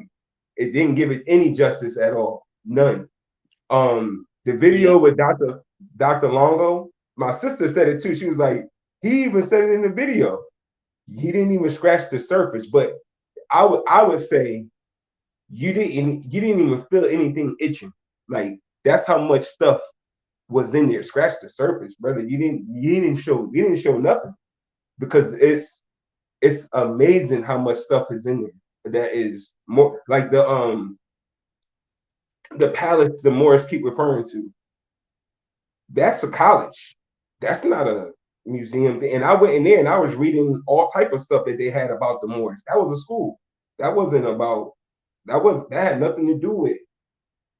it didn't give it any justice at all. None. The video with Dr. Longo, my sister said it too. She was like, he even said it in the video. He didn't even scratch the surface. But I would say you didn't even feel anything itching. Like, that's how much stuff was in there. Scratch the surface, brother. You didn't show nothing, because it's amazing how much stuff is in there. That is more like the palace the Moors keep referring to. That's a college. That's not a museum. And I went in there and I was reading all type of stuff that they had about the Moors. That was a school. That wasn't about, that had nothing to do with,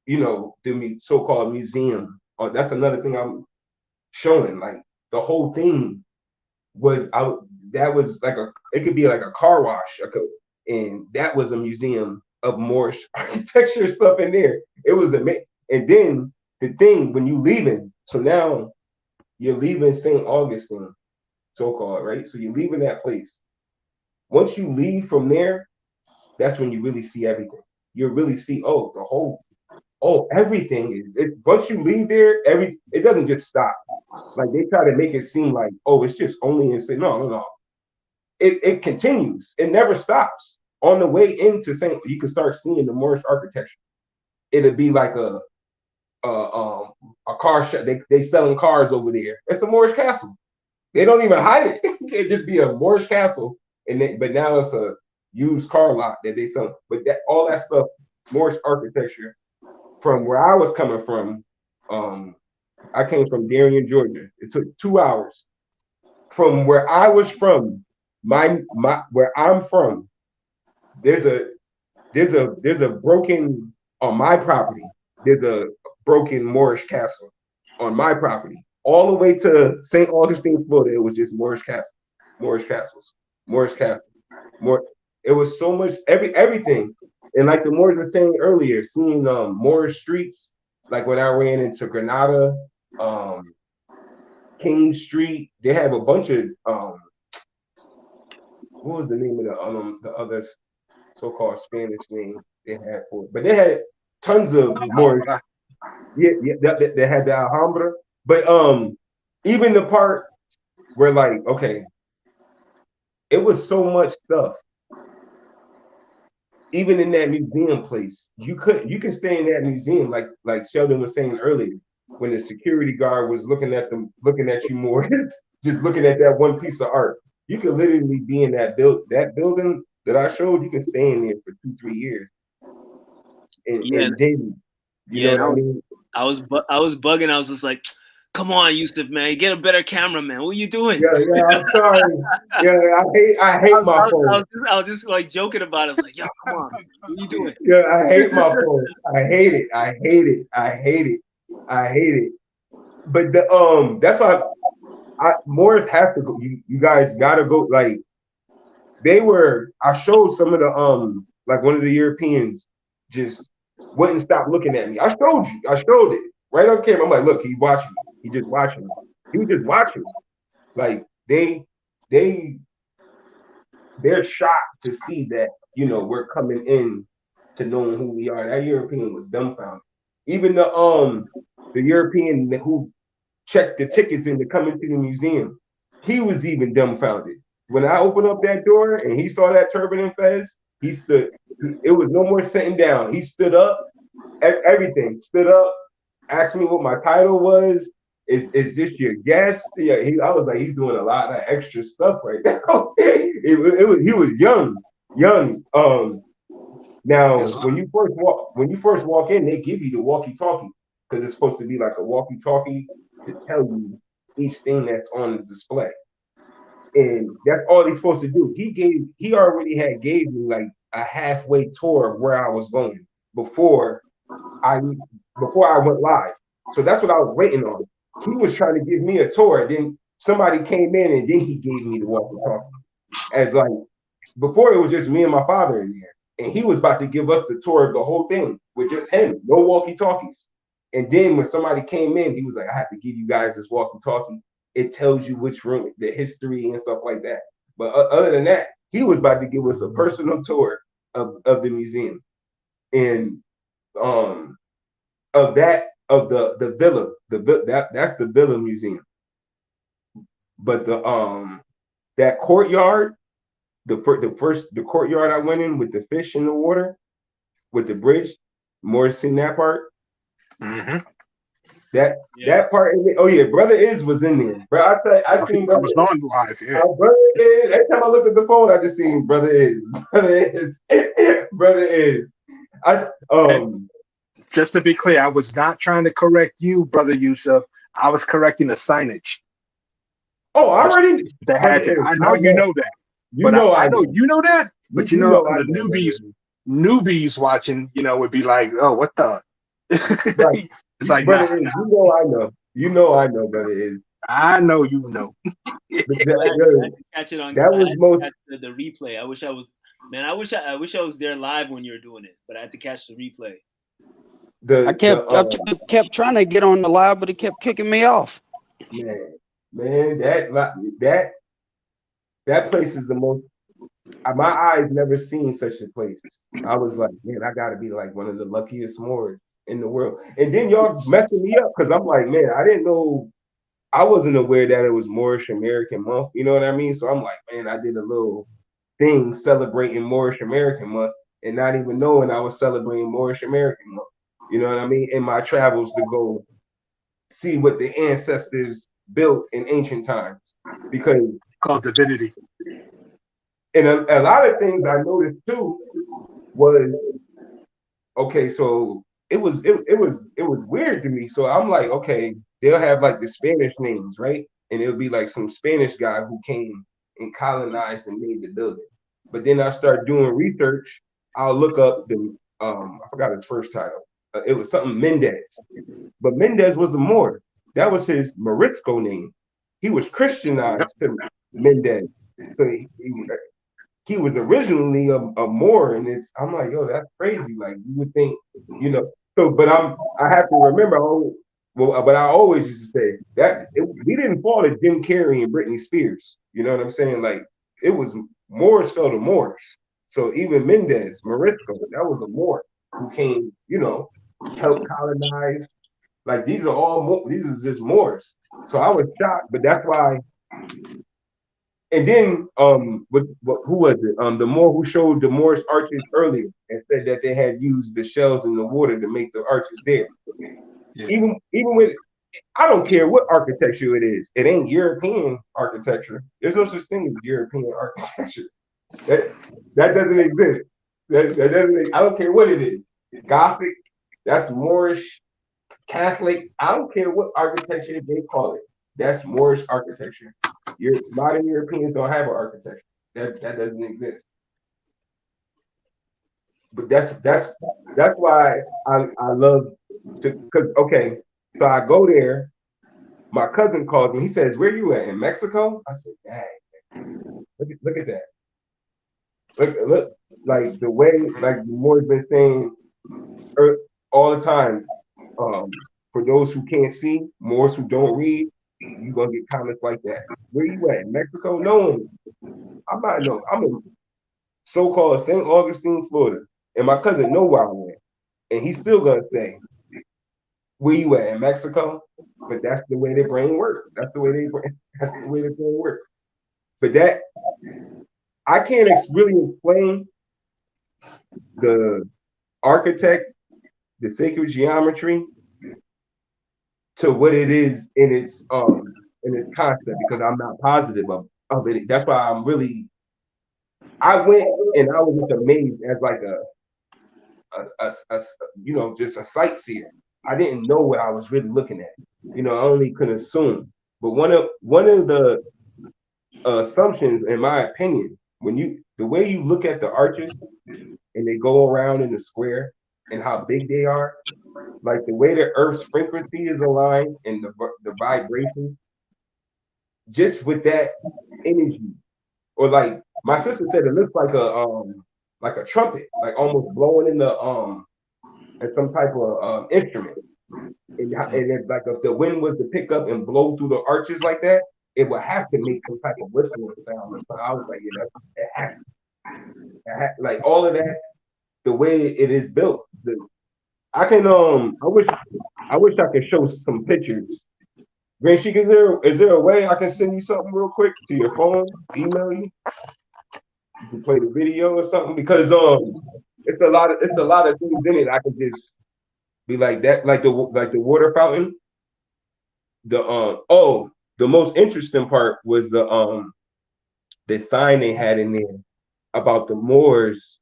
you know, the so-called museum. Or that's another thing I'm showing. Like, the whole thing was out. That was like it could be like a car wash, and that was a museum of Moorish architecture stuff in there. It was amazing. And then the thing when you leaving, so now you're leaving St. Augustine, so called, right? So you're leaving that place. Once you leave from there, that's when you really see everything. You really see, everything is. Once you leave there, it doesn't just stop. Like they try to make it seem like, it's just only in St. No. It continues. It never stops. On the way into St. You can start seeing the Moorish architecture. It'll be like a car shop. They selling cars over there. It's a Moorish castle. They don't even hide it. It just be a Moorish castle, but now it's a used car lot that they sell. But all that stuff, Moorish architecture, from where I was coming from, I came from Darien, Georgia. It took 2 hours from where I was from. Where I'm from, there's a broken on my property. There's a broken Moorish castle on my property. All the way to St. Augustine, Florida, it was just Moorish castles, Moorish castles, Moorish castles. It was so much everything. And like the Moors were saying earlier, seeing Moorish streets, like when I ran into Granada, King Street, they have a bunch of what was the name of the other so-called Spanish name they had for it? But they had tons of Moorish. Yeah, they had the Alhambra. But even the part where like, okay, it was so much stuff. Even in that museum place, you can stay in that museum like Sheldon was saying earlier, when the security guard was looking at you more, just looking at that one piece of art. You could literally be in that building that I showed. You can stay in there for 2-3 years. And then, you know what I mean? I was bugging. I was just like, "Come on, Yusuf, man, get a better camera, man. What are you doing?" Yeah, I'm sorry. Yeah, I hate my phone. I was just like joking about it. I was like, "Yo, come on, what are you doing?" Yeah, I hate my phone. I hate it. But that's why Morris have to go. You guys gotta go. Like I showed some of the like one of the Europeans just wouldn't stop looking at me. I showed it right on camera. I'm like, look, he's watching me. He just watching me. He was just watching me. Like they're shocked to see that, we're coming in to knowing who we are. That European was dumbfounded. Even the European who checked the tickets into coming to the museum, he was even dumbfounded. When I opened up that door and he saw that turban and fez, he stood. It was no more sitting down. He stood up. Everything stood up. Asked me what my title was. Is this your guest? Yeah, I was like, he's doing a lot of extra stuff right now. He was young. Now when you first walk in, they give you the walkie-talkie because it's supposed to be like a walkie-talkie to tell you each thing that's on the display. And that's all he's supposed to do. He already had gave me like a halfway tour of where I was going before I went live. So that's what I was waiting on. He was trying to give me a tour. Then somebody came in and then he gave me the walkie-talkie. As like before, it was just me and my father in there. And he was about to give us the tour of the whole thing with just him, no walkie-talkies. And then when somebody came in, he was like, I have to give you guys this walkie-talkie. It tells you which room, the history and stuff like that. But other than that, he was about to give us a personal tour of the museum. And of the villa, that's the villa museum. But that courtyard, the courtyard I went in with the fish in the water, with the bridge, more seen that part. Mm-hmm. That part. Oh yeah, Brother Iz was in there. Bro, I seen Brother Iz. Yeah. Brother Iz. Every time I looked at the phone, I just seen Brother Iz. Brother Iz. Just to be clear, I was not trying to correct you, Brother Yusuf. I was correcting the signage. Oh, I already. I know you know that. I know you know that. But the newbies watching, would be like, oh, what the? Right. It's like, Brother Iz, I know. I know, Brother Iz. I know you know. I had to catch it on. That I was had to most. catch the replay. I wish I was. Man, I wish I was there live when you were doing it, but I had to catch the replay. I kept trying to get on the live, but it kept kicking me off. Man, that place is the most. My eyes never seen such a place. I was like, man, I gotta be like one of the luckiest Moors in the world. And then y'all messing me up because I'm like, man, I didn't know. I wasn't aware that it was Moorish American month. You know what I mean? So I'm like, man, I did a little thing celebrating Moorish American month and not even knowing I was celebrating Moorish American month. You know what I mean? In my travels to go see what the ancestors built in ancient times. Because Called divinity. and a lot of things I noticed too was okay, so it was weird to me. So I'm like, okay, they'll have like the Spanish names, right? And it'll be like some Spanish guy who came and colonized and made the building. But then I start doing research. I'll look up the I forgot his first title. It was something Mendez, but Mendez was a Moor. That was his Morisco name. He was Christianized to Mendez. So he was originally a Moor, and I'm like, yo, that's crazy. Like you would think, you know. So, but I have to remember. But I always used to say that we didn't fall to Jim Carrey and Britney Spears. You know what I'm saying? Like it was Moors fell to Moors. So even Mendez, Morisco, that was a Moor who came, helped colonize. Like these are these are just Moors. So I was shocked, but that's why. And then, who was it? The Moor who showed the Moorish arches earlier and said that they had used the shells in the water to make the arches there. Yeah. Even with, I don't care what architecture it is. It ain't European architecture. There's no such thing as European architecture. That doesn't exist. That doesn't. I don't care what it is. Gothic. That's Moorish. Catholic. I don't care what architecture they call it. That's Moorish architecture. Modern Europeans don't have an architecture. That doesn't exist. But that's why I love to, because okay, so I go there. My cousin calls me. He says, "Where you at, in Mexico?" I said, "Dang, look at that. Look, like the way like the Moor's been saying all the time. For those who can't see, Moors who don't read, you gonna get comments like that. Where you at, in Mexico? No, I'm not. No, I'm in so-called St. Augustine, Florida, and my cousin know where I went, and he's still gonna say, "Where you at, in Mexico?" But that's the way their brain works. That's the way That's the way their brain works. But that I can't really explain the architect, the sacred geometry, to what it is in its concept because I'm not positive of it. That's why I went and I was just amazed as like just a sightseer. I didn't know what I was really looking at. I only could assume. But one of the assumptions, in my opinion, the way you look at the arches and they go around in the square and how big they are, like the way the Earth's frequency is aligned and the vibration, just with that energy, or like my sister said, it looks like a trumpet, like almost blowing in the at some type of instrument. And it's like if the wind was to pick up and blow through the arches like that, it would have to make some type of whistling sound. So I was like, yeah, it has to. Like all of that, the way it is built. I can I wish I could show some pictures. Green Sheik, is there a way I can send you something real quick to your phone, email you? You can play the video or something because it's a lot of things in it. I could just be like that, like the water fountain. The most interesting part was the sign they had in there about the Moors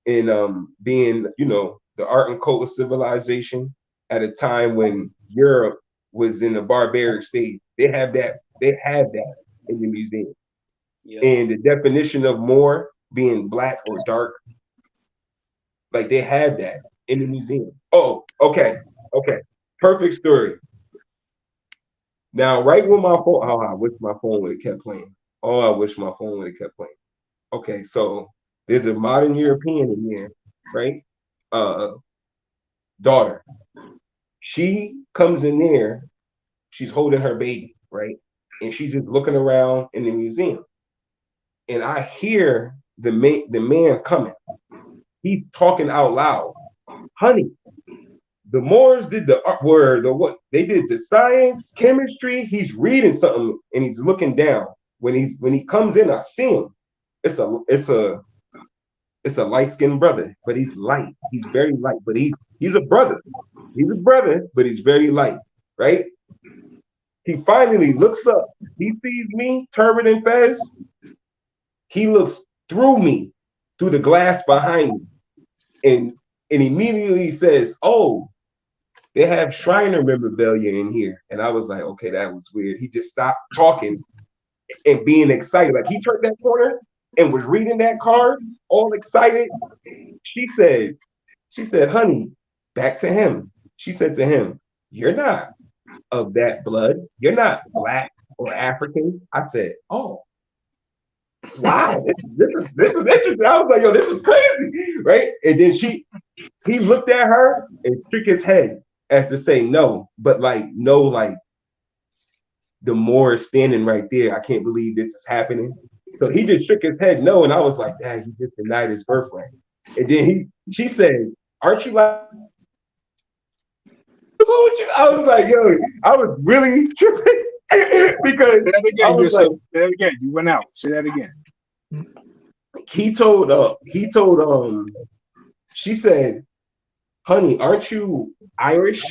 in being the art and culture civilization at a time when Europe was in the barbaric state. They have that in the museum. Yep. And the definition of Moor being black or dark, like they have that in the museum. Oh, okay. Perfect story. Now, right when my phone, oh, I wish my phone would have kept playing. Oh, I wish my phone would have kept playing. Okay, so there's a modern European in there, right? Daughter. She comes in there, she's holding her baby, right? And she's just looking around in the museum. And I hear the man coming. He's talking out loud. Honey, the Moors did the word, the what they did the science, chemistry. He's reading something and he's looking down. When he comes in, I see him. It's a light-skinned brother, but he's light. He's very light, but he's a brother. He's a brother, but he's very light, right? He finally looks up. He sees me, turban and fez. He looks through me, through the glass behind me, and immediately says, "Oh, they have Shriner memorabilia in here." And I was like, okay, that was weird. He just stopped talking and being excited. Like he turned that corner and was reading that card, all excited. She said, honey, back to him. She said to him, "You're not of that blood. You're not black or African." I said, "Oh, wow, this is interesting." I was like, "Yo, this is crazy," right? And then he looked at her and shook his head as to say no, but like no, like the Moor is standing right there. I can't believe this is happening. So he just shook his head no, and I was like, "Dad, he just denied his birthright." And then she said, "Aren't you like?" I was like, "Yo," I was really tripping because say that again, I was Yusuf. like, Say that again. You went out. Say that again. he told she said, "Honey, aren't you Irish?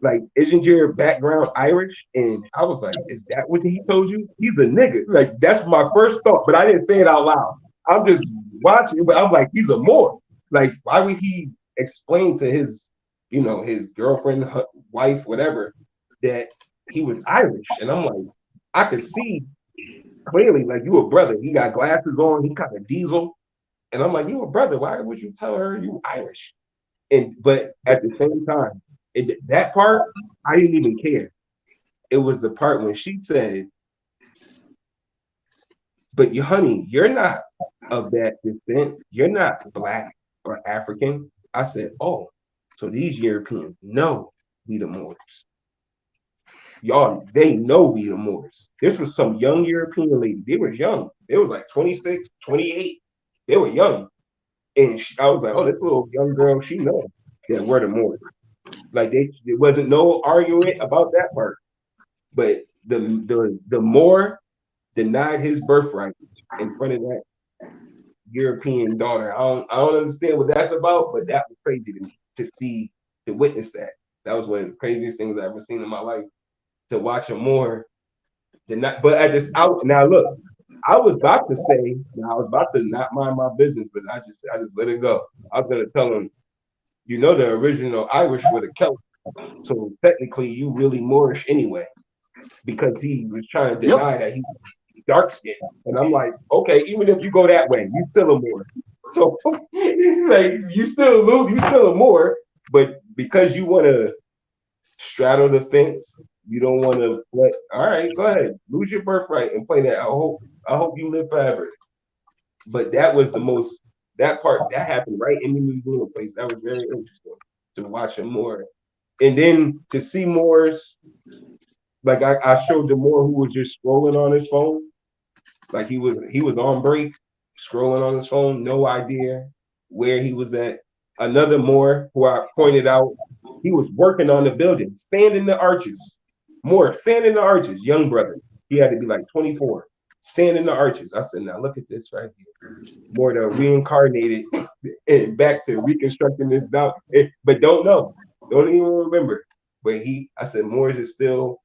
Like, isn't your background Irish?" And I was like, "Is that what he told you? He's a nigga." Like, that's my first thought, but I didn't say it out loud. I'm just watching, but I'm like, he's a Moor. Like, why would he explain to his, his girlfriend, wife, whatever, that he was Irish? And I'm like, I could see clearly, like, you a brother. He got glasses on, he kind of diesel. And I'm like, you a brother. Why would you tell her you Irish? But at the same time, that part, I didn't even care. It was the part when she said, "But honey, you're not of that descent. You're not black or African." I said, "Oh, so these Europeans know we the Moors. Y'all, they know we the Moors." This was some young European lady. They were young. They was like 26, 28. They were young. And I was like, "Oh, this little young girl, she knows that we're the Moors." Like there wasn't no argument about that part. But the Moor denied his birthright in front of that European daughter. I don't understand what that's about, but that was crazy to me to witness that. That was one of the craziest things I've ever seen in my life. To watch a Moor deny, but at this out now look, I was about to say, I was about to not mind my business, but I just let it go. I was gonna tell him, the original Irish were the Celts. So technically, you really Moorish anyway, because he was trying to deny that he was dark skinned. And I'm like, okay, even if you go that way, you still a Moor. So like you still a Moor, but because you want to straddle the fence, you don't want to let. All right, go ahead, lose your birthright and play that. I hope you live forever. But that was that part that happened right in the museum place. That was very interesting to watch a Moor. And then to see Moors, like I showed the Moor who was just scrolling on his phone, like he was on break, scrolling on his phone, no idea where he was at. Another Moor who I pointed out, he was working on the building, standing the arches. Moor, standing the arches, young brother. He had to be like 24, standing the arches. I said, now look at this right here. Moor the reincarnated and back to reconstructing this down, but don't even remember. But I said, Moors is still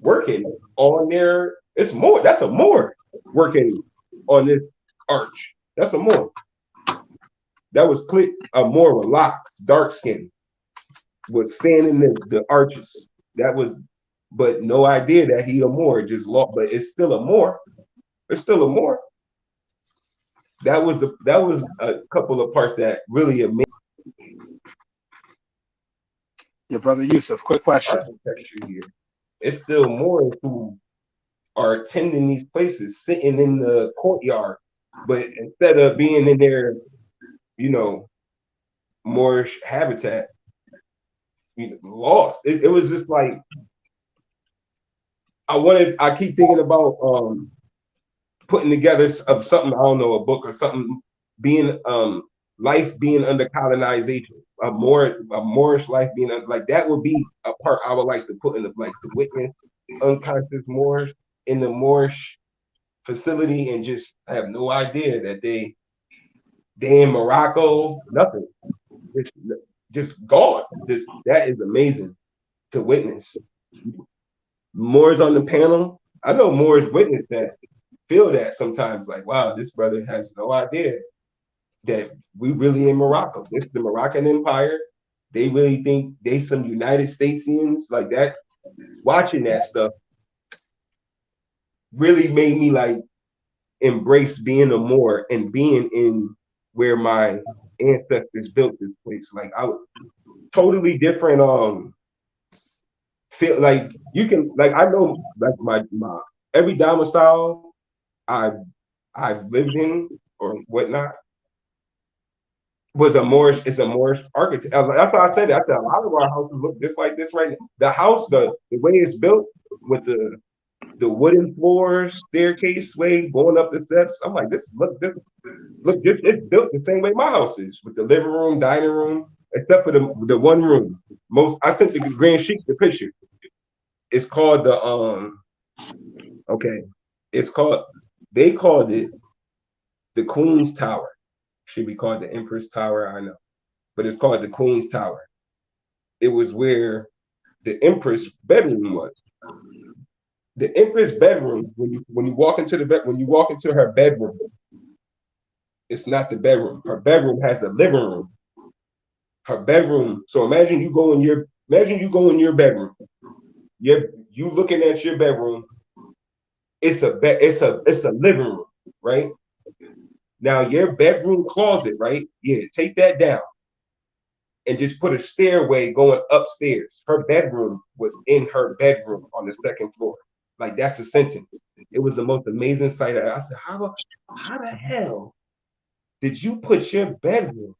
working on there. It's Moor. That's a Moor working on this arch. That's a Moor. That was a Moor with locks, dark skin, was standing the arches. That was, but no idea that he a Moor. Just lost, but it's still a Moor. It's still a Moor. That was a couple of parts that really amazed. Your brother Yusuf, quick question. Architecture here. it's still Moors who are attending these places, sitting in the courtyard, but instead of being in their, you know, Moorish habitat, lost. It was just like I keep thinking about putting together of something, I don't know, a book or something, being life being under colonization, a Moorish life being like that would be a part I would like to put in the, like, to witness unconscious Moors in the Moorish facility and just have no idea that they in Morocco, nothing, just gone. That is amazing to witness. Moors on the panel, I know Moors witness that, feel that sometimes, like, wow, this brother has no idea that we really in Morocco. This is the Moroccan Empire. They really think they some United Statesians like that. Watching that stuff really made me like embrace being a Moor and being in where my ancestors built this place. Like, I was totally different. Feel like you can, like, I know, like, my every domicile I've lived in or whatnot was a Moorish. It's a Moorish architect. That's why I said that. I said a lot of our houses look just like this right now. The house, the way it's built with the wooden floors, staircase way going up the steps. I'm like, this it's built the same way my house is, with the living room, dining room, except for the one room. I sent the Grand Sheik the picture. It's called the they called it the Queen's Tower. Should be called the Empress Tower, I know, but it's called the Queen's Tower. It was where the Empress bedroom was. The Empress bedroom, when you walk into her bedroom, it's not the bedroom. Her bedroom has a living room. Her bedroom. So imagine you go in your bedroom. You looking at your bedroom. It's a living room, right? Now your bedroom closet, right? Yeah, take that down and just put a stairway going upstairs. Her bedroom was in her bedroom on the second floor. Like, that's a sentence. It was the most amazing sight. I said, how the hell did you put your bedroom?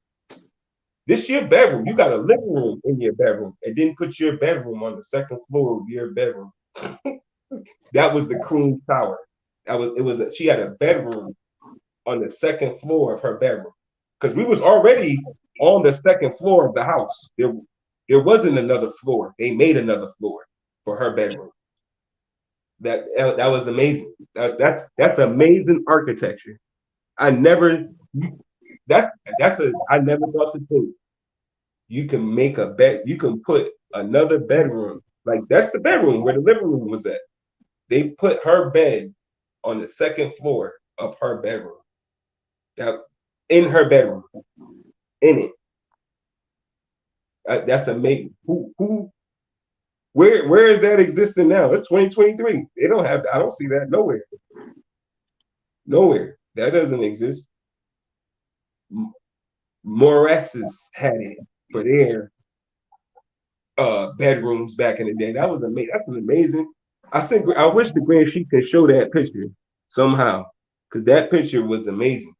This your bedroom. You got a living room in your bedroom, and then put your bedroom on the second floor of your bedroom. That was the Queen's Tower. She had a bedroom on the second floor of her bedroom, because we was already on the second floor of the house. There wasn't another floor. They made another floor for her bedroom. That was amazing. That's amazing architecture. I never thought to think you can make a bed. You can put another bedroom, like, that's the bedroom where the living room was at. They put her bed on the second floor of her bedroom. That in her bedroom, in it. That's amazing. Where is that existing now? It's 2023. They don't have. I don't see that nowhere. Nowhere. That doesn't exist. Mooresses had it for their bedrooms back in the day. That was amazing. That was amazing. I wish the Grand Sheik could show that picture somehow, because that picture was amazing.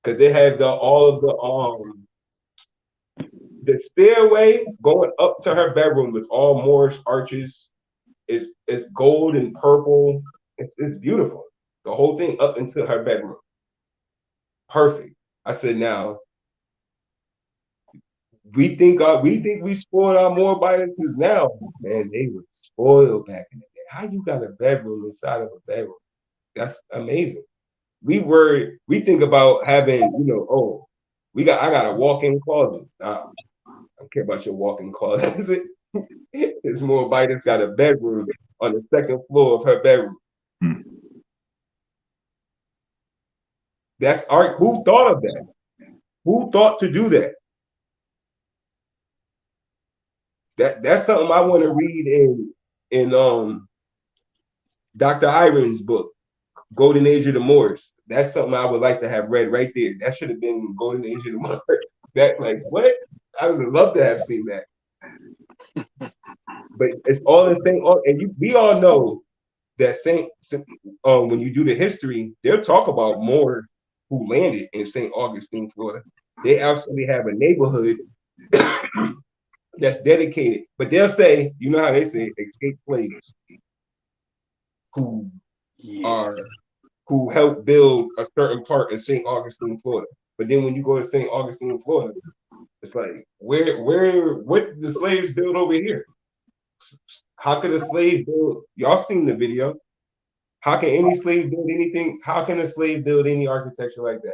Because they had all of the stairway going up to her bedroom was all Moorish arches. It's gold and purple. It's beautiful. The whole thing up into her bedroom. Perfect. I said, now we think we spoiled our Moabites now. Man, they were spoiled back in the day. How you got a bedroom inside of a bedroom? That's amazing. We think about having, I got a walk-in closet. Nah, I don't care about your walk-in closet. Is it? This Moabite's got a bedroom on the second floor of her bedroom. That's art. Who thought of that? Who thought to do that? That's something I want to read in Dr. Iron's book, Golden Age of the Moors. That's something I would like to have read right there. That should have been Golden Age of the Moors. That, like, what? I would love to have seen that. But it's all the same. And we all know that when you do the history, they'll talk about more who landed in St. Augustine, Florida. They actually have a neighborhood that's dedicated, but they'll say, you know how they say, escaped slaves who are who helped build a certain part in St. Augustine, Florida. But then when you go to St. Augustine, Florida, it's like, what did the slaves build over here? How could a slave build? Y'all seen the video. How can any slave build anything? How can a slave build any architecture like that?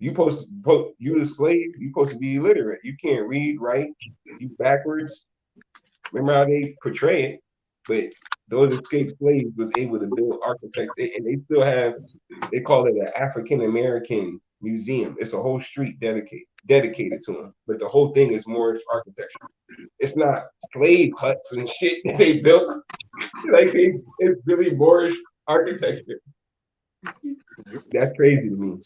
You the slave, you supposed to be illiterate. You can't read, write, you backwards. Remember how they portray it? But those escaped slaves was able to build architecture, and they still have, they call it an African American museum. It's a whole street dedicated to them. But the whole thing is Moorish architecture. It's not slave huts and shit that they built. It's really Moorish architecture. That's crazy to me.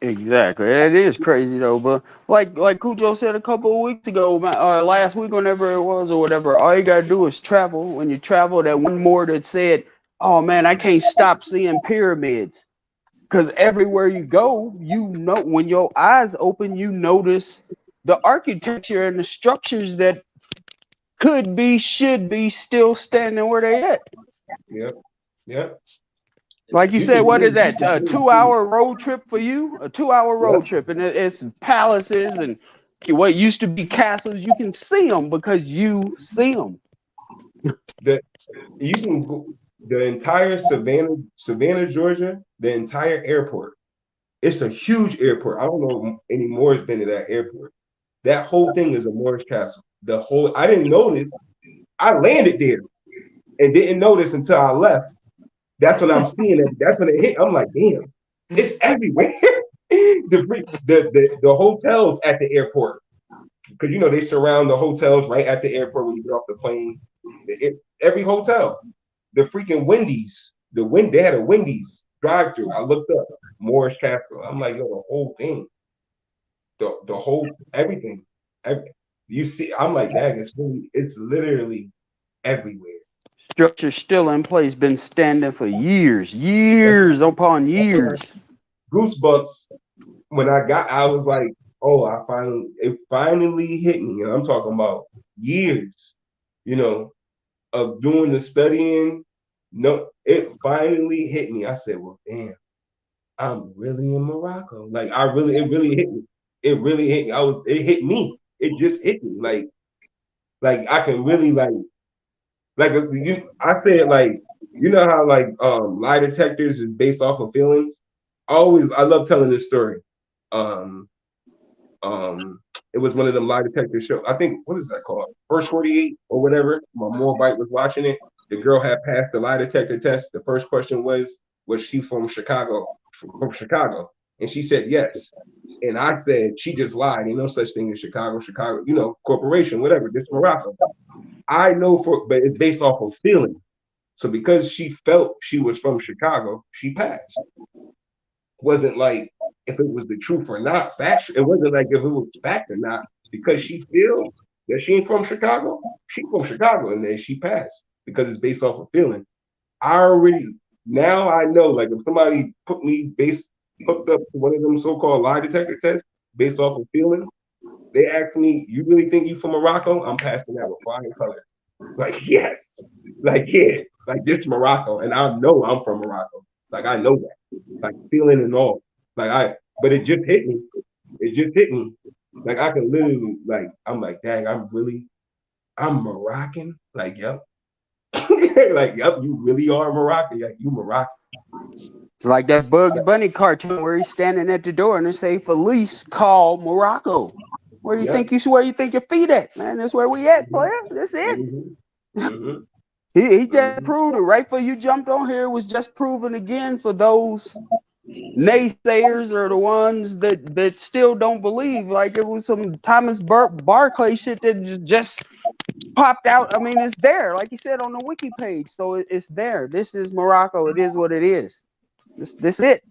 Exactly. It is crazy though, but like Cujo said a couple of weeks ago, last week, whenever it was or whatever, all you gotta do is travel. When you travel, that one more that said, "Oh man, I can't stop seeing pyramids," because everywhere you go, you know, when your eyes open, you notice the architecture and the structures that should be still standing where they at. Yep. Like you said, what is that? A 2-hour road trip for you? A 2-hour road trip, and it's palaces and what used to be castles. You can see them because you see them. You can go the entire Savannah, Georgia, the entire airport. It's a huge airport. I don't know if any more has been to that airport. That whole thing is a Moorish castle. I didn't notice. I landed there and didn't notice until I left. That's when I'm seeing it. That's when it hit. I'm like, damn, it's everywhere. the hotels at the airport, because you know they surround the hotels right at the airport when you get off the plane. Every hotel, the freaking Wendy's, they had a Wendy's drive-through. I looked up Moorish Castle. I'm like, yo, the whole thing, the whole everything. You see, I'm like, dang, it's literally everywhere. Structure still in place, been standing for years upon years. Goosebumps. When I was like, oh, it finally hit me. And I'm talking about years, of doing the studying. No, it finally hit me. I said, well, damn, I'm really in Morocco. Like it really hit me. It really hit me. It hit me. It just hit me. Like I can really I said, like, you know how lie detectors is based off of feelings. I love telling this story. It was one of them lie detector shows. I think, what is that called? First 48 or whatever. My Moabite was watching it. The girl had passed the lie detector test. The first question was she from Chicago? From Chicago. And she said yes. And I said, she just lied. Ain't no such thing as Chicago, corporation, whatever. This Morocco. I know but it's based off of feeling. So because she felt she was from Chicago, she passed. Wasn't like if it was the truth or not, fact. It wasn't like if it was fact or not. Because she feels that she ain't from Chicago, she from Chicago, and then she passed because it's based off of feeling. Now I know, like if somebody hooked up to one of them so-called lie detector tests based off of feeling, they ask me, you really think you from Morocco? I'm passing that with flying colors. Like, yes. Like, yeah. Like, this Morocco. And I know I'm from Morocco. Like, I know that. Like, feeling and all. But it just hit me. It just hit me. Like, I can literally, I'm like, dang, I'm Moroccan? Like, yep. Like, yep, you really are Moroccan. Like, you Moroccan. It's like that Bugs Bunny cartoon where he's standing at the door and they say, Felice, call Morocco. Where you think your feet at, man? That's where we at, player. That's it. Mm-hmm. He just proved it right before you jumped on here. It was just proven again for those naysayers or the ones that still don't believe. Like it was some Thomas Barclay shit that just popped out. I mean, it's there, like you said on the wiki page. So it's there. This is Morocco. It is what it is. This it.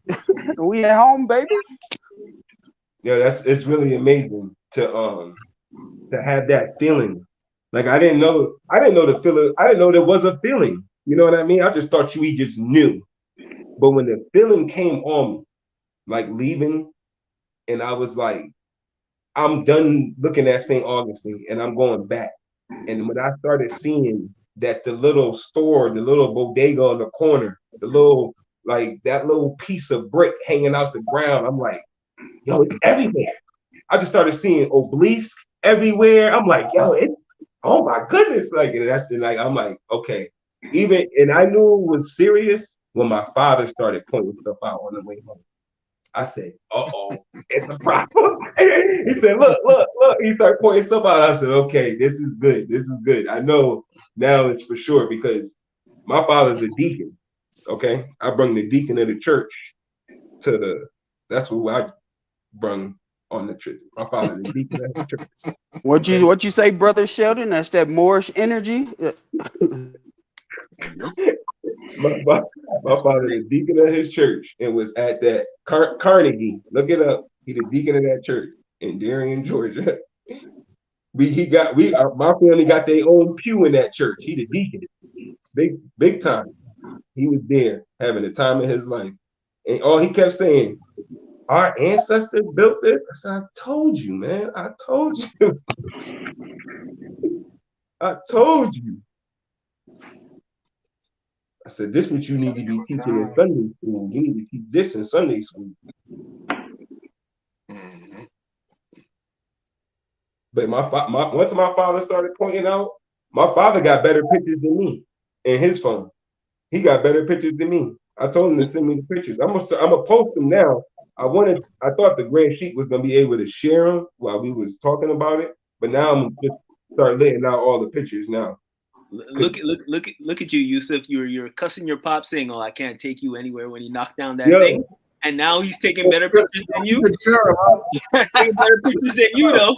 We at home, baby. Yeah, it's really amazing to have that feeling. Like I didn't know the feeling. I didn't know there was a feeling. You know what I mean? I just thought we just knew. But when the feeling came on me, like leaving, and I was like, I'm done looking at St. Augustine and I'm going back. And when I started seeing that the little store, the little bodega on the corner, the little, like that little piece of brick hanging out the ground, I'm like, yo, it's everywhere. I just started seeing obelisk everywhere. I'm like, yo, oh my goodness. Like, and that's, and like, I'm like, okay. Even, and I knew it was serious when my father started pointing stuff out on the way home. I said, uh-oh, it's a problem. He said, look. He started pointing stuff out. I said, okay, this is good. This is good. I know now it's for sure because my father's a deacon, okay? I bring the deacon of the church that's who I brung on the church. My father's the deacon of the church. What you say, Brother Sheldon? That's that Moorish energy. My father, the deacon of his church, and was at that Carnegie. Look it up. He the deacon of that church in Darien, Georgia. My family got their own pew in that church. He the deacon, big time. He was there having the time of his life, and all he kept saying, "Our ancestors built this." I said, "I told you, man. I told you. I told you." I said, this is what you need to be teaching in Sunday school. You need to teach this in Sunday school. But once my father started pointing out, my father got better pictures than me in his phone. He got better pictures than me. I told him to send me the pictures. I'm gonna post them now. I thought the Grand Sheik was gonna be able to share them while we was talking about it, but now I'm gonna just start letting out all the pictures now. Look at you, Yusuf. You're cussing your pop, saying, "Oh, I can't take you anywhere" when he knocked down that thing, and now he's taking better pictures than you. Taking better pictures than you, though.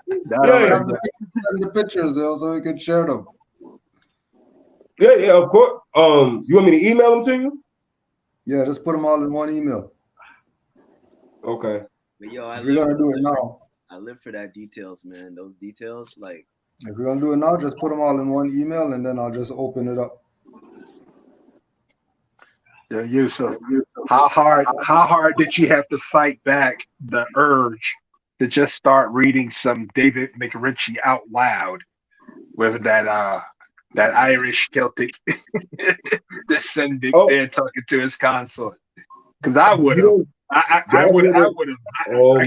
The pictures, though, so we can share them. Yeah, of course. You want me to email them to you? Yeah, just put them all in one email. Okay. But yo, if you're gonna do it now, I live for that details, man. Those details, like. If you're gonna do it now, just put them all in one email, and then I'll just open it up. Yeah, Yusuf, how hard did you have to fight back the urge to just start reading some David McRitchie out loud with that Irish Celtic descendant there talking to his consort? Because I would have. I would have. Oh my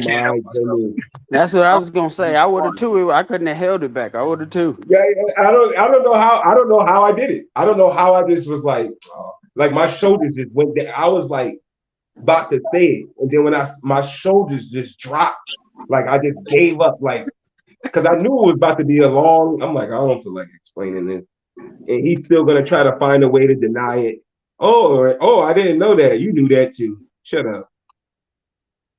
goodness! That's what I was gonna say. I would have too. I couldn't have held it back. I would have too. Yeah, I don't know how I did it. I don't know how I just was like my shoulders just went down. I was like about to say it, and then when my shoulders just dropped, like I just gave up, like because I knew it was about to be a long. I'm like, I don't feel like explaining this, and he's still gonna try to find a way to deny it. Oh, I didn't know that. You knew that too. Shut up.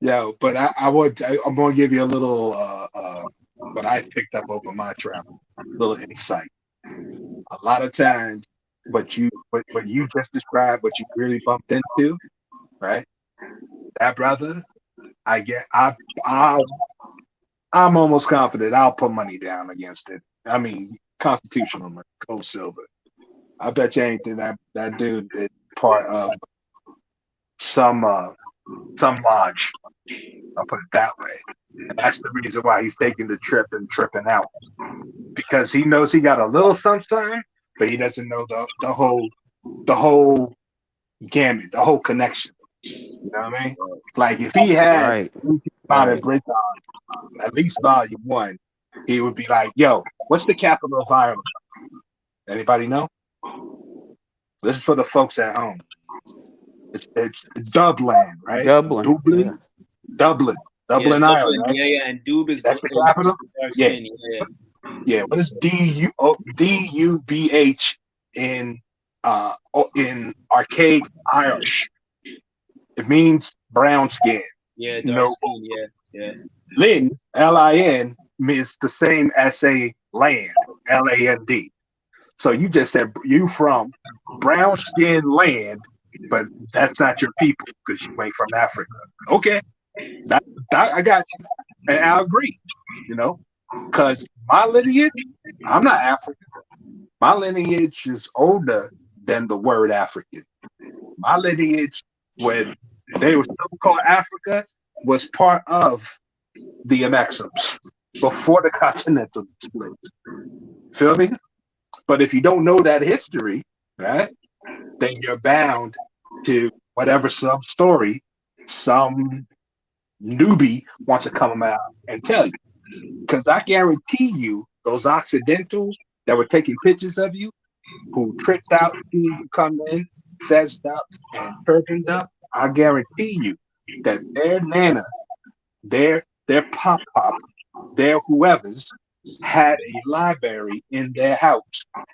Yeah, but I'm going to give you a little what I picked up over my travel, little insight. A lot of times, what you just described, what you really bumped into, right? That brother, I'm almost confident I'll put money down against it. I mean, constitutional money, gold, silver. I bet you anything that dude is part of some lodge. I'll put it that way. And that's the reason why he's taking the trip and tripping out. Because he knows he got a little something, but he doesn't know the whole gamut, the whole connection. You know what I mean? Like if he had break on at least volume 1, he would be like, yo, what's the capital of Ireland? Anybody know? This is for the folks at home. It's Dublin, right? Dublin, Ireland, right? Yeah, and Dub is that's the capital. Yeah. What is DUBH in archaic Irish? It means brown skin. Yeah, dark skin. Yeah. Lin, L-I-N, is the same as say land, L-A-N-D. So you just said you from brown skin land, but that's not your people because you ain't from Africa. Okay, I got you. And I agree, because my lineage, I'm not African. My lineage is older than the word African. My lineage, when they were still called Africa, was part of the Amexums before the continental split. Feel me? But if you don't know that history, right, then you're bound to whatever sub story some newbie wants to come out and tell you. Because I guarantee you, those Occidentals that were taking pictures of you, who tricked out seeing you come in, fezzed up and turbaned up, I guarantee you that their nana, their pop pop, their whoever's had a library in their house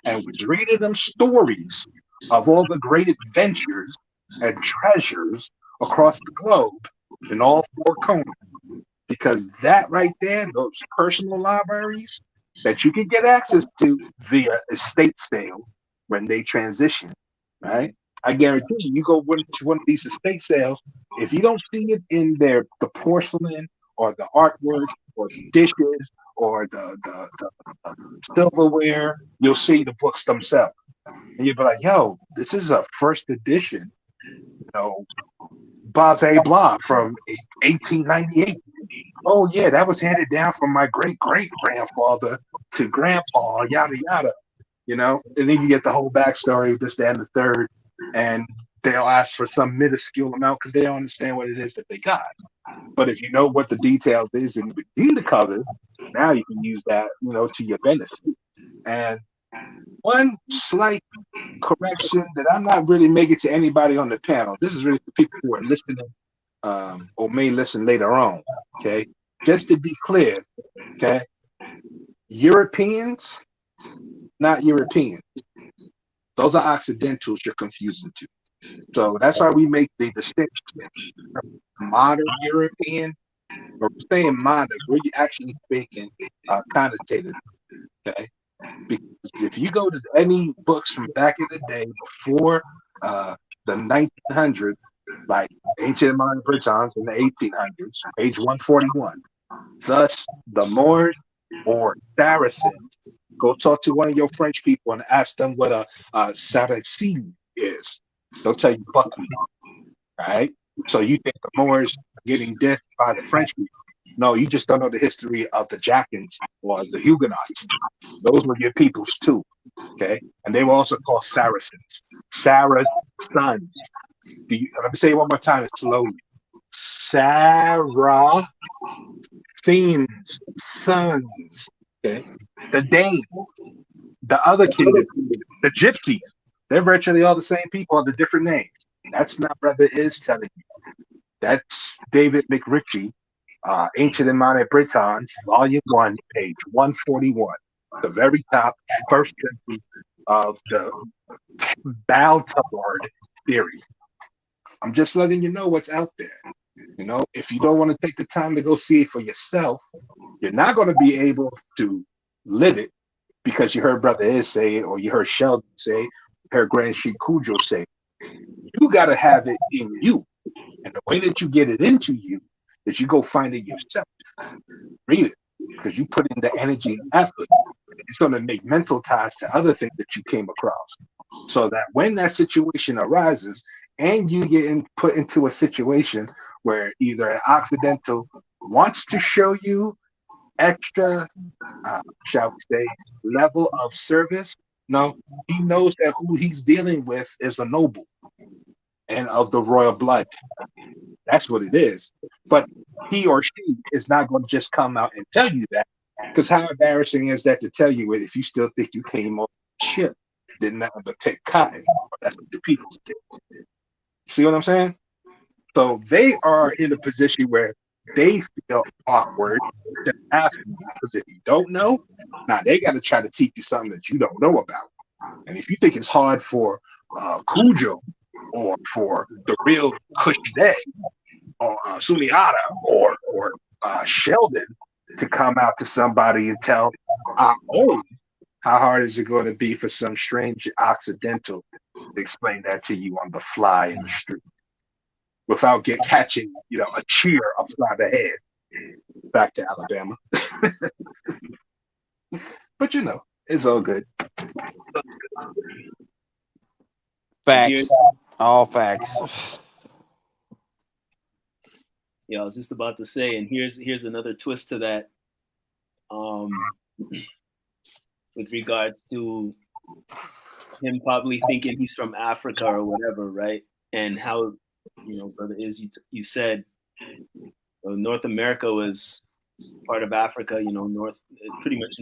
and was reading them stories of all the great adventures and treasures across the globe in all four corners. Because that right there, those personal libraries that you can get access to via estate sale when they transition, right? I guarantee you, you go to one of these estate sales, if you don't see it in the porcelain or the artwork or the dishes or the silverware, you'll see the books themselves. And you'll be like, yo, this is a first edition, Base Blah from 1898. Oh yeah, that was handed down from my great great grandfather to grandpa, yada yada. And then you get the whole backstory, this, that, and the third, and they'll ask for some minuscule amount because they don't understand what it is that they got. But if you know what the details is and between the covers, now you can use that, to your benefit. And one slight correction that I'm not really making to anybody on the panel. This is really for people who are listening or may listen later on. Okay, just to be clear. Okay, Europeans, not Europeans. Those are Occidentals. You're confusing two. So that's why we make the distinction. Modern European, or we're saying modern, we're actually speaking connotative. Okay, because if you go to any books from back in the day before the 1900s, like ancient modern Britons in the 1800s, page 141. Thus, the Moors or Saracens, go talk to one of your French people and ask them what a Saracen is. They'll tell you buckwheat, right? So you think the Moors are getting death by the French people. No, you just don't know the history of the Jacobins or the Huguenots. Those were your peoples too, okay? And they were also called Saracens. Sarah's sons. Let me say it one more time slowly. Sarah sons. Okay. The Danes, the other kingdom, the Gypsies. They're virtually all the same people under different names. That's not Brother Is telling you. That's David McRitchie, Ancient and Modern Britons, Volume 1, page 141. The very top, first sentence of the Baltard theory. I'm just letting you know what's out there. If you don't want to take the time to go see it for yourself, you're not going to be able to live it because you heard Brother Is say it, or you heard Sheldon say, you heard Grand Sheik Cujo say. You got to have it in you. And the way that you get it into you is you go find it yourself. Read it, because you put in the energy and effort. It's going to make mental ties to other things that you came across. So that when that situation arises and you get put into a situation where either an Occidental wants to show you extra, shall we say, level of service, no, he knows that who he's dealing with is a noble and of the royal blood. That's what it is. But he or she is not going to just come out and tell you that, because how embarrassing is that to tell you it if you still think you came off the ship, did nothing but pick cotton? That's what the people did. See what I'm saying? So they are in a position where they feel awkward to ask you, because if you don't know, now they got to try to teach you something that you don't know about. And if you think it's hard for Cujo or for the real Kush Day or Suniata or Sheldon to come out to somebody and tell oh, how hard is it going to be for some strange Occidental to explain that to you on the fly in the street without catching a cheer upside the head? back to Alabama. But it's all good. Facts. All facts. Yeah, I was just about to say, and here's another twist to that. With regards to him probably thinking he's from Africa or whatever, right? And how, brother, you said North America was part of Africa. Pretty much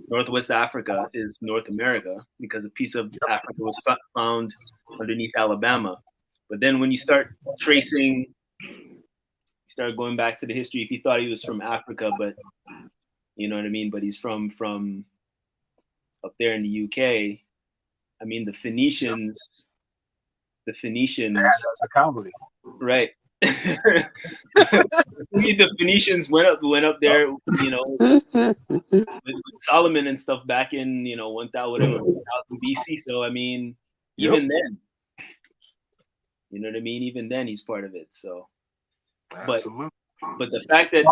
Northwest Africa is North America because a piece of Africa was found underneath Alabama. But then when you start tracing, you start going back to the history. If he thought he was from Africa, but you know what I mean, but he's from up there in the UK. I mean, the Phoenicians, That's a comedy. right? The Phoenicians went up there, with Solomon and stuff back in 1000 BC. So I mean, even then, you know what I mean. Even then, he's part of it. So, but the fact that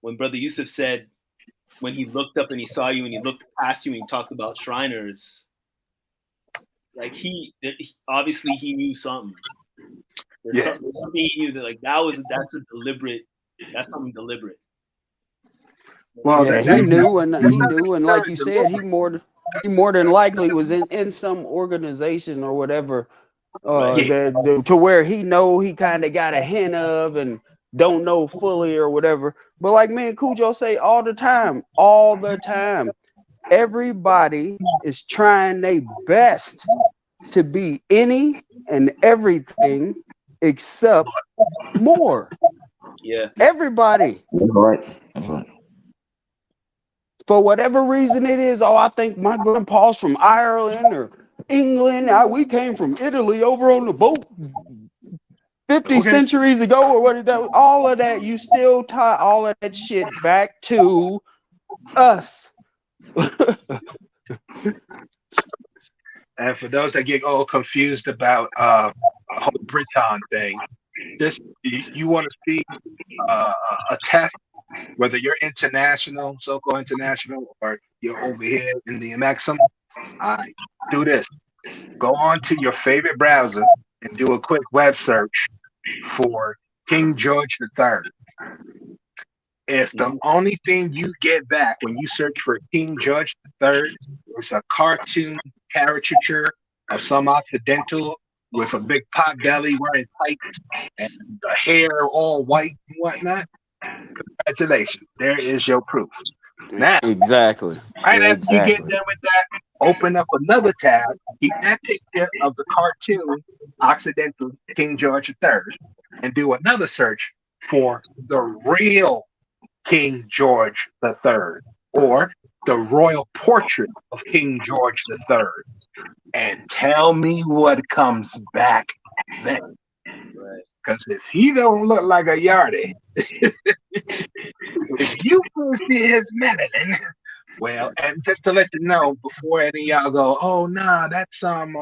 when Brother Yusuf said, when he looked up and he saw you and he looked past you and he talked about Shriners, like he obviously he knew something. There's something he knew that that's something deliberate. Well, yeah, he knew, and like you said, he more than likely was in some organization or whatever, to where he kind of got a hint of and don't know fully or whatever. But like me and Cujo say all the time, everybody is trying their best to be any and everything except more. Yeah. Everybody. That's right. For whatever reason it is, I think my grandpa's from Ireland or England. We came from Italy over on the boat 50 centuries ago or what is that? All of that, you still tie all of that shit back to us. And for those that get all confused about the whole Briton thing, you want to see a test, whether you're international, so-called international, or you're over here in the Maxim, do this. Go on to your favorite browser and do a quick web search for King George III. If the only thing you get back when you search for King George III is a cartoon caricature of some Occidental with a big pot belly wearing tights and the hair all white and whatnot, congratulations, there is your proof. Now, exactly. After you get done with that, open up another tab, keep that picture of the cartoon Occidental King George III, and do another search for the real King George III, or the royal portrait of King George III, and tell me what comes back then. Because if he don't look like a yardie, if you can see his melanin, well, and just to let you know, before any of y'all go, oh nah, that's some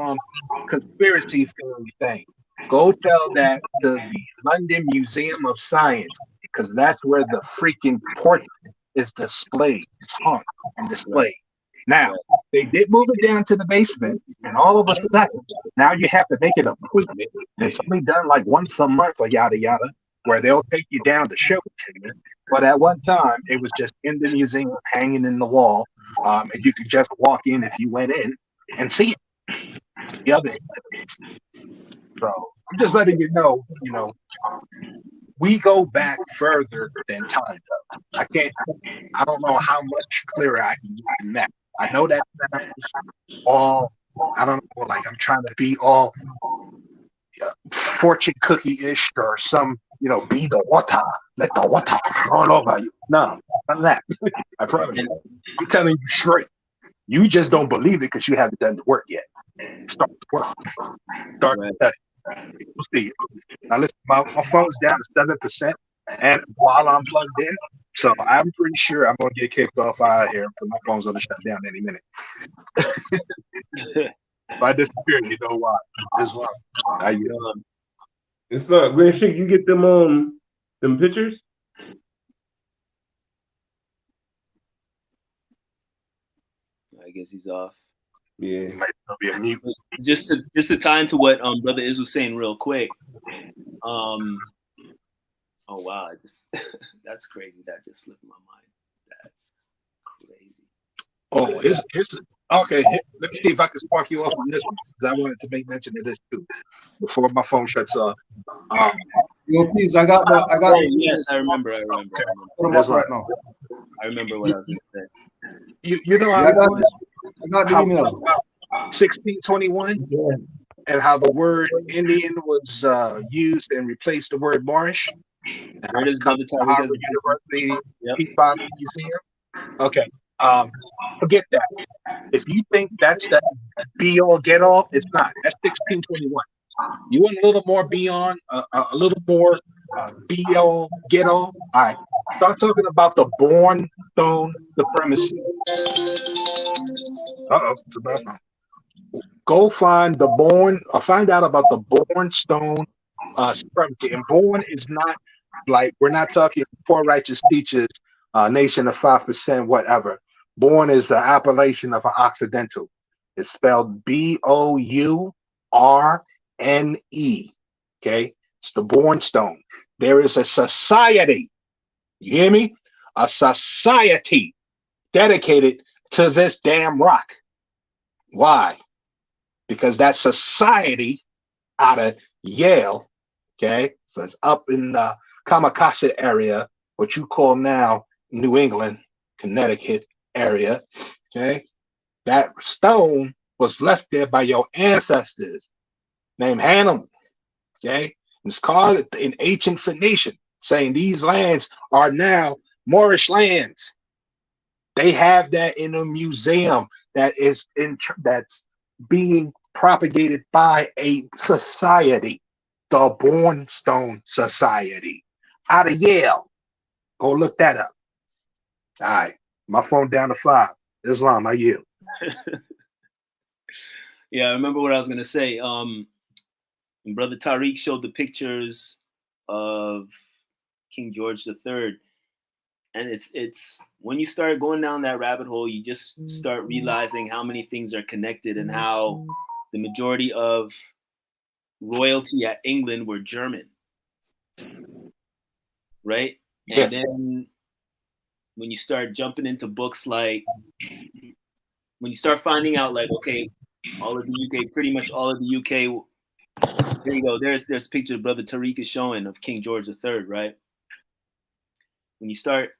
conspiracy theory thing. Go tell that to the London Museum of Science, because that's where the freaking portrait is displayed. It's hung and displayed. Now, they did move it down to the basement, and all of a sudden, now you have to make an appointment. And it's only done like once a month or yada yada, where they'll take you down to show it to you. But at one time, it was just in the museum, hanging in the wall, and you could just walk in if you went in and see it. The other end. So I'm just letting you know, we go back further than time does. I don't know how much clearer I can get than that. I know that sounds all, I don't know, like I'm trying to be all fortune cookie-ish or some, be the water, let the water roll over you. No, none of that. I promise you. I'm telling you straight. You just don't believe it because you haven't done the work yet. Start the work. Start the study. We'll see. Now listen, my phone's down to 7%, and while I'm plugged in, so I'm pretty sure I'm gonna get kicked off out of here because my phone's gonna shut down any minute. If I disappear, you know why. It's love. It's up. Real shit. You get them Them pictures? I guess he's off. Yeah. Might be a mute. Just to tie into what Brother Iz was saying real quick. Oh wow, I just that's crazy. That just slipped my mind. That's crazy. Oh, here's okay. Let me see if I can spark you off on this one because I wanted to make mention of this too before my phone shuts off. Yo, please, I got Oh the yes, I remember. put them up right now. I remember what I was going to say. You know how Yeah, it was? I got the How email. 1621 and how the word Indian was used and replaced the word Moorish. There it is, Brother Tariq. Harvard University Peabody Museum. Okay. Forget that. If you think that's the be all get all, it's not. That's 1621. You want a little more beyond, a little more be all get all. All right. Start talking about the born stone supremacy. Go find the born, or find out about the born stone supremacy. And born is not like, we're not talking poor righteous teachers, nation of 5%, whatever. Born is the appellation of an Occidental. It's spelled Bourne. Okay, it's the born stone. There is a society. You hear me? A society dedicated to this damn rock. Why? Because that society out of Yale, okay, so it's up in the Kamakasha area, what you call now New England, Connecticut area, okay, that stone was left there by your ancestors named Hannibal, okay, it's called in ancient Phoenician, saying these lands are now Moorish lands. They have that in a museum that is that's being propagated by a society, the Bornstone Society, out of Yale. Go look that up. All right, my phone down to 5. Islam, I yield. Yeah, I remember what I was gonna say. Brother Tariq showed the pictures of King George III, and it's when you start going down that rabbit hole, you just start realizing how many things are connected and how the majority of royalty at England were German, right? Yeah. And then when you start jumping into books like, when you start finding out like, okay, all of the UK, pretty much all of the UK, there you go. There's a picture Brother Tariq is showing of King George III, right? When you start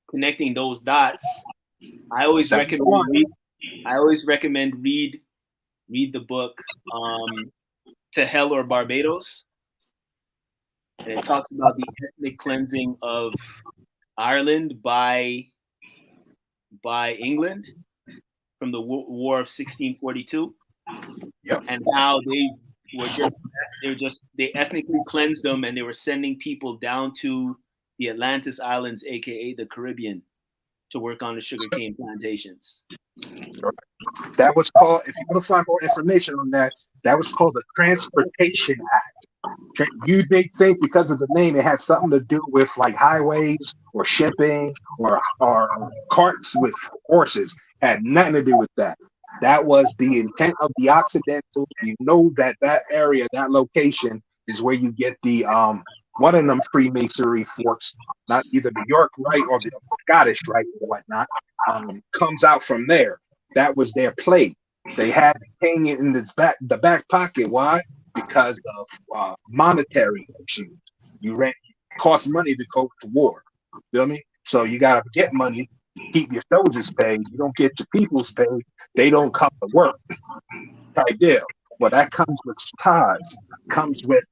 connecting those dots, I always recommend read the book To Hell or Barbados, and it talks about the ethnic cleansing of Ireland by England from the War of 1642, and how they ethnically cleansed them, and they were sending people down to the Atlantis Islands, aka the Caribbean, to work on the sugarcane plantations. That was called, if you want to find more information on that, that was called the Transportation Act. You may think because of the name it has something to do with like highways or shipping or carts with horses. Had nothing to do with that. That was the intent of the Occidentals. You know that area, that location is where you get the one of them Freemasonry forts, not either the York Rite or the Scottish Rite or whatnot, comes out from there. That was their play. They had the king in the back pocket. Why? Because of monetary issues. Cost money to go to war. Feel me? So you gotta get money, keep your soldiers paid. You don't get your people's paid, they don't come to work. Type deal. Well, that comes with ties, comes with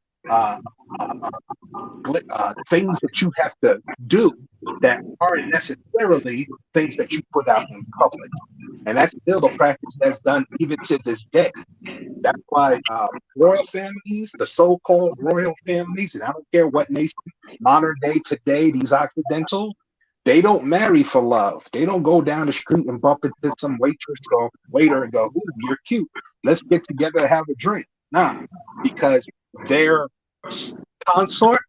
things that you have to do that aren't necessarily things that you put out in public. And that's still a practice that's done even to this day. That's why royal families, the so-called royal families, and I don't care what nation, modern day today, these Occidentals, they don't marry for love. They don't go down the street and bump into some waitress or waiter and go, "Ooh, you're cute. Let's get together and have a drink." Nah, because their consort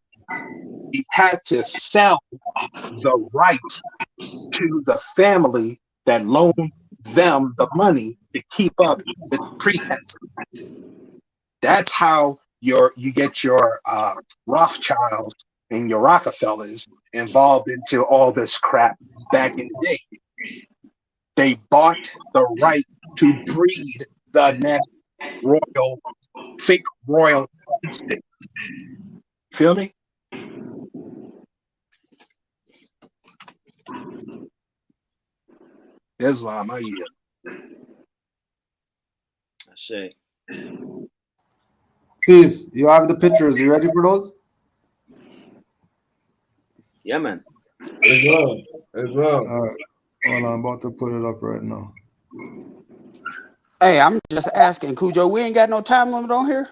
he had to sell the right to the family that loaned them the money to keep up with the pretense. That's how you get your Rothschilds and your Rockefellers involved into all this crap back in the day. They bought the right to breed the next royal, fake royal instinct. Feel me? Islam, I yield. Shay. Peace. You have the pictures. You ready for those? Yeah, man. Islam. All right. Hold on, I'm about to put it up right now. Hey, I'm just asking, Cujo. We ain't got no time limit on here.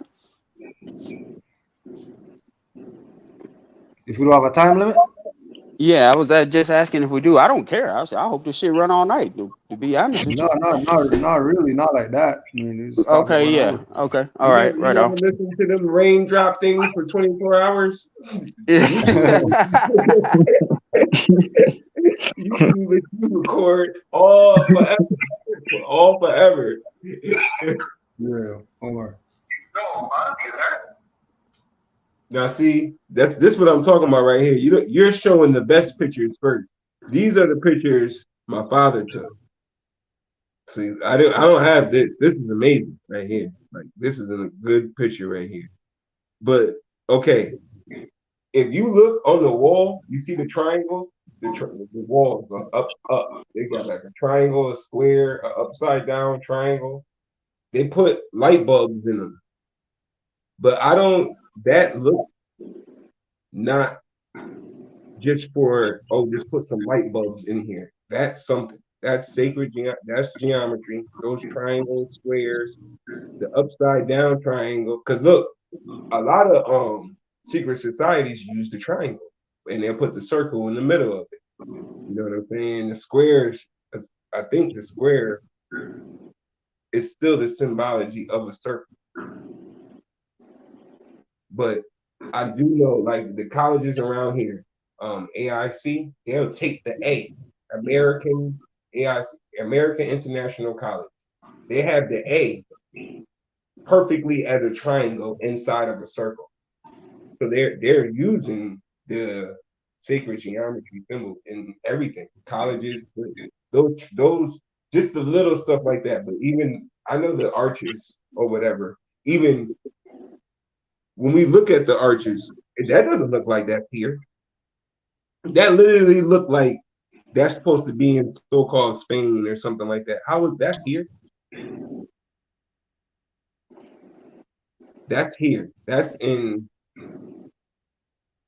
If you don't have a time limit? Yeah, I was just asking if we do. I don't care. I hope this shit run all night. To be honest with you. Not really, not like that. I mean, you stop it Okay, yeah. whenever. Okay. All right. You Right never on. listen to them raindrop things for 24 hours? You record all forever. All forever. Yeah, Omar. Now, see, this what I'm talking about right here. You're showing the best pictures first. These are the pictures my father took. See, I don't have this. This is amazing right here. Like this is a good picture right here. But okay, if you look on the wall, you see the triangle. The walls are up. They got like a triangle, a square, a upside down triangle. They put light bulbs in them. But I don't. That look not just for just put some light bulbs in here. That's something. That's sacred. That's geometry. Those triangles, squares, the upside down triangle. Because look, a lot of secret societies use the triangle, and they'll put the circle in the middle of it. You know what I'm saying? The squares. I think the square is still the symbology of a circle. But I do know, like the colleges around here, AIC, they'll take the A, American AIC, American International College. They have the A perfectly as a triangle inside of a circle. So they're using the sacred geometry symbol in everything. Colleges, those just the little stuff like that. But even I know the arches or whatever, even when we look at the arches, that doesn't look like that's here. That literally looked like that's supposed to be in so-called Spain or something like that. How is that's here? That's here. That's in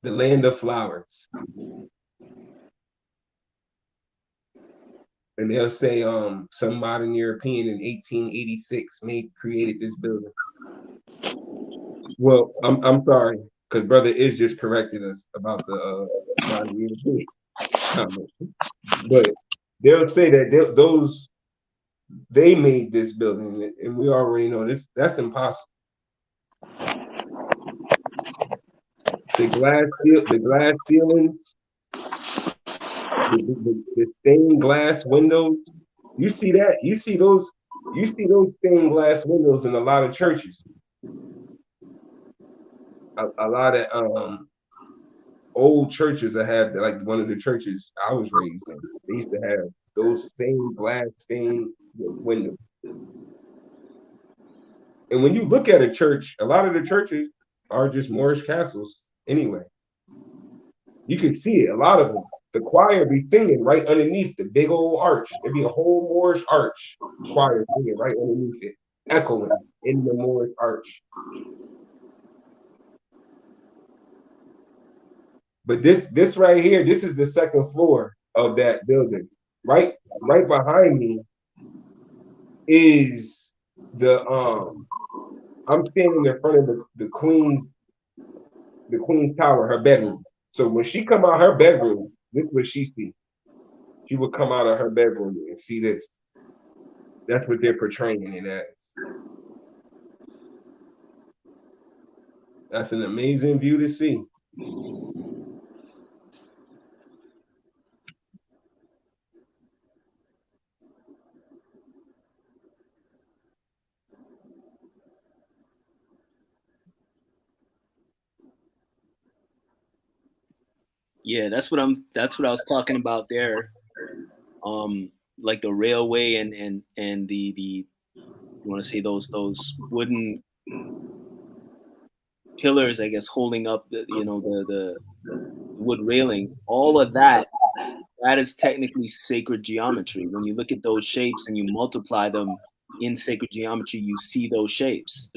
the land of flowers. And they'll say some modern European in 1886 created this building. Well, I'm sorry, because brother is just corrected us about the modern European comment. But they'll say that they made this building, and we already know this. That's impossible. The glass ceilings, the stained glass windows. You see that? You see those stained glass windows in a lot of churches. A lot of old churches that have, like one of the churches I was raised in. They used to have those stained windows. And when you look at a church, a lot of the churches are just Moorish castles anyway. You can see it, a lot of them. The choir be singing right underneath the big old arch. There'd be a whole Moorish arch, choir singing right underneath it, echoing in the Moorish arch. But this right here, this is the second floor of that building. Right behind me is the I'm standing in front of the Queen's tower, her bedroom. So when she come out her bedroom, this is what she see. She would come out of her bedroom and see this. That's what they're portraying it as. That's an amazing view to see. Yeah, that's what I was talking about there. Like the railway and the you want to say those wooden pillars, I guess, holding up the wood railing. All of that is technically sacred geometry. When you look at those shapes and you multiply them in sacred geometry, you see those shapes.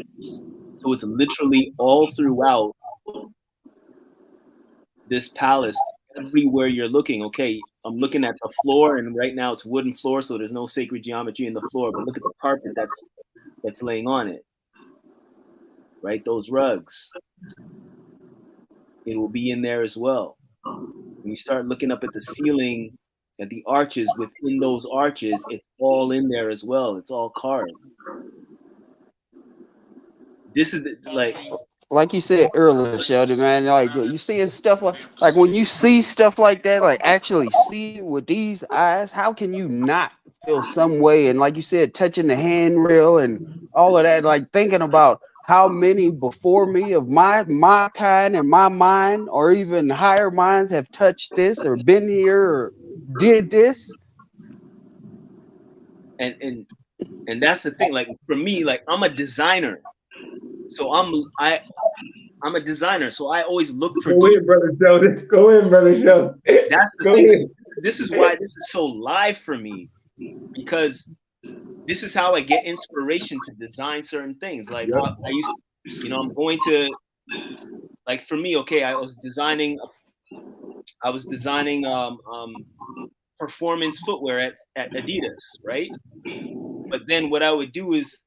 So it's literally all throughout this palace, everywhere you're looking. Okay, I'm looking at the floor, and right now it's wooden floor, so there's no sacred geometry in the floor. But look at the carpet that's laying on it, right? Those rugs, it will be in there as well. When you start looking up at the ceiling, at the arches, within those arches, it's all in there as well. It's all carved. This is like you said earlier, Sheldon, man, like you seeing stuff like when you see stuff like that, like actually see it with these eyes, how can you not feel some way? And like you said, touching the handrail and all of that, like thinking about how many before me of my kind and my mind, or even higher minds, have touched this or been here or did this. and that's the thing. Like for me, like I'm a designer, so I'm a designer, so I always look for. Go in, brother Sheldon. Go in, brother Sheldon. That's the Go thing. in. This is why this is so live for me, because this is how I get inspiration to design certain things. Like I used to, I'm going to, like for me, okay, I was designing performance footwear at Adidas, right? But then what I would do is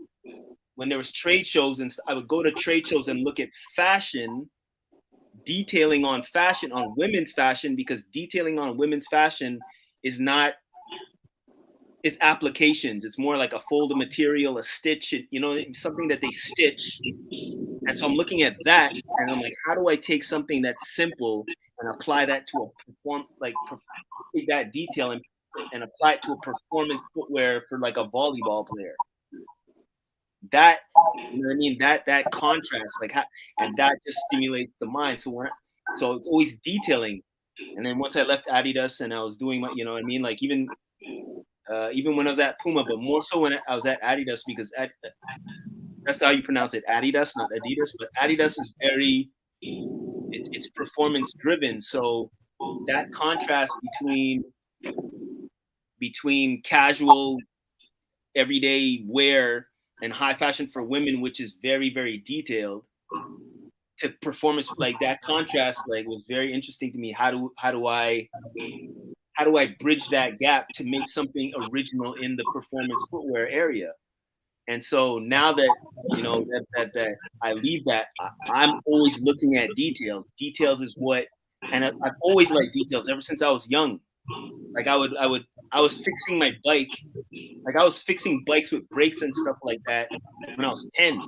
when there was trade shows, and I would go to trade shows and look at fashion, detailing on fashion, on women's fashion, because detailing on women's fashion is not, it's applications. It's more like a fold of material, a stitch, something that they stitch. And so I'm looking at that and I'm like, how do I take something that's simple and apply that to take that detail and apply it to a performance footwear for like a volleyball player? That, you know what I mean? That contrast, and that just stimulates the mind. So it's always detailing. And then once I left Adidas and I was doing my, you know what I mean? Like even when I was at Puma, but more so when I was at Adidas, because that's how you pronounce it, Adidas, not Adidas. But Adidas is it's performance driven. So that contrast between casual, everyday wear and high fashion for women, which is very, very detailed, to performance, like that contrast, like was very interesting to me. How do I bridge that gap to make something original in the performance footwear area? And so now that that I leave that, I'm always looking at details. Details is what, and I've always liked details ever since I was young. Like I was fixing my bike, like I was fixing bikes with brakes and stuff like that when I was 10.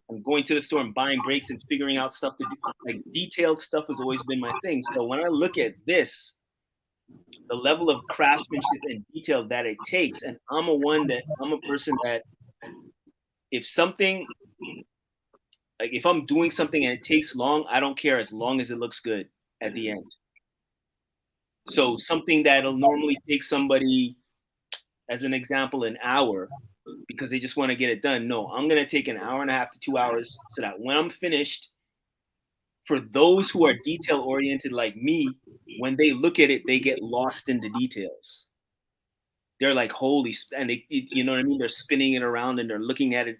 I'm going to the store and buying brakes and figuring out stuff to do. Like detailed stuff has always been my thing. So when I look at this, the level of craftsmanship and detail that it takes, and I'm a person that if I'm doing something and it takes long, I don't care as long as it looks good at the end. So something that'll normally take somebody, as an example, an hour, because they just want to get it done. No, I'm going to take an hour and a half to 2 hours so that when I'm finished, for those who are detail oriented like me, when they look at it, they get lost in the details. They're like, holy, and you know what I mean? They're spinning it around and they're looking at it.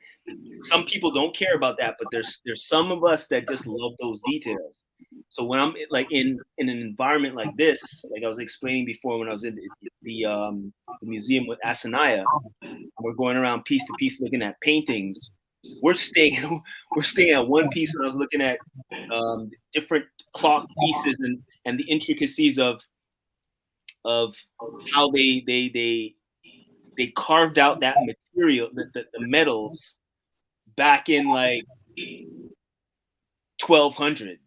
Some people don't care about that, but there's some of us that just love those details. So when I'm like in an environment like this, like I was explaining before, when I was in the museum with Asanaya, we're going around piece to piece looking at paintings. We're staying at one piece when I was looking at different clock pieces and the intricacies of how they carved out that material, the metals back in like 1200.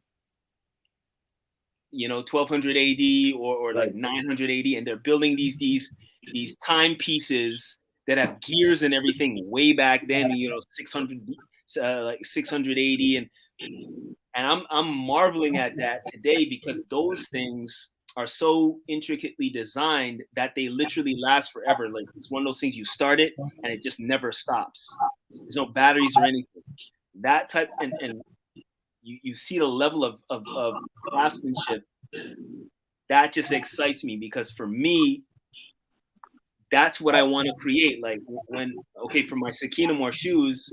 1200 AD or like Right. 900 AD, and they're building these timepieces that have gears and everything way back then. 600 like 680, and I'm marveling at that today because those things are so intricately designed that they literally last forever. Like it's one of those things you start it and it just never stops. There's no batteries or anything. That type and you see the level of craftsmanship that just excites me because for me that's what I want to create. Like for my Sakina Moore shoes,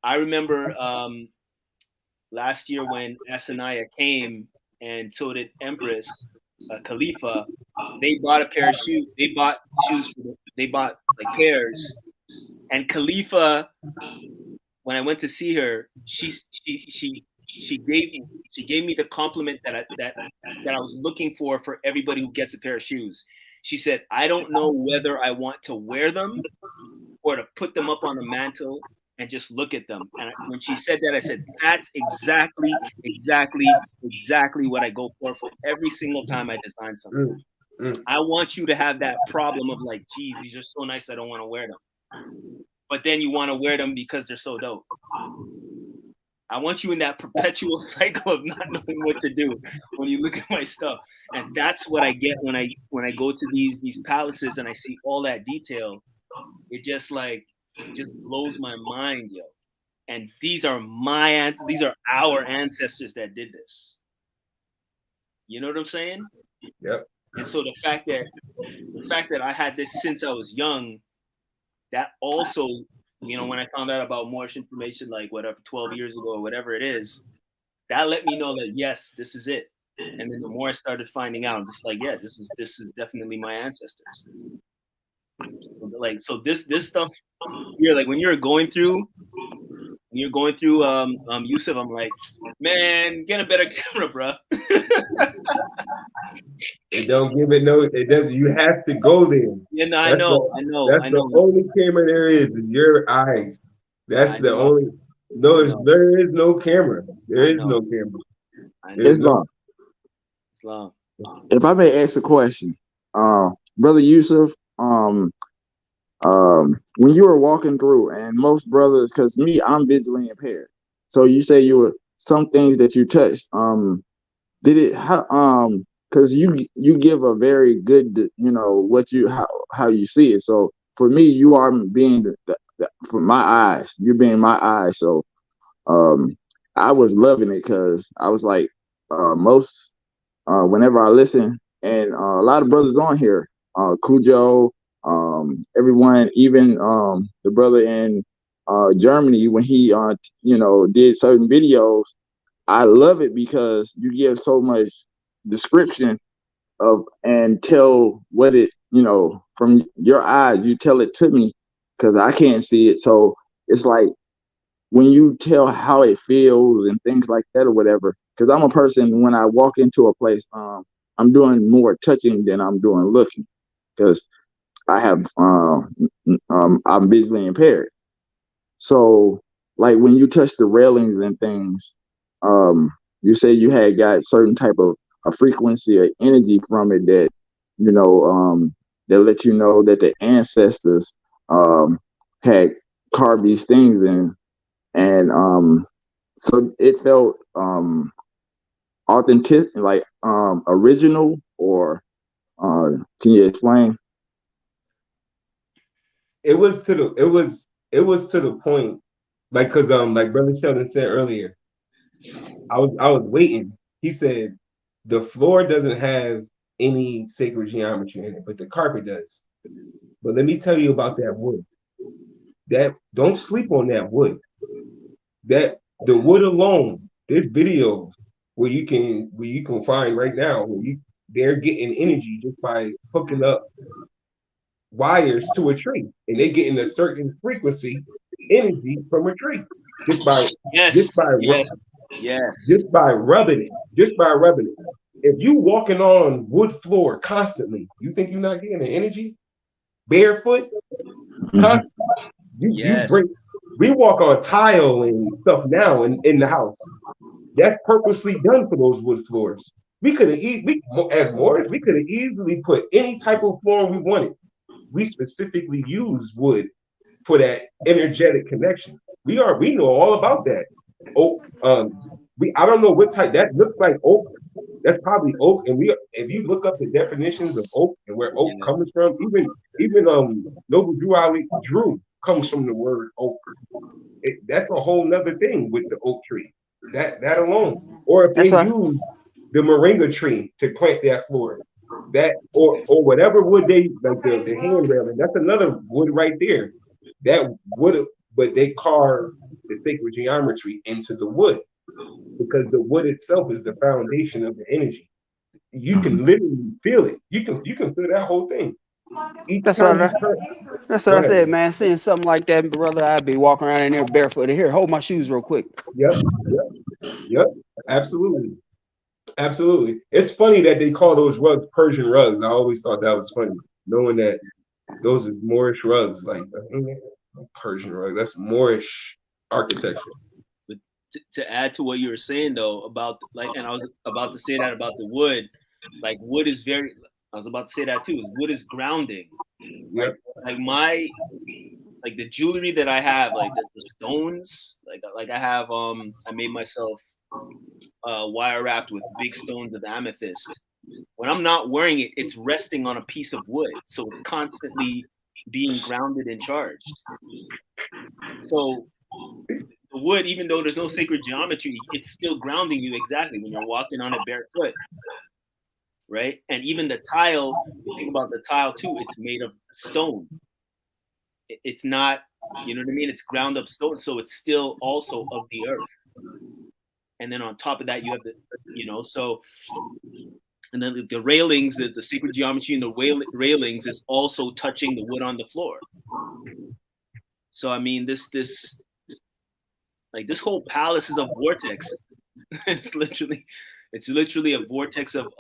I remember last year when Asania came and so did Empress Khalifa, they bought a pair of shoes. They bought shoes. They bought like pairs. And Khalifa, when I went to see her, she gave me the compliment that I was looking for everybody who gets a pair of shoes. She said, "I don't know whether I want to wear them or to put them up on the mantle and just look at them." And when she said that, I said, "That's exactly what I go for every single time I design something." I want you to have that problem of like, geez, these are so nice, I don't want to wear them. But then you want to wear them because they're so dope. I want you in that perpetual cycle of not knowing what to do when you look at my stuff. And that's what I get when I go to these palaces and I see all that detail. It just blows my mind, yo. And these are our ancestors that did this. You know what I'm saying? Yep. And so the fact that I had this since I was young, that also, when I found out about Moorish information, like whatever 12 years ago or whatever it is, that let me know that yes, this is it. And then the more I started finding out, I'm just like, yeah, this is definitely my ancestors. So this stuff here, like when you're going through Yusuf, I'm like, man, get a better camera, bro. It don't give it no. It doesn't. You have to go there. Yeah, no, That's I know. the only camera there is your eyes. That's the only. No, there is no camera. There is no camera. Islam. If I may ask a question, Brother Yusuf, when you were walking through, and most brothers, because me, I'm visually impaired. So you say you were some things that you touched. Did it because you give a very good, what you how you see it. So for me, you are being for my eyes. You're being my eyes. So I was loving it because I was like whenever I listen, and a lot of brothers on here, Cujo, everyone, even the brother in Germany when he did certain videos. I love it because you give so much description of and tell what it, from your eyes, you tell it to me because I can't see it. So it's like when you tell how it feels and things like that or whatever, because I'm a person, when I walk into a place, I'm doing more touching than I'm doing looking because I have, I'm visually impaired. So like when you touch the railings and things, you say you had got certain type of a frequency or energy from it that, that let you know that the ancestors had carved these things in. And so it felt authentic, like original, or can you explain? It was to the point, like, because like Brother Sheldon said earlier, I was waiting. He said the floor doesn't have any sacred geometry in it, but the carpet does. But let me tell you about that wood. That don't sleep on that wood. That the wood alone, there's videos where you can find right now where they're getting energy just by hooking up wires to a tree, and they're getting a certain frequency energy from a tree just by rubbing it. If you walking on wood floor constantly, you think you're not getting the energy? Barefoot, constantly. You break. We walk on tile and stuff now in the house. That's purposely done for those wood floors. We could have as Moorish, we could have easily put any type of flooring we wanted. We specifically use wood for that energetic connection. We know all about that. Oak, I don't know what type that looks like oak. That's probably oak. And if you look up the definitions of oak and where oak comes from, even Noble Drew comes from the word oak. That's a whole nother thing with the oak tree. That alone. Or if they use the moringa tree to plant that floor, that or whatever wood they like the hand railing, that's another wood right there. That would, but they carve the sacred geometry into the wood because the wood itself is the foundation of the energy. You can literally feel it. You can feel that whole thing. That's what I said, man. Seeing something like that, brother, I'd be walking around in there barefoot. Here, hold my shoes real quick. Yep. Absolutely. It's funny that they call those rugs Persian rugs. I always thought that was funny, knowing that those are Moorish rugs, like Persian rug. That's Moorish architecture. But to add to what you were saying though about and I was about to say that about the wood, like wood is very. I was about to say that too. Wood is grounding. Yep. Like the jewelry that I have, like the stones, like I have. I made myself wire wrapped with big stones of amethyst. When I'm not wearing it, it's resting on a piece of wood, so it's constantly being grounded and charged. So the wood, even though there's no sacred geometry, it's still grounding you exactly when you're walking on it barefoot, right? And even the tile, think about the tile too, it's made of stone. It's not, you know what I mean? It's ground up stone, so it's still also of the earth. And then on top of that, you have the, so, and then the railings, the sacred geometry in the railings is also touching the wood on the floor. So, I mean, this whole palace is a vortex. It's literally a vortex of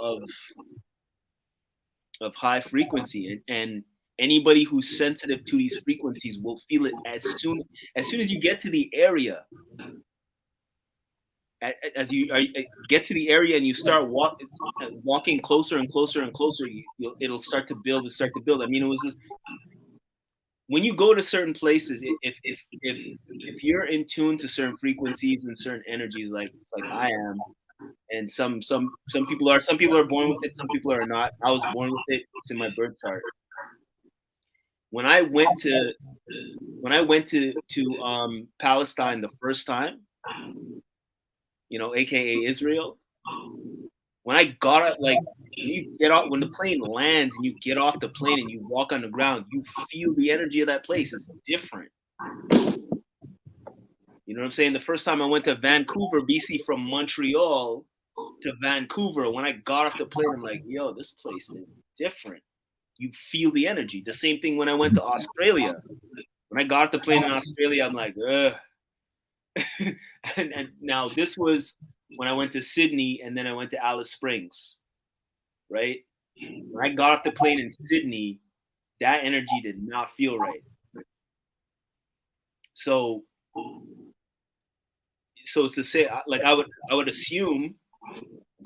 high frequency, and anybody who's sensitive to these frequencies will feel it as soon as you get to the area. As you get to the area and you start walking closer and closer and closer, it'll start to build. I mean, it was when you go to certain places. If you're in tune to certain frequencies and certain energies, like I am, and some people are born with it, some people are not. I was born with it. It's in my birth chart. When I went to Palestine the first time, aka Israel, when I got up, like when the plane lands and you get off the plane and you walk on the ground, you feel the energy of that place. It's different. You know what I'm saying? The first time I went to Vancouver, BC, from Montreal to Vancouver, when I got off the plane, I'm like, yo, this place is different. You feel the energy. The same thing when I went to Australia. When I got off the plane in Australia, I'm like, ugh. and now this was when I went to Sydney, and then I went to Alice Springs, right? When I got off the plane in Sydney, that energy did not feel right. So it's to say, like I would assume,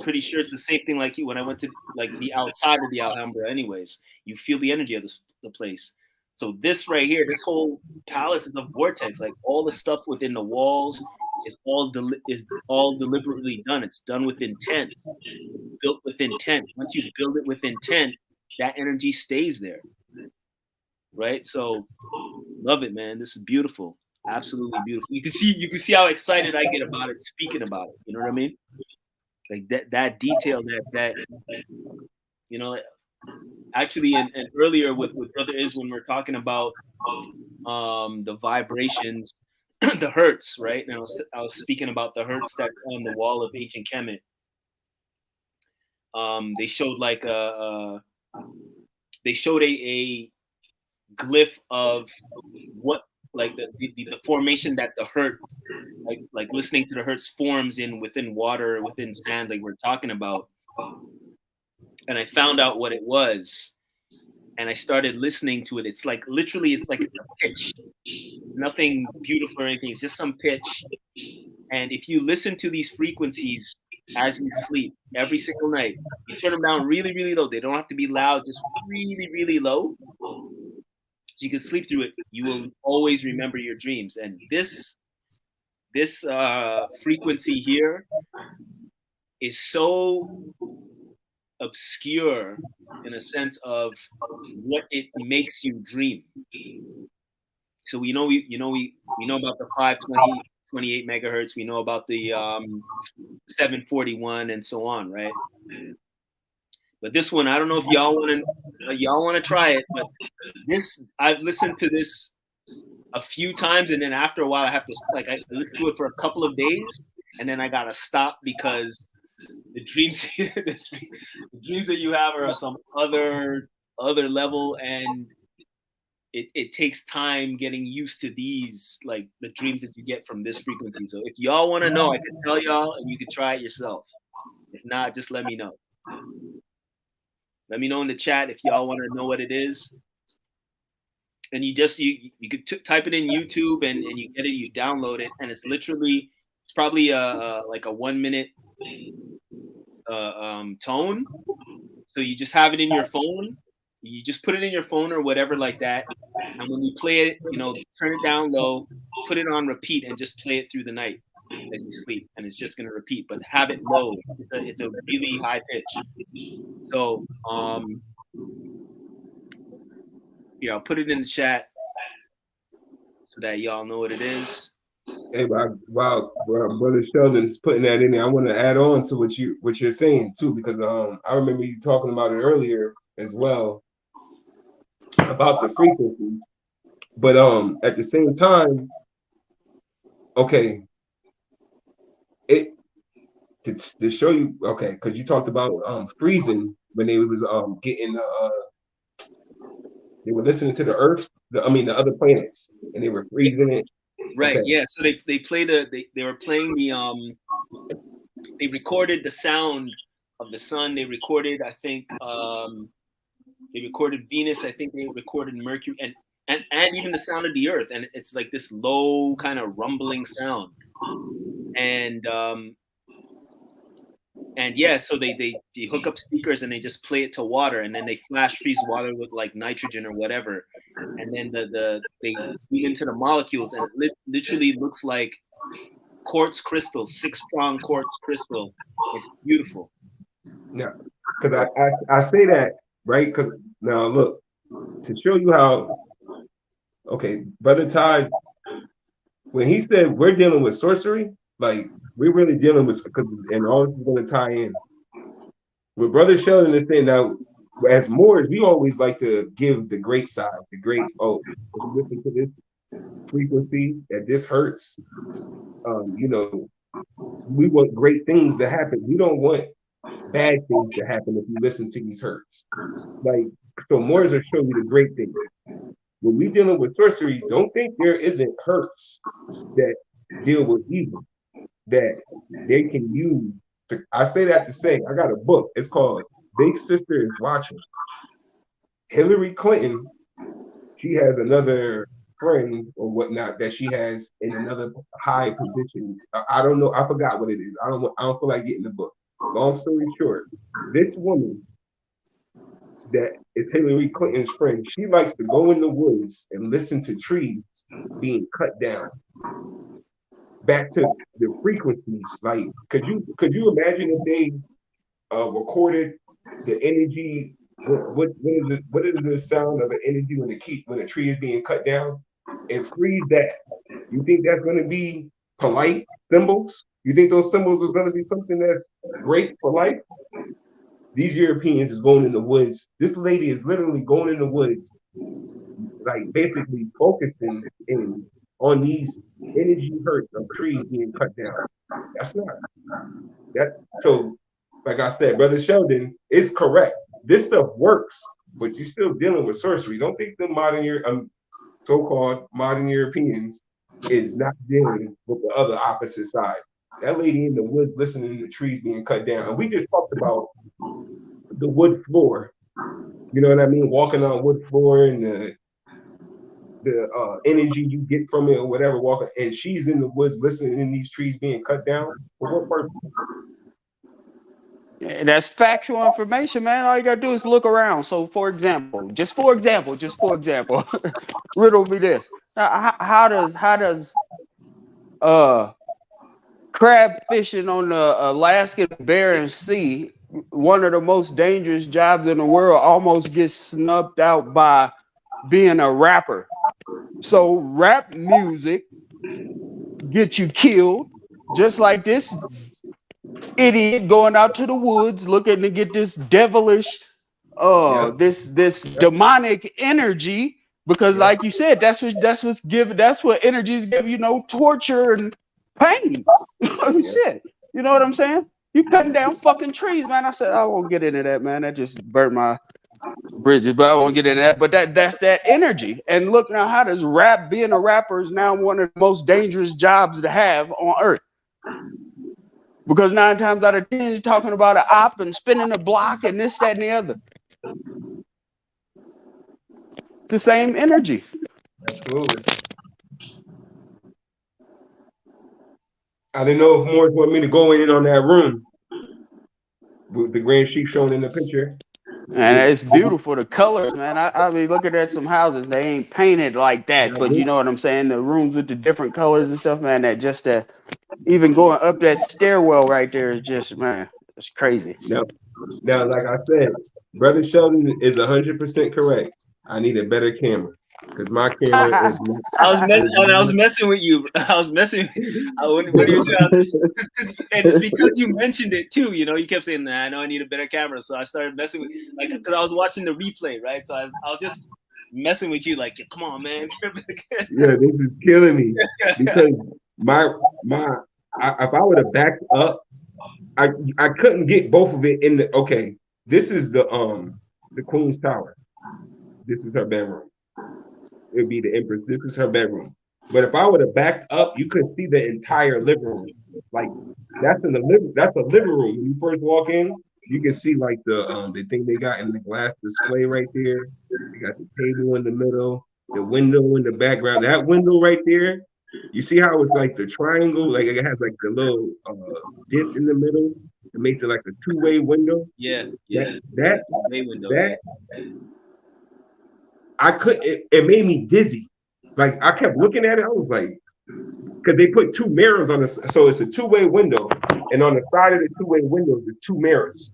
pretty sure it's the same thing like you. When I went to like the outside of the Alhambra, anyways, you feel the energy of the place. So this right here, this whole palace is a vortex. Like all the stuff within the walls is all deliberately done. It's done with intent, built with intent. Once you build it with intent, that energy stays there, right? So love it, man. This is beautiful, absolutely beautiful. You can see how excited I get about it, speaking about it. You know what I mean? Like that detail that actually, and earlier with Brother Is, when we're talking about the vibrations, the hertz, right? And I was speaking about the hertz that's on the wall of ancient Kemet. They showed like a glyph of what, like the formation that the hertz, like listening to the hertz forms within water, within sand, like we're talking about. And I found out what it was, and I started listening to it. It's like literally, it's like a pitch. Nothing beautiful or anything. It's just some pitch. And if you listen to these frequencies as you sleep every single night. You turn them down really, really low. They don't have to be loud, just really, really low. So you can sleep through it. You will always remember your dreams. And this frequency here is so obscure in a sense of what it makes you dream. So we know about the 528 megahertz. We know about the 741 and so on, right? But this one, I don't know if y'all want to try it, but this I've listened to this a few times, and then after a while, I have to I listen to it for a couple of days, and then I gotta stop because the dreams the dreams that you have are some other level, and it takes time getting used to these, like the dreams that you get from this frequency. So if y'all want to know, I can tell y'all, and you can try it yourself. If not, just let me know. Let me know in the chat if y'all want to know what it is. And you could type it in YouTube, and you get it, you download it, and it's probably like a 1 minute tone. So you just have it in your phone. You just put it in your phone or whatever like that. And when you play it, turn it down low, put it on repeat, and just play it through the night as you sleep. And it's just going to repeat, but have it low. It's a really high pitch. So, I'll put it in the chat so that y'all know what it is. Hey, while Brother Sheldon is putting that in there, I want to add on to what you're saying too, because I remember you talking about it earlier as well about the frequencies. But at the same time, okay, to show you, okay, because you talked about freezing when they was getting they were listening to the Earth, the other planets, and they were freezing it. Right. Okay. Yeah. So they were playing the they recorded the sound of the sun. They recorded, I think, they recorded Venus. I think they recorded Mercury, and even the sound of the Earth. And it's like this low kind of rumbling sound. And yeah, so they hook up speakers and they just play it to water, and then they flash freeze water with like nitrogen or whatever, and then they feed into the molecules, and it literally looks like quartz crystal, 6-prong quartz crystal. It's beautiful. Yeah, because I say that, right? Because now look, to show you how, okay, Brother Todd, when he said we're dealing with sorcery, like we're really dealing with, and all this is going to tie in. With Brother Sheldon is saying now, as Moors, we always like to give the great side, listen to this frequency at this hertz. We want great things to happen. We don't want bad things to happen if you listen to these hertz. Like, so Moors will show you the great things. When we dealing with sorcery, don't think there isn't hertz that deal with evil that they can use. I say that to say, I got a book. It's called Big Sister is Watching. Hillary Clinton, she has another friend or whatnot that she has in another high position. I don't know. I forgot what it is. I don't feel like getting the book. Long story short, this woman that is Hillary Clinton's friend, she likes to go in the woods and listen to trees being cut down. Back to the frequencies, like could you imagine if they recorded the energy? What is the sound of an energy when a tree is being cut down, and freeze that? You think that's going to be polite symbols? You think those symbols is going to be something that's great for life? These Europeans is going in the woods. This lady is literally going in the woods, like basically focusing in on these energy hurts of trees being cut down. That's not that. So, like I said, Brother Sheldon is correct. This stuff works, but you're still dealing with sorcery. Don't think the so-called modern Europeans is not dealing with the other opposite side. That lady in the woods listening to the trees being cut down. And we just talked about the wood floor. You know what I mean? Walking on wood floor and the energy you get from it or whatever, walking, and she's in the woods listening to these trees being cut down. For what purpose? That's factual information, man. All you gotta do is look around. So, just for example, riddle me this: how does uh crab fishing on the Alaskan Bering Sea, one of the most dangerous jobs in the world, almost gets snubbed out by being a rapper? So, rap music gets you killed, just like this idiot going out to the woods looking to get this devilish Yep. this Yep. demonic energy, because Yep. like you said, that's what energies give, torture and pain. Yep. Shit, you know what I'm saying? You cutting down fucking trees, man. I said I won't get into that, man. That just burnt my bridges, but I won't get into that. But that's that energy. And look now, how does being a rapper is now one of the most dangerous jobs to have on earth? Because 9 times out of 10, you're talking about an op and spinning a block and this, that, and the other. It's the same energy. Absolutely. I didn't know if Morris wanted me to go in on that room with the Grand Sheik shown in the picture. And it's beautiful, the colors, man. I mean, looking at some houses, they ain't painted like that, but you know what I'm saying? The rooms with the different colors and stuff, man, that just even going up that stairwell right there is just, man, it's crazy. Now, like I said, Brother Sheldon is 100% correct. I need a better camera because my camera is. I was messing with you. I was messing. When you and it's because you mentioned it too. You know, you kept saying, "Nah, I know I need a better camera." So I started messing with, like, because I was watching the replay, right? So I was just messing with you, like, "Come on, man." Yeah, this is killing me because if I would have backed up, I couldn't get both of it in the. Okay, this is the Queen's Tower. This is her bedroom. It would be the Empress. This is her bedroom. But if I would have backed up, you could see the entire living room. Like that's a living room. When you first walk in, you can see like the thing they got in the glass display right there. You got the table in the middle, the window in the background. That window right there, you see how it's like the triangle, like it has like the little dip in the middle. It makes it like a two-way window. Yeah. That window. that I could. It made me dizzy. Like I kept looking at it. I was like, because they put two mirrors on this, so it's a two-way window, and on the side of the two-way window, there's two mirrors.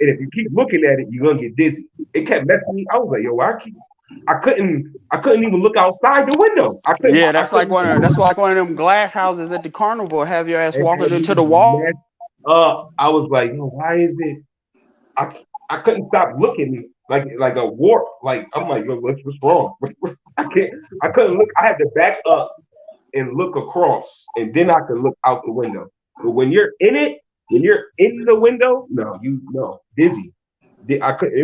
And if you keep looking at it, you're gonna get dizzy. It kept messing me. I was like, yo, I couldn't even look outside the window. Yeah, that's like one of them glass houses at the carnival. Have your ass walking into the wall. I was like, yo, why is it? I couldn't stop looking like a warp. Like I'm like, yo, what's wrong? I couldn't look. I had to back up and look across, and then I could look out the window. But when you're in it, when you're in the window, dizzy. I couldn't.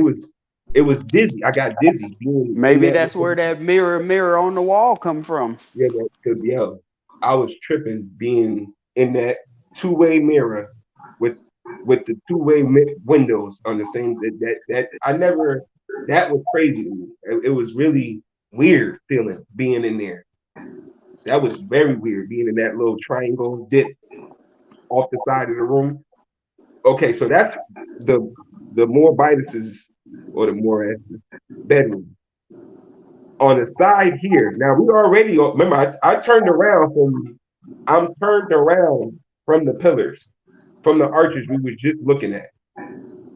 It was dizzy. I got dizzy. Maybe that's where that mirror on the wall come from. Yeah, because I was tripping being in that two-way mirror with the two-way windows on the same. That was crazy to me. It was really weird feeling being in there. That was very weird being in that little triangle dip off the side of the room. Okay, so that's the Moabites's or the Moorish bedroom. On the side here, now we already remember I turned around I'm turned around from the pillars, from the arches we was just looking at.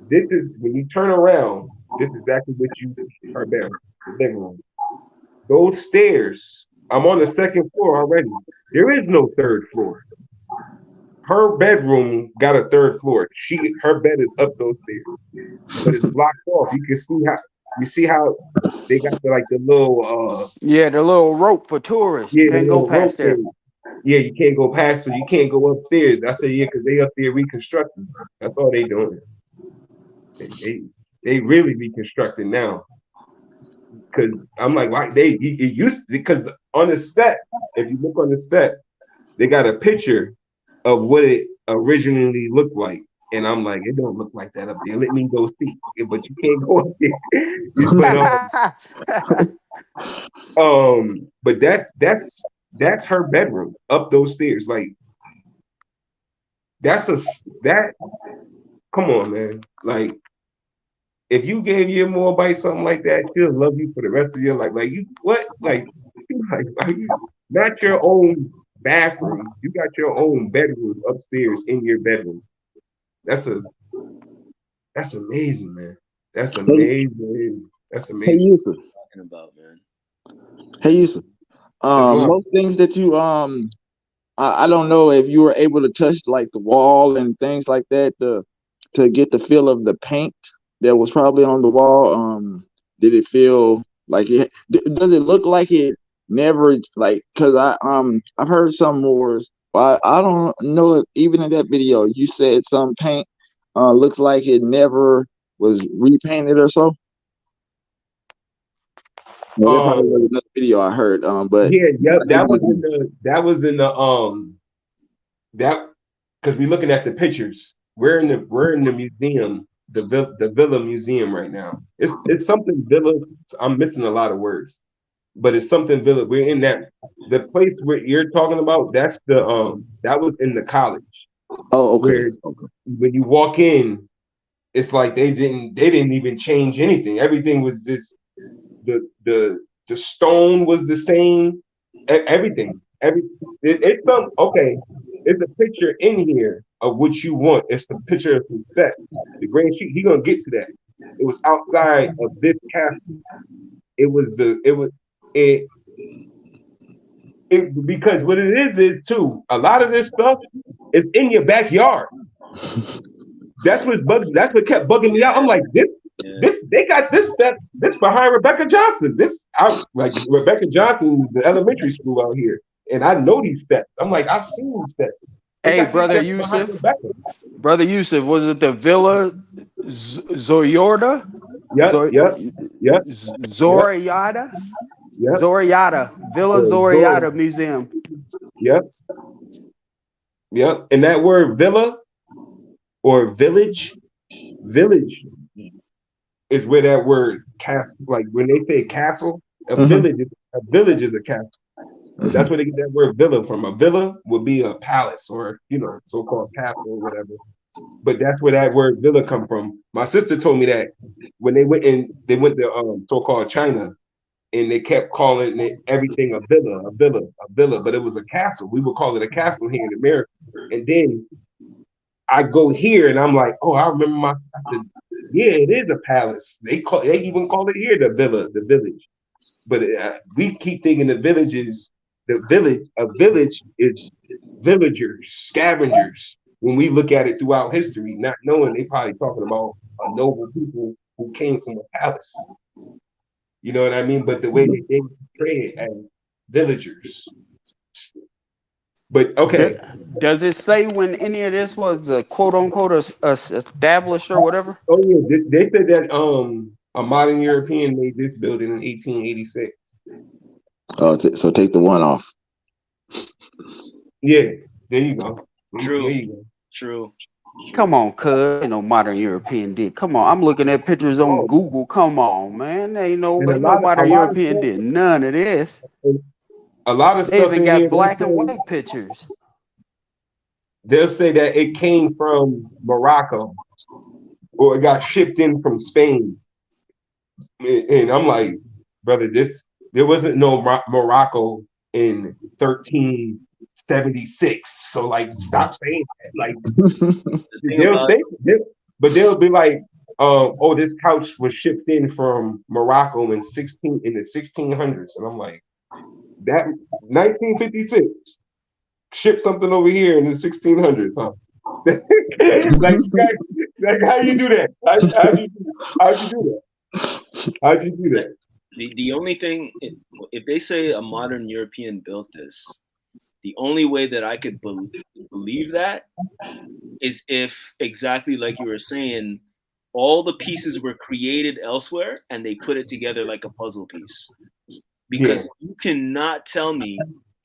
This is when you turn around, this is exactly what you are there, the living room. Those stairs, I'm on the second floor already. There is no third floor. Her bedroom got a third floor. Her bed is up those stairs, but it's blocked off. You see how they got the little the little rope for tourists. You can't go past there. Yeah, you can't go past, so you can't go upstairs. I said, yeah, because they up there reconstructing. That's all they doing. They really reconstructing now. Because I'm like, why because on the step, if you look on the step, they got a picture of what it originally looked like. And I'm like, it don't look like that up there. Let me go see. But you can't go up there. But that's her bedroom up those stairs. Like that come on, man. Like, if you gave your Moabite something like that, she'll love you for the rest of your life. Like, you what? Like, are you not your own bathroom? You got your own bedroom upstairs in your bedroom. That's a that's amazing, man. That's Hey, amazing. That's hey amazing. Yusuf. Talking about, man. Hey Yusuf. Islam. Most things that you I don't know if you were able to touch like the wall and things like that to get the feel of the paint that was probably on the wall. Did it feel like it? Does it look like it never like? Because I've heard some Moors. I don't know if even in that video you said some paint looks like it never was repainted or so. Well, that probably was another video I heard. But Yeah, yep. I just wanted That was in the that because we're looking at the pictures. We're in the museum, the Villa Museum right now. It's something Villa. I'm missing a lot of words, but it's something Villa. We're in that the place where you're talking about. That's the that was in the college Oh, okay. where when you walk in, it's like they didn't even change anything. Everything was just the stone was the same. Everything. It's some okay. It's a picture in here of what you want. It's a picture of some set. The grand sheet. He gonna get to that. It was outside of this castle. It it because what it is too. A lot of this stuff is in your backyard. That's what kept bugging me out. I'm like this they got this behind Rebecca Johnson. This I like Rebecca Johnson, the elementary school out here, and I know these steps. I'm like I've seen these steps. They Hey, got these brother steps behind Yusuf. Rebecca. Brother Yusuf, was it the Villa Zoyorda? Yep, yep, yep, yep, Zoriada? yep. Zoriada. Villa Zoro. Zoriada Museum. Yep, yep. And that word villa or village is where that word castle. Like when they say castle, Mhm. a village is a castle. That's where they get that word villa from. A villa would be a palace or so-called castle or whatever. But that's where that word villa come from. My sister told me that when they went to so-called China and they kept calling it everything a villa, but it was a castle. We would call it a castle here in America. And then I go here and I'm like, oh, I remember yeah, it is a palace. They even call it here the villa, the village. But we keep thinking a village is villagers, scavengers. When we look at it throughout history, not knowing they probably talking about a noble people who came from a palace. You know what I mean? But the way they portray it as villagers. But okay, Does it say when any of this was quote unquote established or whatever? oh yeah, they said that a modern European made this building in 1886. Oh, so take the one off. Yeah, there you go. True. There you go. True. Come on, cuz. Ain't no modern European did. Come on. I'm looking at pictures on Oh, Google. Come on, man. Ain't and no a modern lot of European stuff, did none of this. a lot of They stuff even in here. got black and white pictures. They'll say that it came from Morocco or it got shipped in from Spain, and I'm like, brother, there wasn't no Morocco in 1376. So like, stop saying that. Like The thing they'll about say, but they'll be like, oh, this couch was shipped in from Morocco in the 1600s, and I'm like, that 1956 ship something over here in the 1600s, huh? like how you do that? How'd you do that? How'd you do that? the only thing, if they say a modern European built this, the only way that I could believe that is if, exactly like you were saying, all the pieces were created elsewhere and they put it together like a puzzle piece. Yeah, Because you cannot tell me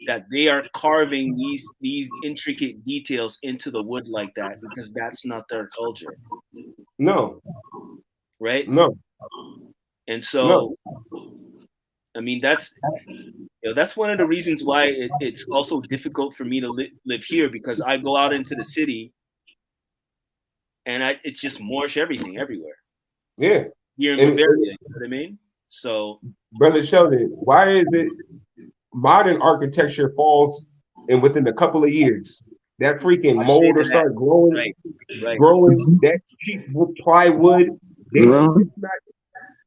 that they are carving these intricate details into the wood like that, because that's not their culture, no, right? no, And no. so, I mean, that's one of the reasons why it's also difficult for me to live here, because I go out into the city and it's just Moorish everything everywhere. Yeah. Here in And Bavaria, you know what I mean? So, Brother Sheldon, why is it modern architecture falls and within a couple of years that freaking I'll say mold will that. start growing, Right. that cheap plywood? No, It's not,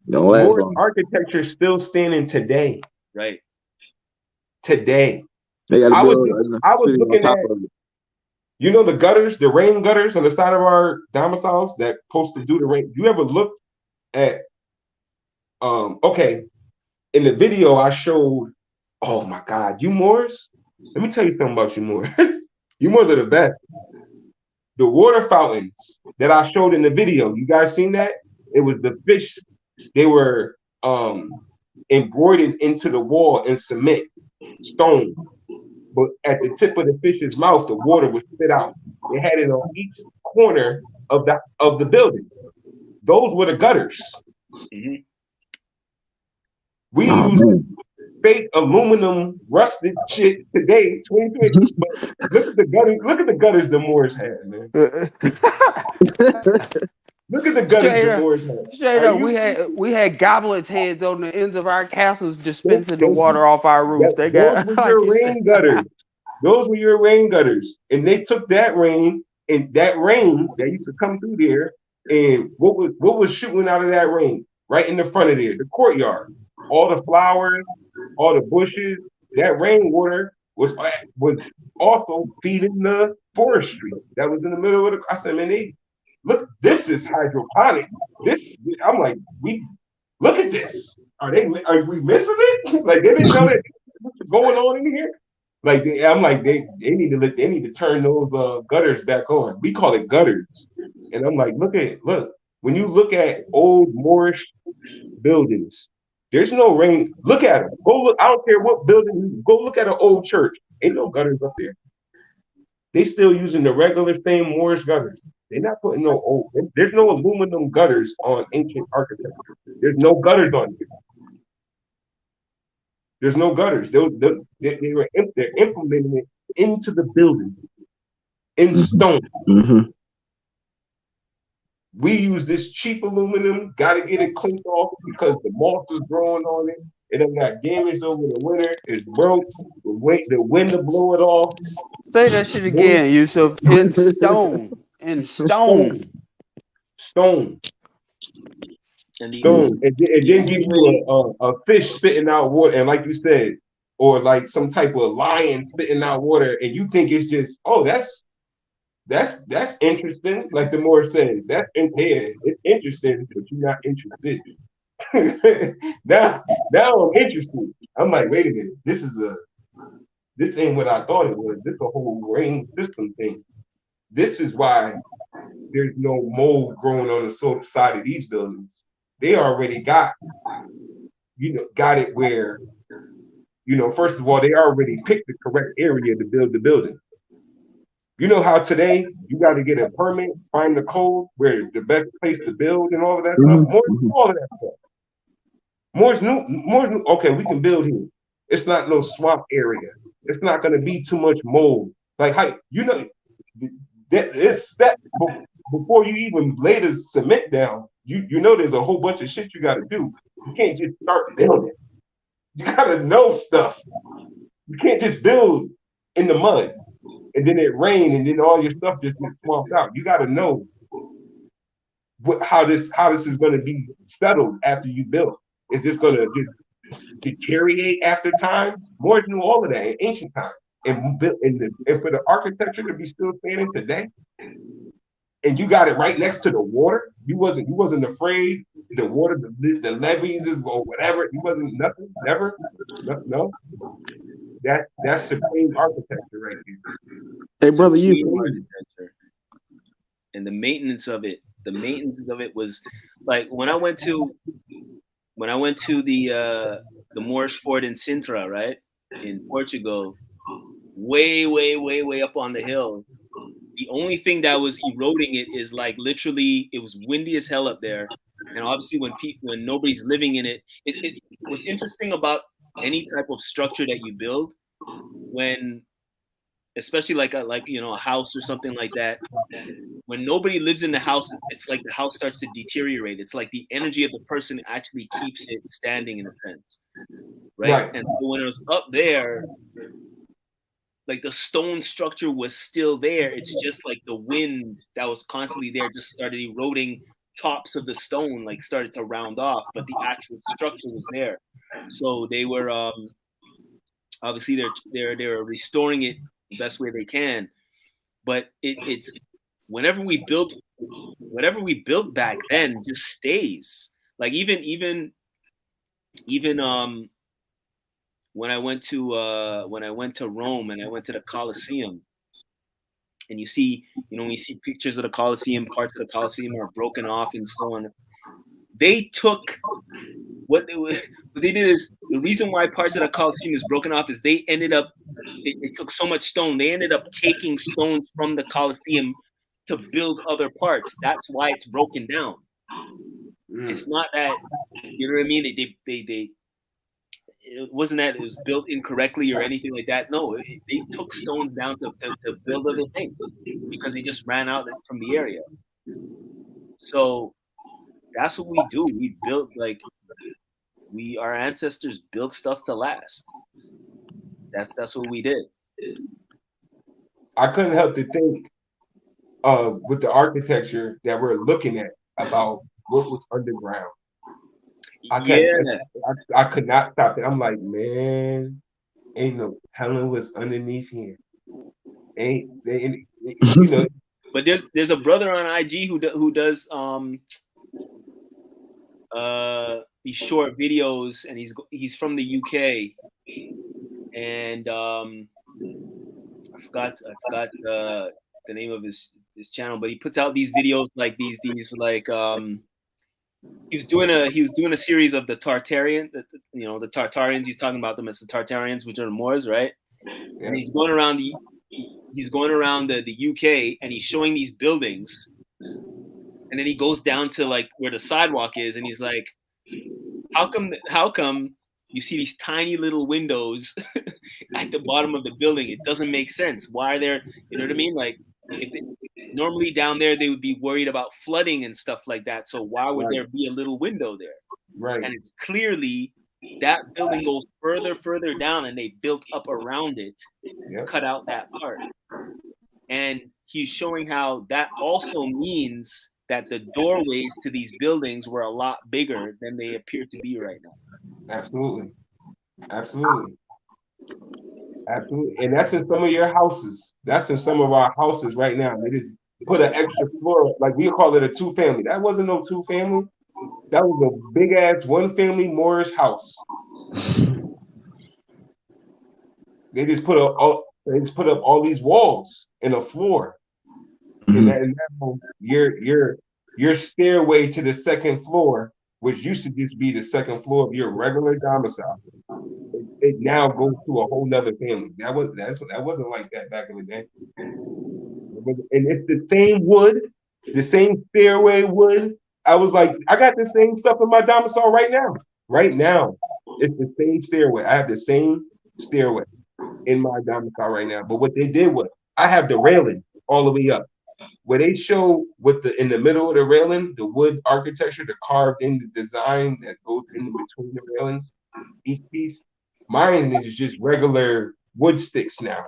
don't last Moorish long. architecture still standing today. Right. Today, They got to I was build a I was city on looking top at, of it. you know, the gutters, the rain gutters on the side of our domiciles that supposed to do the rain. You ever look at okay, in the video I showed, oh my God, you Moors? Let me tell you something about you Moors. You Moors are the best. The water fountains that I showed in the video, you guys seen that? It was the fish, they were embroidered into the wall in cement, stone. But at the tip of the fish's mouth, the water was spit out. They had it on each corner of the building. Those were the gutters. Mm-hmm. We Oh, use man. fake aluminum rusted shit today, 2020. But look at the gutters. Look at the gutters the Moors had, man. Look at the gutters Straight the up, Moors had. straight Are up. you We had goblets heads on the ends of our castles thank dispensing the you. water off our roofs. They Those got were like your you said. rain gutters. Those were your rain gutters. And they took that rain, and that rain that used to come through there, and what was shooting out of that rain? Right in the front of there, the courtyard. All the flowers, all the bushes, that rainwater was also feeding the forestry that was in the middle of the. I said, man, look, this is hydroponic. This, I'm like, we look at this. Are we missing it? Like they didn't know that what's going on in here. Like I'm like they need to turn those gutters back on. We call it gutters, and I'm like, look when you look at old Moorish buildings, there's no rain. Look at them. Go look. I don't care what building. Go look at an old church. Ain't no gutters up there. They still using the regular same Moorish gutters. They're not putting no old. There's no aluminum gutters on ancient architecture. There's no gutters on here. There's no gutters. They're implementing it into the building in stone. Mm-hmm. We use this cheap aluminum, got to get it cleaned off because the moss is growing on it. It done got damaged over the winter. It's broke. The wind to blow it off. Say that shit again, Yusuf. In stone. In stone. Stone. And Stone. And then give you a fish spitting out water. And like you said, or like some type of lion spitting out water. And you think it's just, oh, that's interesting. Like the Moor said, it's interesting, but you're not interested. now I'm interested. I'm like, wait a minute, this ain't what I thought it was. This a whole rain system thing. This is why there's no mold growing on the side of these buildings. They already got it where, first of all, they already picked the correct area to build the building. You know how today you got to get a permit, find the code where the best place to build and all of that stuff. More all of that stuff. More's new. Okay, we can build here. It's not no swamp area. It's not going to be too much mold. Like how that it's that before you even lay the cement down. You know there's a whole bunch of shit you got to do. You can't just start building. You got to know stuff. You can't just build in the mud and then it rained and then all your stuff just gets swamped out. You got to know how this is going to be settled after you build. Is this going to just deteriorate after time? More knew all of that in ancient times. And for the architecture to be still standing today, and you got it right next to the water, you wasn't afraid the water, the levees or whatever. You wasn't nothing, never, no. That's supreme architecture right there. Hey, brother, architecture. And the maintenance of it was like when I went to the Moorish fort in Sintra, right, in Portugal, way up on the hill. The only thing that was eroding it is like literally it was windy as hell up there, and obviously when nobody's living in it, what's interesting about any type of structure that you build, when especially like a house or something like that, when nobody lives in the house, it's like the house starts to deteriorate. It's like the energy of the person actually keeps it standing in a sense, right? Right. And so when it was up there, like the stone structure was still there. It's just like the wind that was constantly there just started eroding tops of the stone, like started to round off, but the actual structure was there. So they were obviously they're restoring it the best way they can. But it's whenever we built whatever we built back then just stays. Like even when I went to Rome and I went to the Colosseum, and you see, when you see pictures of the Colosseum, parts of the Colosseum are broken off and so on. They took what they did is the reason why parts of the Colosseum is broken off is they ended up they took so much stone. They ended up taking stones from the Colosseum to build other parts. That's why it's broken down. It's not that, you know what I mean? They it wasn't that it was built incorrectly or anything like that. No, they took stones down to build other things because they just ran out from the area. So that's what we do. We built our ancestors built stuff to last. That's what we did. I couldn't help to think with the architecture that we're looking at about what was underground. I could not stop it. I'm like, man, ain't no telling what's underneath here. Ain't they? But there's a brother on IG who does these short videos, and he's from the UK, and I forgot the name of his channel, but he puts out these videos like these like he was doing a series of the Tartarian, the Tartarians. He's talking about them as the Tartarians, which are the Moors, right? Yeah. And he's going around the UK, and he's showing these buildings, and then he goes down to like where the sidewalk is, and he's like, how come you see these tiny little windows at the bottom of the building? It doesn't make sense. Why are there? You know what I mean? Like, normally down there they would be worried about flooding and stuff like that. So why would there be a little window there? Right. And it's clearly that building goes further down, and they built up around it, cut out that part. And he's showing how that also means that the doorways to these buildings were a lot bigger than they appear to be right now. Absolutely. And that's in some of your houses. That's in some of our houses right now. They just put an extra floor, like we call it a 2-family. That wasn't no 2-family. That was a big ass 1-family Moorish house. They just put up all these walls and a floor. And your stairway to the second floor, which used to just be the second floor of your regular domicile, it now goes to a whole nother family. That wasn't like that back in the day. And it's the same wood, the same stairway wood. I was like, I got the same stuff in my domicile right now. Right now, it's the same stairway. I have the same stairway in my domicile right now. But what they did was, I have the railing all the way up. Where they show in the middle of the railing, the wood architecture, the carved in the design that goes in between the railings, each piece. Mine is just regular wood sticks now.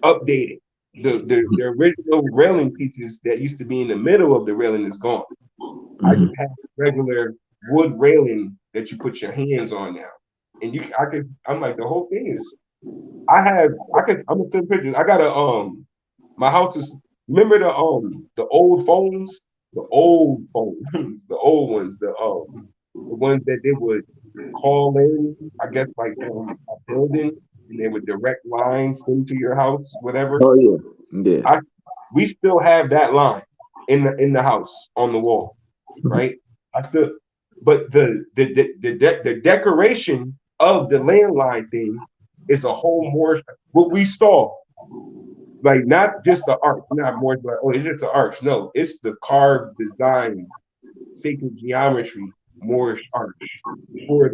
Updated. The original railing pieces that used to be in the middle of the railing is gone. I just have regular wood railing that you put your hands on now. And I'm like, the whole thing is, I'm gonna send pictures. I got my house is, remember the old phones? The old phones, the old ones, the ones that they would call in, I guess, like from a building, and they would direct lines into your house, whatever. Oh yeah. We still have that line in the house on the wall, right? But the decoration of the landline thing is a whole more what we saw. Like, not just the arch, not more like, oh, it's just the arch. No, it's the carved design, sacred geometry, Moorish arch for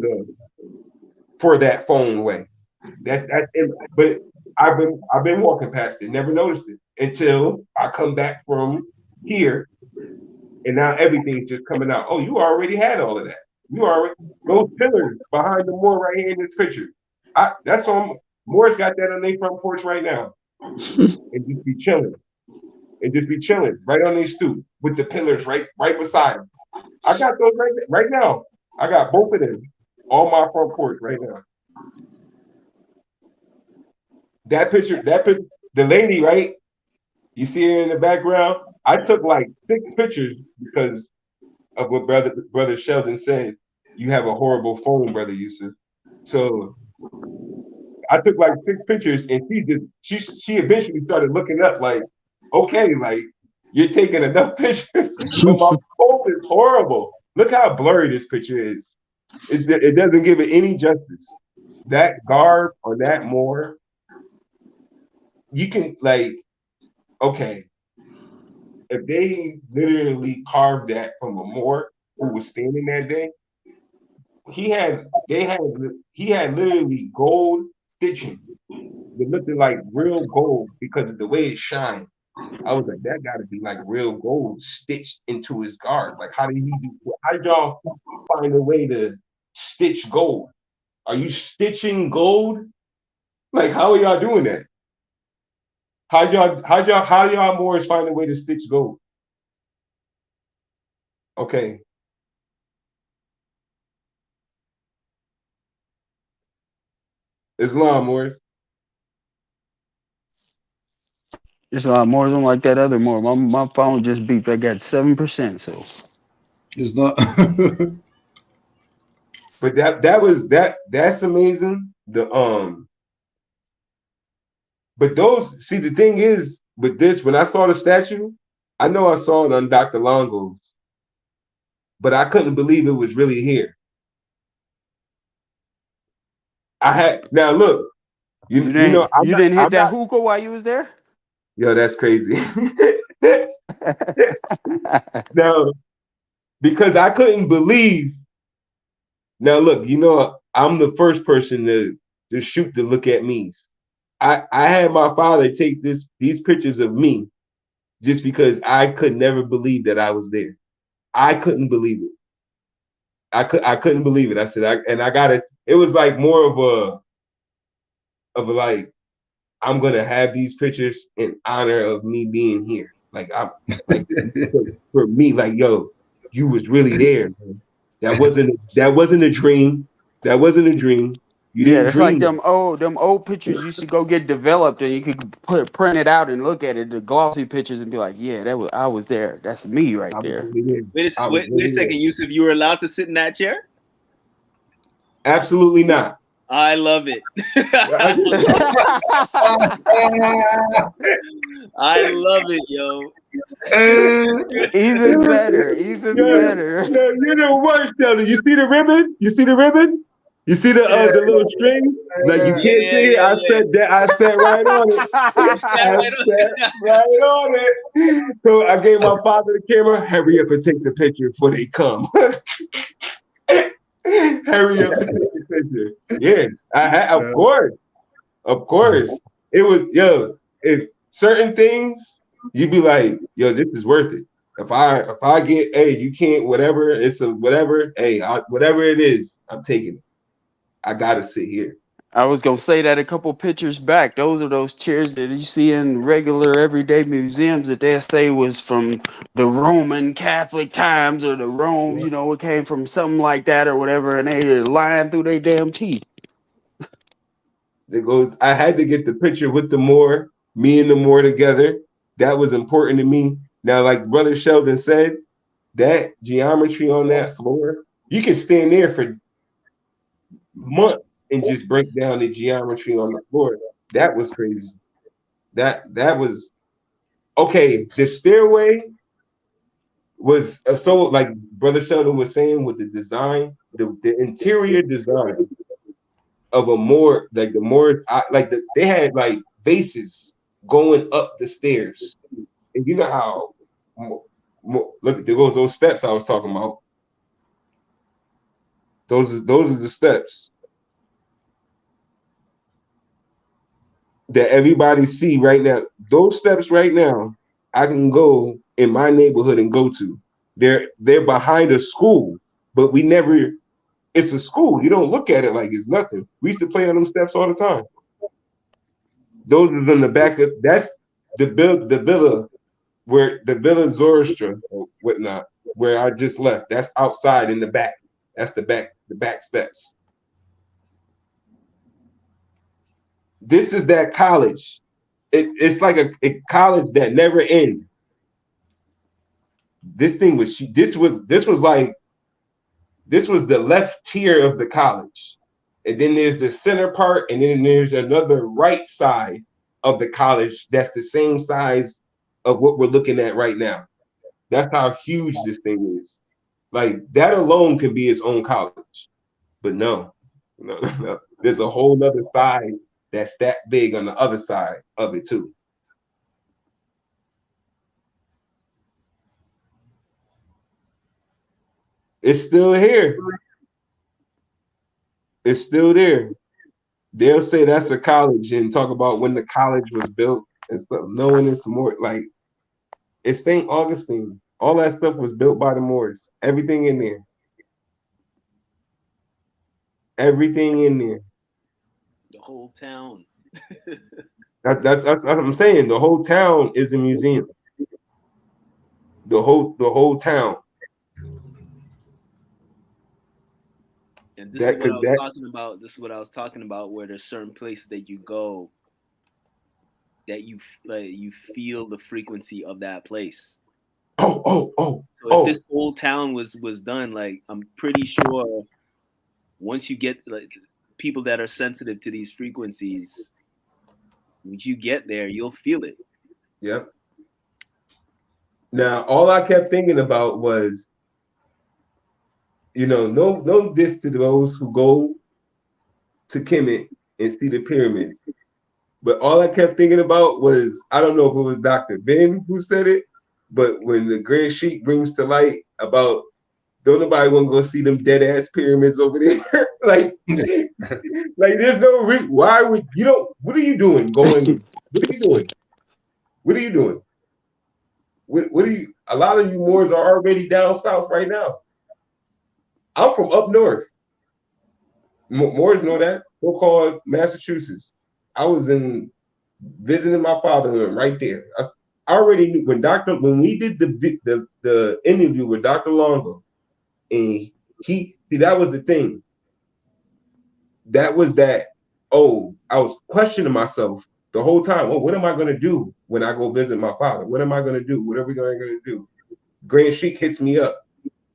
that phone way. But I've been walking past it, never noticed it. until I come back from here, and now everything's just coming out. Oh, you already had all of that. You already those pillars behind the Moor right here in this picture. That's on Moore's got that on their front porch right now, and just be chilling, right on their stoop with the pillars right beside them. I got those right now. I got both of them on my front porch right now. That picture, the lady, right? You see her in the background. I took like 6 pictures because of what brother Sheldon said. You have a horrible phone, brother Yusuf. So I took like 6 pictures, and she eventually started looking up like, okay, like you're taking enough pictures, but my phone is horrible. Look how blurry this picture is. It doesn't give it any justice. That garb on that Moor, you can like, okay, if they literally carved that from a Moor who was standing that day, he had literally gold stitching. It looked like real gold because of the way it shined. I was like, that got to be like real gold stitched into his garb. Like, how did he do? How did y'all find a way to stitch gold? Are you stitching gold? Like, how are y'all doing that? How y'all Moors find a way to stitch gold? Okay. Islam Moors. It's a lot more than like that other more. My phone just beeped. I got 7%. So It's not. But that's amazing. But the thing is with this, when I saw the statue, I know I saw it on Dr. Longo's, but I couldn't believe it was really here. Now look, you know you didn't hit I'm that not hookah while you was there. yo, that's crazy. Now, because I couldn't believe. Now look, I'm the first person to shoot to look at me. I had my father take these pictures of me just because I could never believe that I was there. I couldn't believe it. I couldn't believe it. I said I got it. It was like more of a like I'm gonna have these pictures in honor of me being here. Like I'm like for me, like yo, you was really there, man. That wasn't a dream. That wasn't a dream. You Yeah, didn't that's like dream that. them old pictures used to go get developed, and you could print it out and look at it, the glossy pictures, and be like, yeah, I was there. That's me right I was there. really there. I was Wait a really there. second, Yusuf. You were allowed to sit in that chair? Absolutely not. I love it. I love it, yo. Even better, even better. You're the worst, Sheldon. You see the ribbon? You see the ribbon? You see the little string? Like you can't see it. I sat right on it. You sat I right on sat right on it. So I gave my father the camera. Hurry up and take the picture before they come. Hurry up and take the picture. Yeah, of course. Of course. It was, if certain things, you'd be like, yo, this is worth it. If I get, hey, you can't, whatever, it's a whatever, hey, whatever it is, I'm taking it. I gotta sit here. I was gonna say that a couple pictures back. Those are those chairs that you see in regular everyday museums that they say was from the Roman Catholic times or the Rome, it came from something like that or whatever, and they lying through their damn teeth. It goes, I had to get the picture with the Moor, me and the Moor together. That was important to me. Now, like Brother Sheldon said, that geometry on that floor, you can stand there for months and just break down the geometry on the floor. That was crazy. That was okay. The stairway was so like Brother Sheldon was saying with the design, the interior design of a Moor, like the Moor, they had like vases going up the stairs, and you know how look, there goes those steps I was talking about. Those are the steps. that everybody see right now. Those steps right now, I can go in my neighborhood and go to. They're behind a school, but we never. It's a school. You don't look at it like it's nothing. We used to play on them steps all the time. Those is in the back of that's the villa where the Villa Zoroaster or whatnot, where I just left. That's outside in the back. That's the back steps. This is that college. It's like a college that never ends. This thing was this was the left tier of the college. And then there's the center part, and then there's another right side of the college that's the same size of what we're looking at right now. That's how huge this thing is. Like that alone can be its own college. But no. There's a whole other side that's that big on the other side of it too. It's still here. It's still there. They'll say that's a college and talk about when the college was built and stuff. Knowing it's more like it's St. Augustine. All that stuff was built by the Moors. Everything in there. Everything in there. The whole town. That's what I'm saying. The whole town is a museum. The whole town. And this is what I was talking about. This is what I was talking about. Where there's certain places that you go that you feel the frequency of that place. So if this whole town was done, like I'm pretty sure once you get like people that are sensitive to these frequencies, once you get there, you'll feel it. Yep. Now all I kept thinking about was, no diss to those who go to Kemet and see the pyramids. But all I kept thinking about was, I don't know if it was Dr. Ben who said it, but when the Grand Sheik brings to light about don't nobody want to go see them dead ass pyramids over there. like there's no reason. Why would you don't? What are you doing? What are you doing? What are you doing? What are you? A lot of you Moors are already down south right now. I'm from up north. Moors know that. So-called Massachusetts. I was visiting my father right there. I already knew when we did the interview with Dr. Longo, and that was the thing. That was that. Oh, I was questioning myself the whole time. Oh, what am I gonna do when I go visit my father? What am I gonna do? What are we gonna do? Grand Sheik hits me up.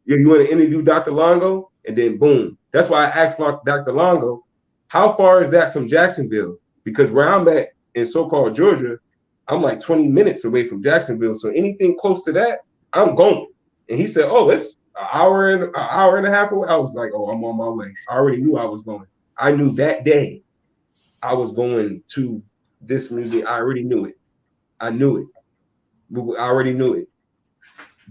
You want to interview Dr. Longo? And then boom. That's why I asked Dr. Longo, how far is that from Jacksonville? Because where I'm at in so-called Georgia, I'm like 20 minutes away from Jacksonville. So anything close to that, I'm going. And he said, oh, it's an hour and a half away. I was like, oh, I'm on my way. I already knew I was going. I knew that day I was going to this museum. I already knew it. I knew it. I already knew it.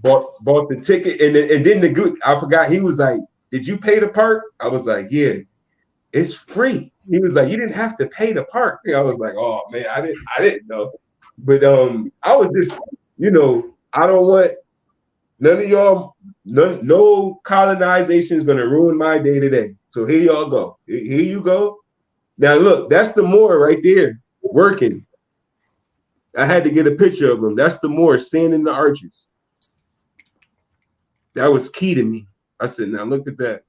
Bought the ticket, and then the good. I forgot. He was like, "Did you pay to park?" I was like, "Yeah, it's free." He was like, "You didn't have to pay to park." I was like, "Oh man, I didn't know." But I was just, I don't want none of y'all. No colonization is gonna ruin my day today. So here y'all go. Here you go. Now look, that's the Moor right there working. I had to get a picture of him. That's the Moor standing in the arches. That was key to me. I said, now look at that.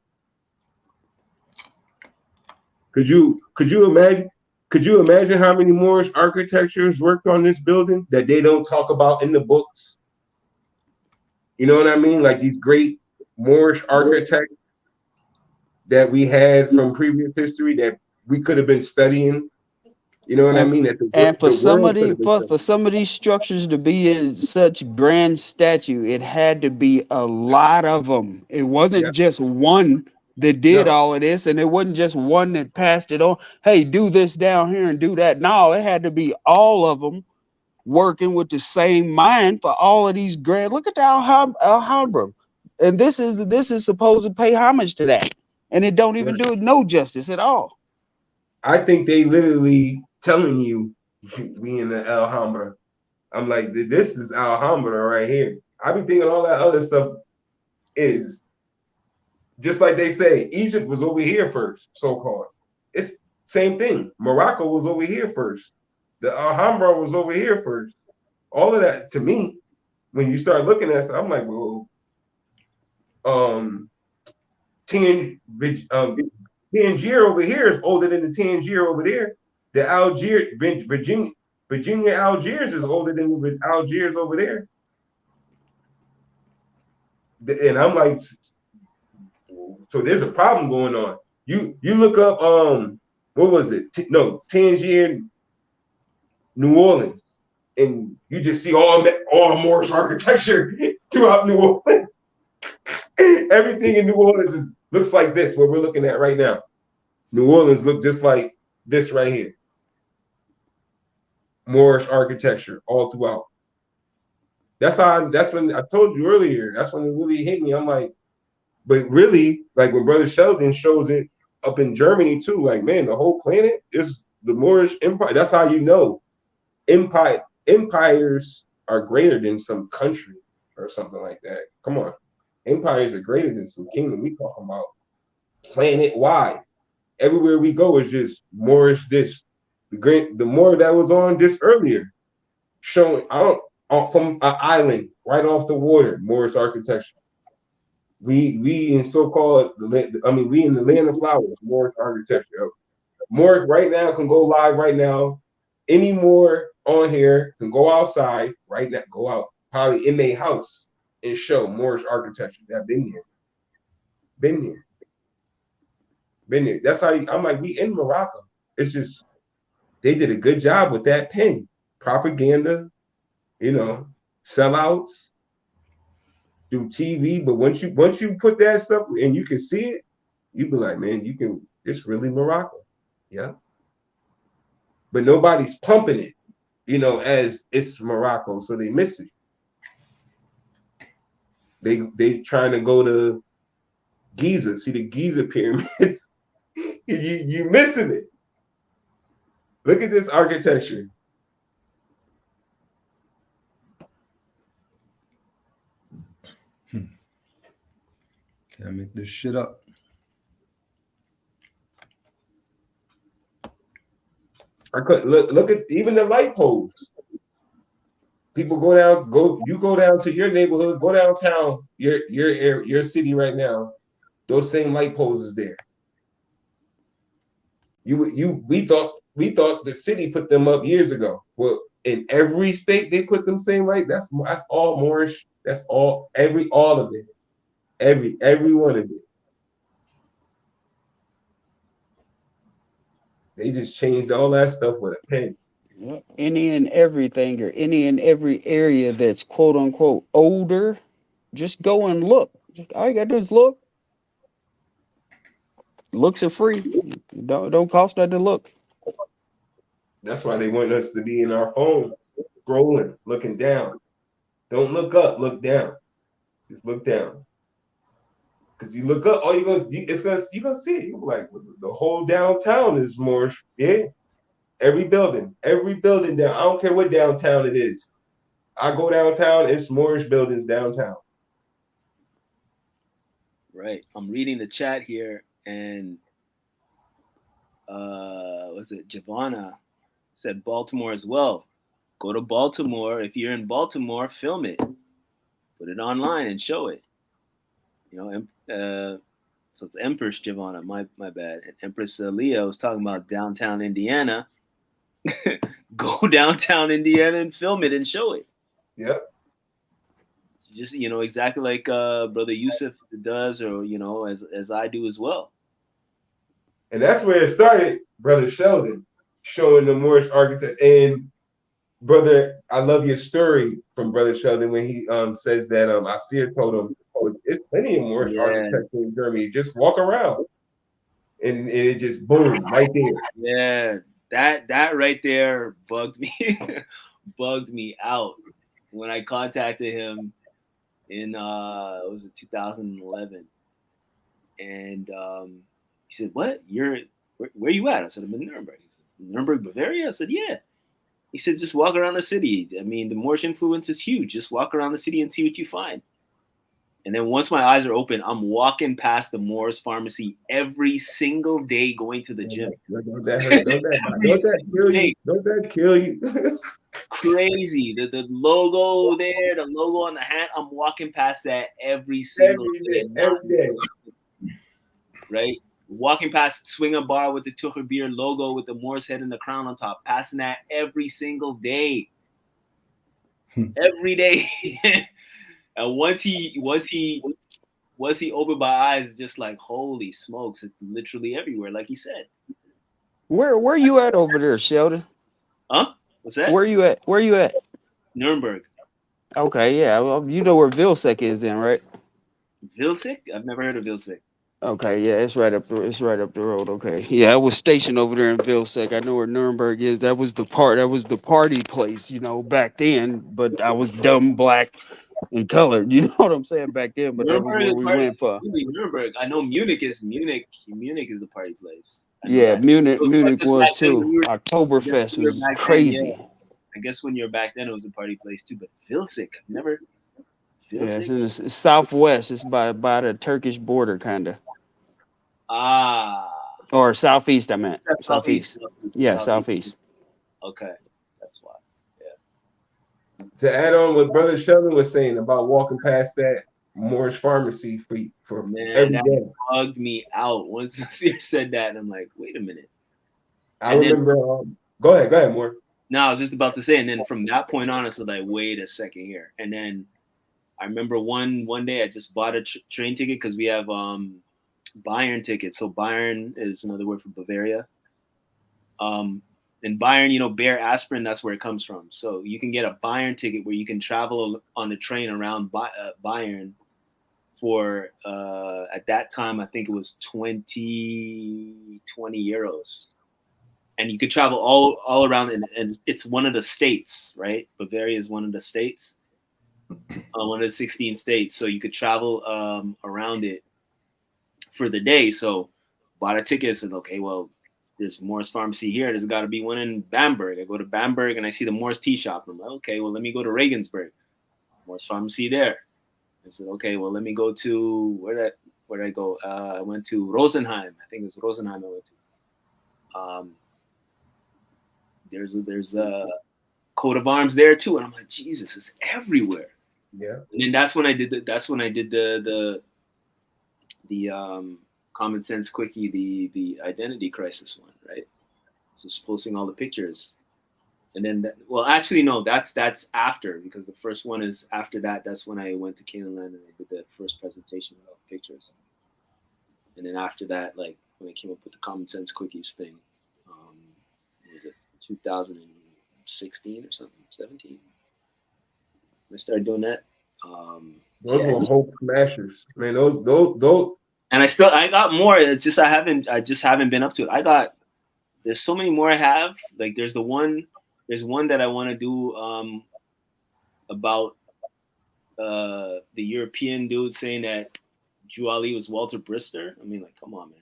Could you imagine how many Moorish architectures worked on this building that they don't talk about in the books? You know what I mean? Like these great Moorish architects that we had from previous history that we could have been studying. You know what I mean? For some of these structures to be in such grand statue, it had to be a lot of them. It wasn't just one that did all of this, and it wasn't just one that passed it on. Hey, do this down here and do that. No, it had to be all of them working with the same mind for all of these grand. Look at the Alhambra, and this is supposed to pay homage to that, and it don't even do it no justice at all. I think they literally telling you we in the Alhambra. I'm like, this is Alhambra right here. I be thinking all that other stuff is just like they say, Egypt was over here first, so-called. It's same thing. Morocco was over here first. The Alhambra was over here first. All of that, to me, when you start looking at stuff, I'm like, well, Tangier over here is older than the Tangier over there. The Virginia Algiers is older than the Algiers over there. And I'm like, so there's a problem going on. You look up what was it? Tangier, New Orleans, and you just see all Moorish architecture throughout New Orleans. Everything in New Orleans looks like this, what we're looking at right now. New Orleans look just like this right here. Moorish architecture all throughout. That's when I told you earlier, that's when it really hit me. I'm like, but really, like when Brother Sheldon shows it up in Germany too, like, man, the whole planet is the Moorish Empire. That's how you know empires are greater than some country or something like that. Come on. Empires are greater than some kingdom. We talking about planet wide. Everywhere we go is just Moorish this. The more that was on this earlier, showing from an island right off the water, Moorish architecture. We in so-called we in the land of flowers, Moorish architecture. Moorish right now can go live right now. Any more on here can go outside right now, go out probably in their house and show Moorish architecture that been here. That's how I'm like, we in Morocco. It's just they did a good job with that pen. Propaganda, sellouts, do TV. But once you put that stuff and you can see it, you be like, man, it's really Morocco. Yeah. But nobody's pumping it, as it's Morocco, so they miss it. They trying to go to Giza, see the Giza pyramids. you missing it. Look at this architecture. Can't make this shit up. I could look at even the light poles. People you go down to your neighborhood, go downtown, your city right now. Those same light poles is there. We thought the city put them up years ago. Well, in every state they put them same light. That's all Moorish. That's all of it. Every one of it. They just changed all that stuff with a pen. Any and everything, or any and every area that's quote unquote older, just go and look. All you gotta do is look. Looks are free. Don't cost that to look. That's why they want us to be in our phone, scrolling, looking down. Don't look up, look down. Just look down. Because you look up, you're gonna see it. You're like, the whole downtown is more, yeah. Every building down. I don't care what downtown it is. I go downtown, it's Moorish buildings downtown. Right. I'm reading the chat here, and was it Giovanna said Baltimore as well. Go to Baltimore. If you're in Baltimore, film it. Put it online and show it. So it's Empress Giovanna, my bad. And Empress Leah was talking about downtown Indiana. Go downtown Indiana and film it and show it. Yep. Just exactly like Brother Yusuf does, or as I do as well. And that's where it started, Brother Sheldon, showing the Moorish architect. And Brother, I love your story from Brother Sheldon when he says that Asir told him, it's plenty of Moorish architecture in Germany. Just walk around. And it just boom, right there. Yeah, that right there bugged me out when I contacted him in was it 2011, and he said, "What? Where you at?" I said, "I'm in Nuremberg." He said, "Nuremberg, Bavaria?" I said, "Yeah." He said, just walk around the city. I mean, the Moorish influence is huge. Just walk around the city and see what you find. And then once my eyes are open, I'm walking past the Moore's pharmacy every single day going to the gym. Don't that hurt? Don't that kill you? Don't that kill you? Crazy. The logo there, the logo on the hat, I'm walking past that every single day. Every day. Right? Walking past Swinger Bar with the Tucher Beer logo with the Moor's head and the crown on top. Passing that every single day. Every day. And once he opened my eyes, just like, holy smokes, it's literally everywhere, like he said. Where you at over there, Sheldon? Huh? What's that? Where you at? Nuremberg. Okay, yeah. Well, you know where Vilsek is then, right? Vilsek? I've never heard of Vilsek. Okay, yeah, it's right up the road. Okay. Yeah, I was stationed over there in Vilsek. I know where Nuremberg is. That was the party place, back then, but I was dumb, black, and colored. You know what I'm saying? Back then, but that was where we went for. Nuremberg. I know Munich is the party place. Yeah, Munich was too. Oktoberfest was crazy. Then, yeah. I guess when you're back then, it was a party place too. But Vilsek, I've never. Vilsek? Yeah, it's in the southwest. It's by the Turkish border, kind of. Or southeast, I meant. Southeast. Yeah, southeast. Okay, that's why. Yeah. To add on what Brother Sheldon was saying about walking past that Moorish pharmacy for every day. Bugged me out once Nasir said that, and I'm like, wait a minute. I remember. Go ahead, Moore. No, I was just about to say, and then from that point on, it's like, wait a second here. And then I remember one day I just bought a train ticket because we have Bayern tickets. So Bayern is another word for Bavaria. And Bayern, Bayer aspirin, that's where it comes from. So you can get a Bayern ticket where you can travel on the train around Bayern for, at that time, I think it was 20 euros. And you could travel all around, and it's one of the states, right? Bavaria is one of the states, one of the 16 states. So you could travel around it for the day. So bought a ticket and said, okay, well, there's Moore's Pharmacy here. There's got to be one in Bamberg. I go to Bamberg and I see the Moore's Tea Shop. And I'm like, okay, well, let me go to Regensburg. Moore's Pharmacy there. I said, okay, well, let me go to, where did I go? I went to Rosenheim. I think it was Rosenheim I went to. There's a coat of arms there too. And I'm like, Jesus, it's everywhere. Yeah. And then that's when I did the Common Sense Quickie, the identity crisis one, right? Just posting all the pictures. And then, that's after, because the first one is after that. That's when I went to Canaanland and I did the first presentation of pictures. And then after that, like when I came up with the Common Sense Quickies thing, was it 2016 or something, 17? I started doing that. Those were hope smashers, man. Those. And I got more. It's just I just haven't been up to it. There's so many more I have. Like there's one that I want to do about the European dude saying that Drew Ali was Walter Brister. I mean, like, come on, man.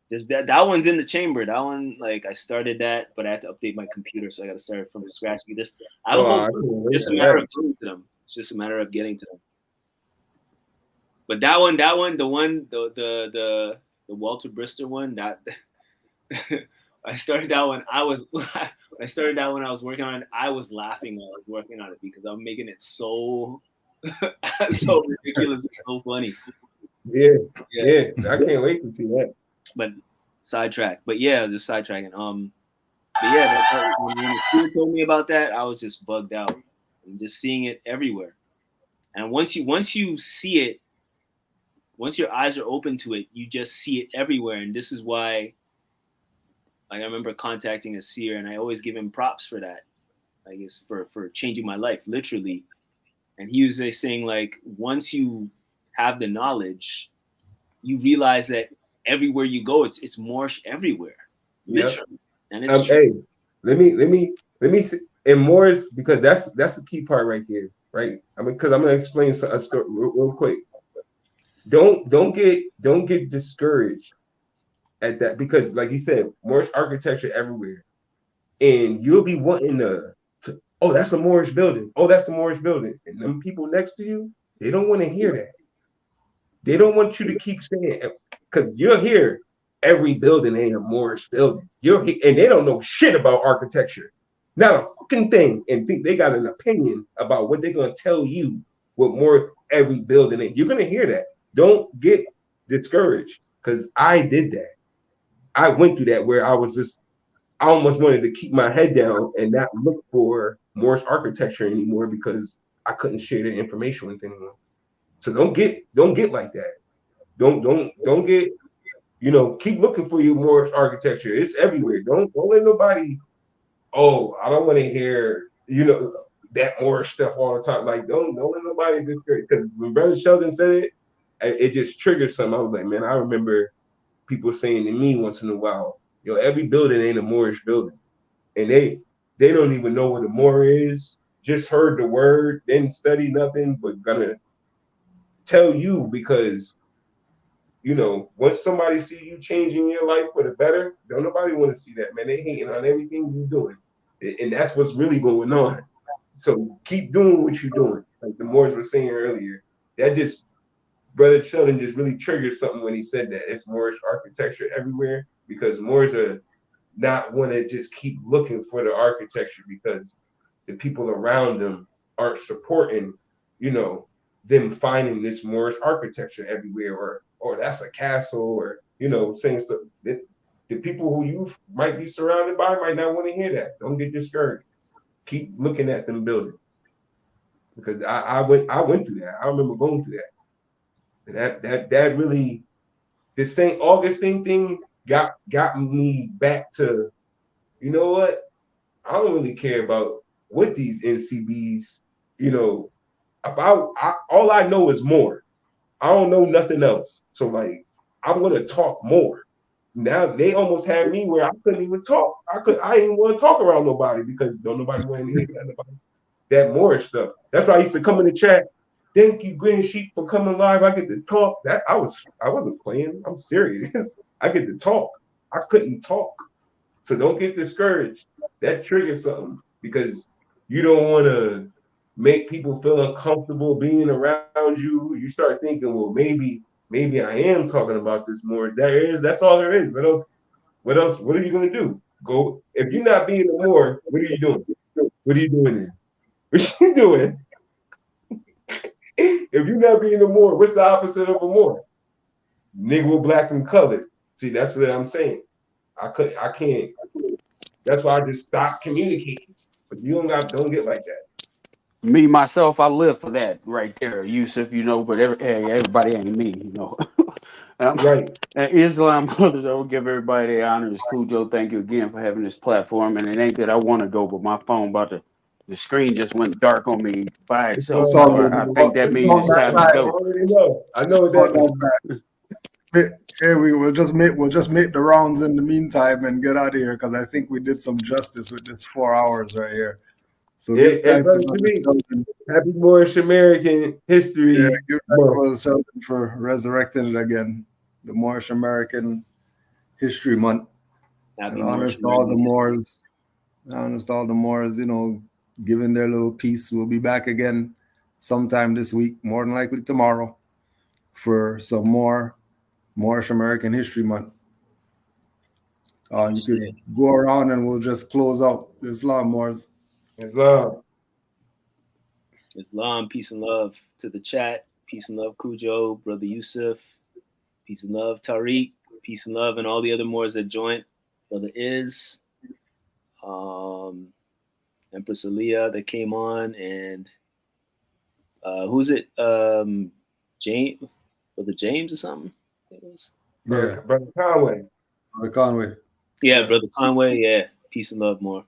There's that one's in the chamber. That one, like, I started that, but I had to update my computer, so I got to start from scratch. Just a matter of getting to them. It's just a matter of getting to them. But the Walter Brister one, that I started that one. I was working on it. I was laughing while I was working on it because I'm making it so so ridiculous and so funny. Yeah. I can't wait to see that. But sidetrack. But yeah, just sidetracking. But yeah, when you told me about that, I was just bugged out. I'm just seeing it everywhere. And once you see it, once your eyes are open to it, you just see it everywhere. And this is why, like, I remember contacting a seer, and I always give him props for that. I guess for changing my life, literally. And he was saying, like, once you have the knowledge, you realize that everywhere you go, it's Moorish everywhere. Literally. And it's hey, let me see, and Moorish, because that's the key part right there, right? I mean, because I'm gonna explain a story real quick. Don't get discouraged at that, because like you said, Moorish architecture everywhere, and you'll be wanting to oh, that's a Moorish building. Oh, that's a Moorish building. And them people next to you, they don't want to hear that. They don't want you to keep saying, because you'll hear every building ain't a Moorish building. And they don't know shit about architecture. Not a fucking thing. And think they got an opinion about what they're going to tell you what more every building is. You're going to hear that. Don't get discouraged, because I did that. I went through that where I almost wanted to keep my head down and not look for Moorish architecture anymore because I couldn't share the information with anyone. So don't get like that. Don't get, keep looking for your Moorish architecture. It's everywhere. Don't let nobody, oh, I don't want to hear, that Moorish stuff all the time. Like, don't let nobody discourage. Because when Brother Sheldon said it just triggered something. I was like, man, I remember people saying to me once in a while, every building ain't a Moorish building. And they don't even know what a Moor is. Just heard the word, didn't study nothing, but gonna tell you because, once somebody see you changing your life for the better, don't nobody want to see that, man. They hating on everything you're doing. And that's what's really going on. So keep doing what you're doing. Like the Moors were saying earlier, that just, Brother Sheldon just really triggered something when he said that. It's Moorish architecture everywhere because Moors are not want to just keep looking for the architecture because the people around them aren't supporting, them finding this Moorish architecture everywhere, or that's a castle, or saying stuff. The people who you might be surrounded by might not want to hear that. Don't get discouraged. Keep looking at them buildings because I went through that. I remember going through that. And that really, this St. Augustine thing got me back to, you know what? I don't really care about what these NCBs, all I know is more. I don't know nothing else. So like, I'm gonna talk more. Now they almost had me where I couldn't even talk. I didn't want to talk around nobody because don't nobody want to hear that Moorish stuff. That's why I used to come in the chat. Thank you, Green Sheep, for coming live. I get to talk. That I wasn't playing. I'm serious. I get to talk. I couldn't talk. So don't get discouraged. That triggers something because you don't want to make people feel uncomfortable being around you. You start thinking, well, maybe I am talking about this more. That's all there is. What else? What are you gonna do? Go if you're not being a Moor, what are you doing? What are you doing then? What you doing? If you're not being a Moor, what's the opposite of a Moor? Negro, black, and colored. See, that's what I'm saying. I can't. That's why I just stopped communicating. But you don't get like that. Me myself, I live for that right there, Yusuf. But everybody ain't me. Right. And Islam brothers, I will give everybody their honors. Cujo, thank you again for having this platform. And it ain't that I want to go, but my phone the screen just went dark on me by It's itself. all So good. I think that It's means all it's that time to time. I go. already know. I know what All that that means. time. Hey, we'll just make the rounds in the meantime and get out of here because I think we did some justice with this 4 hours right here. So give And thanks to brother Brother Tariq, Sheldon. happy Moorish American Yeah, History give thanks to Month. Brother Sheldon for resurrecting it again. The Moorish American History Month. Happy And honors Moorish to all the American History. Moors. Honors to all the Moors, giving their little piece. We'll be back again sometime this week, more than likely tomorrow, for some more Moorish American History Month. You could go around and we'll just close out Islam Moors. Islam. Islam, peace and love to the chat. Peace and love, Cujo, Brother Yusuf. Peace and love, Tariq. Peace and love, and all the other Moors that joined. Brother Is, Empress Aliyah that came on, and who's it? James, Brother James or something? It was. Yeah, Brother Conway. Brother Conway. Yeah, Brother Conway. Yeah, peace and love more.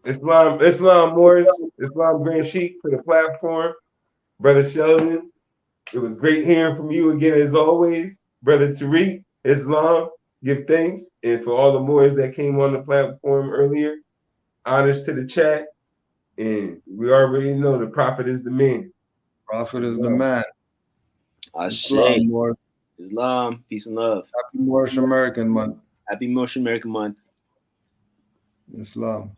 Islam Morris, Islam Grand Sheik for the platform. Brother Sheldon, it was great hearing from you again as always. Brother Tariq, Islam, give thanks. And for all the Moors that came on the platform earlier, honors to the chat. And we already know the prophet is the man. Prophet is the man. Islam, Moors. Islam, peace and love. Happy Moorish American Month. Happy Moorish American Month. Islam.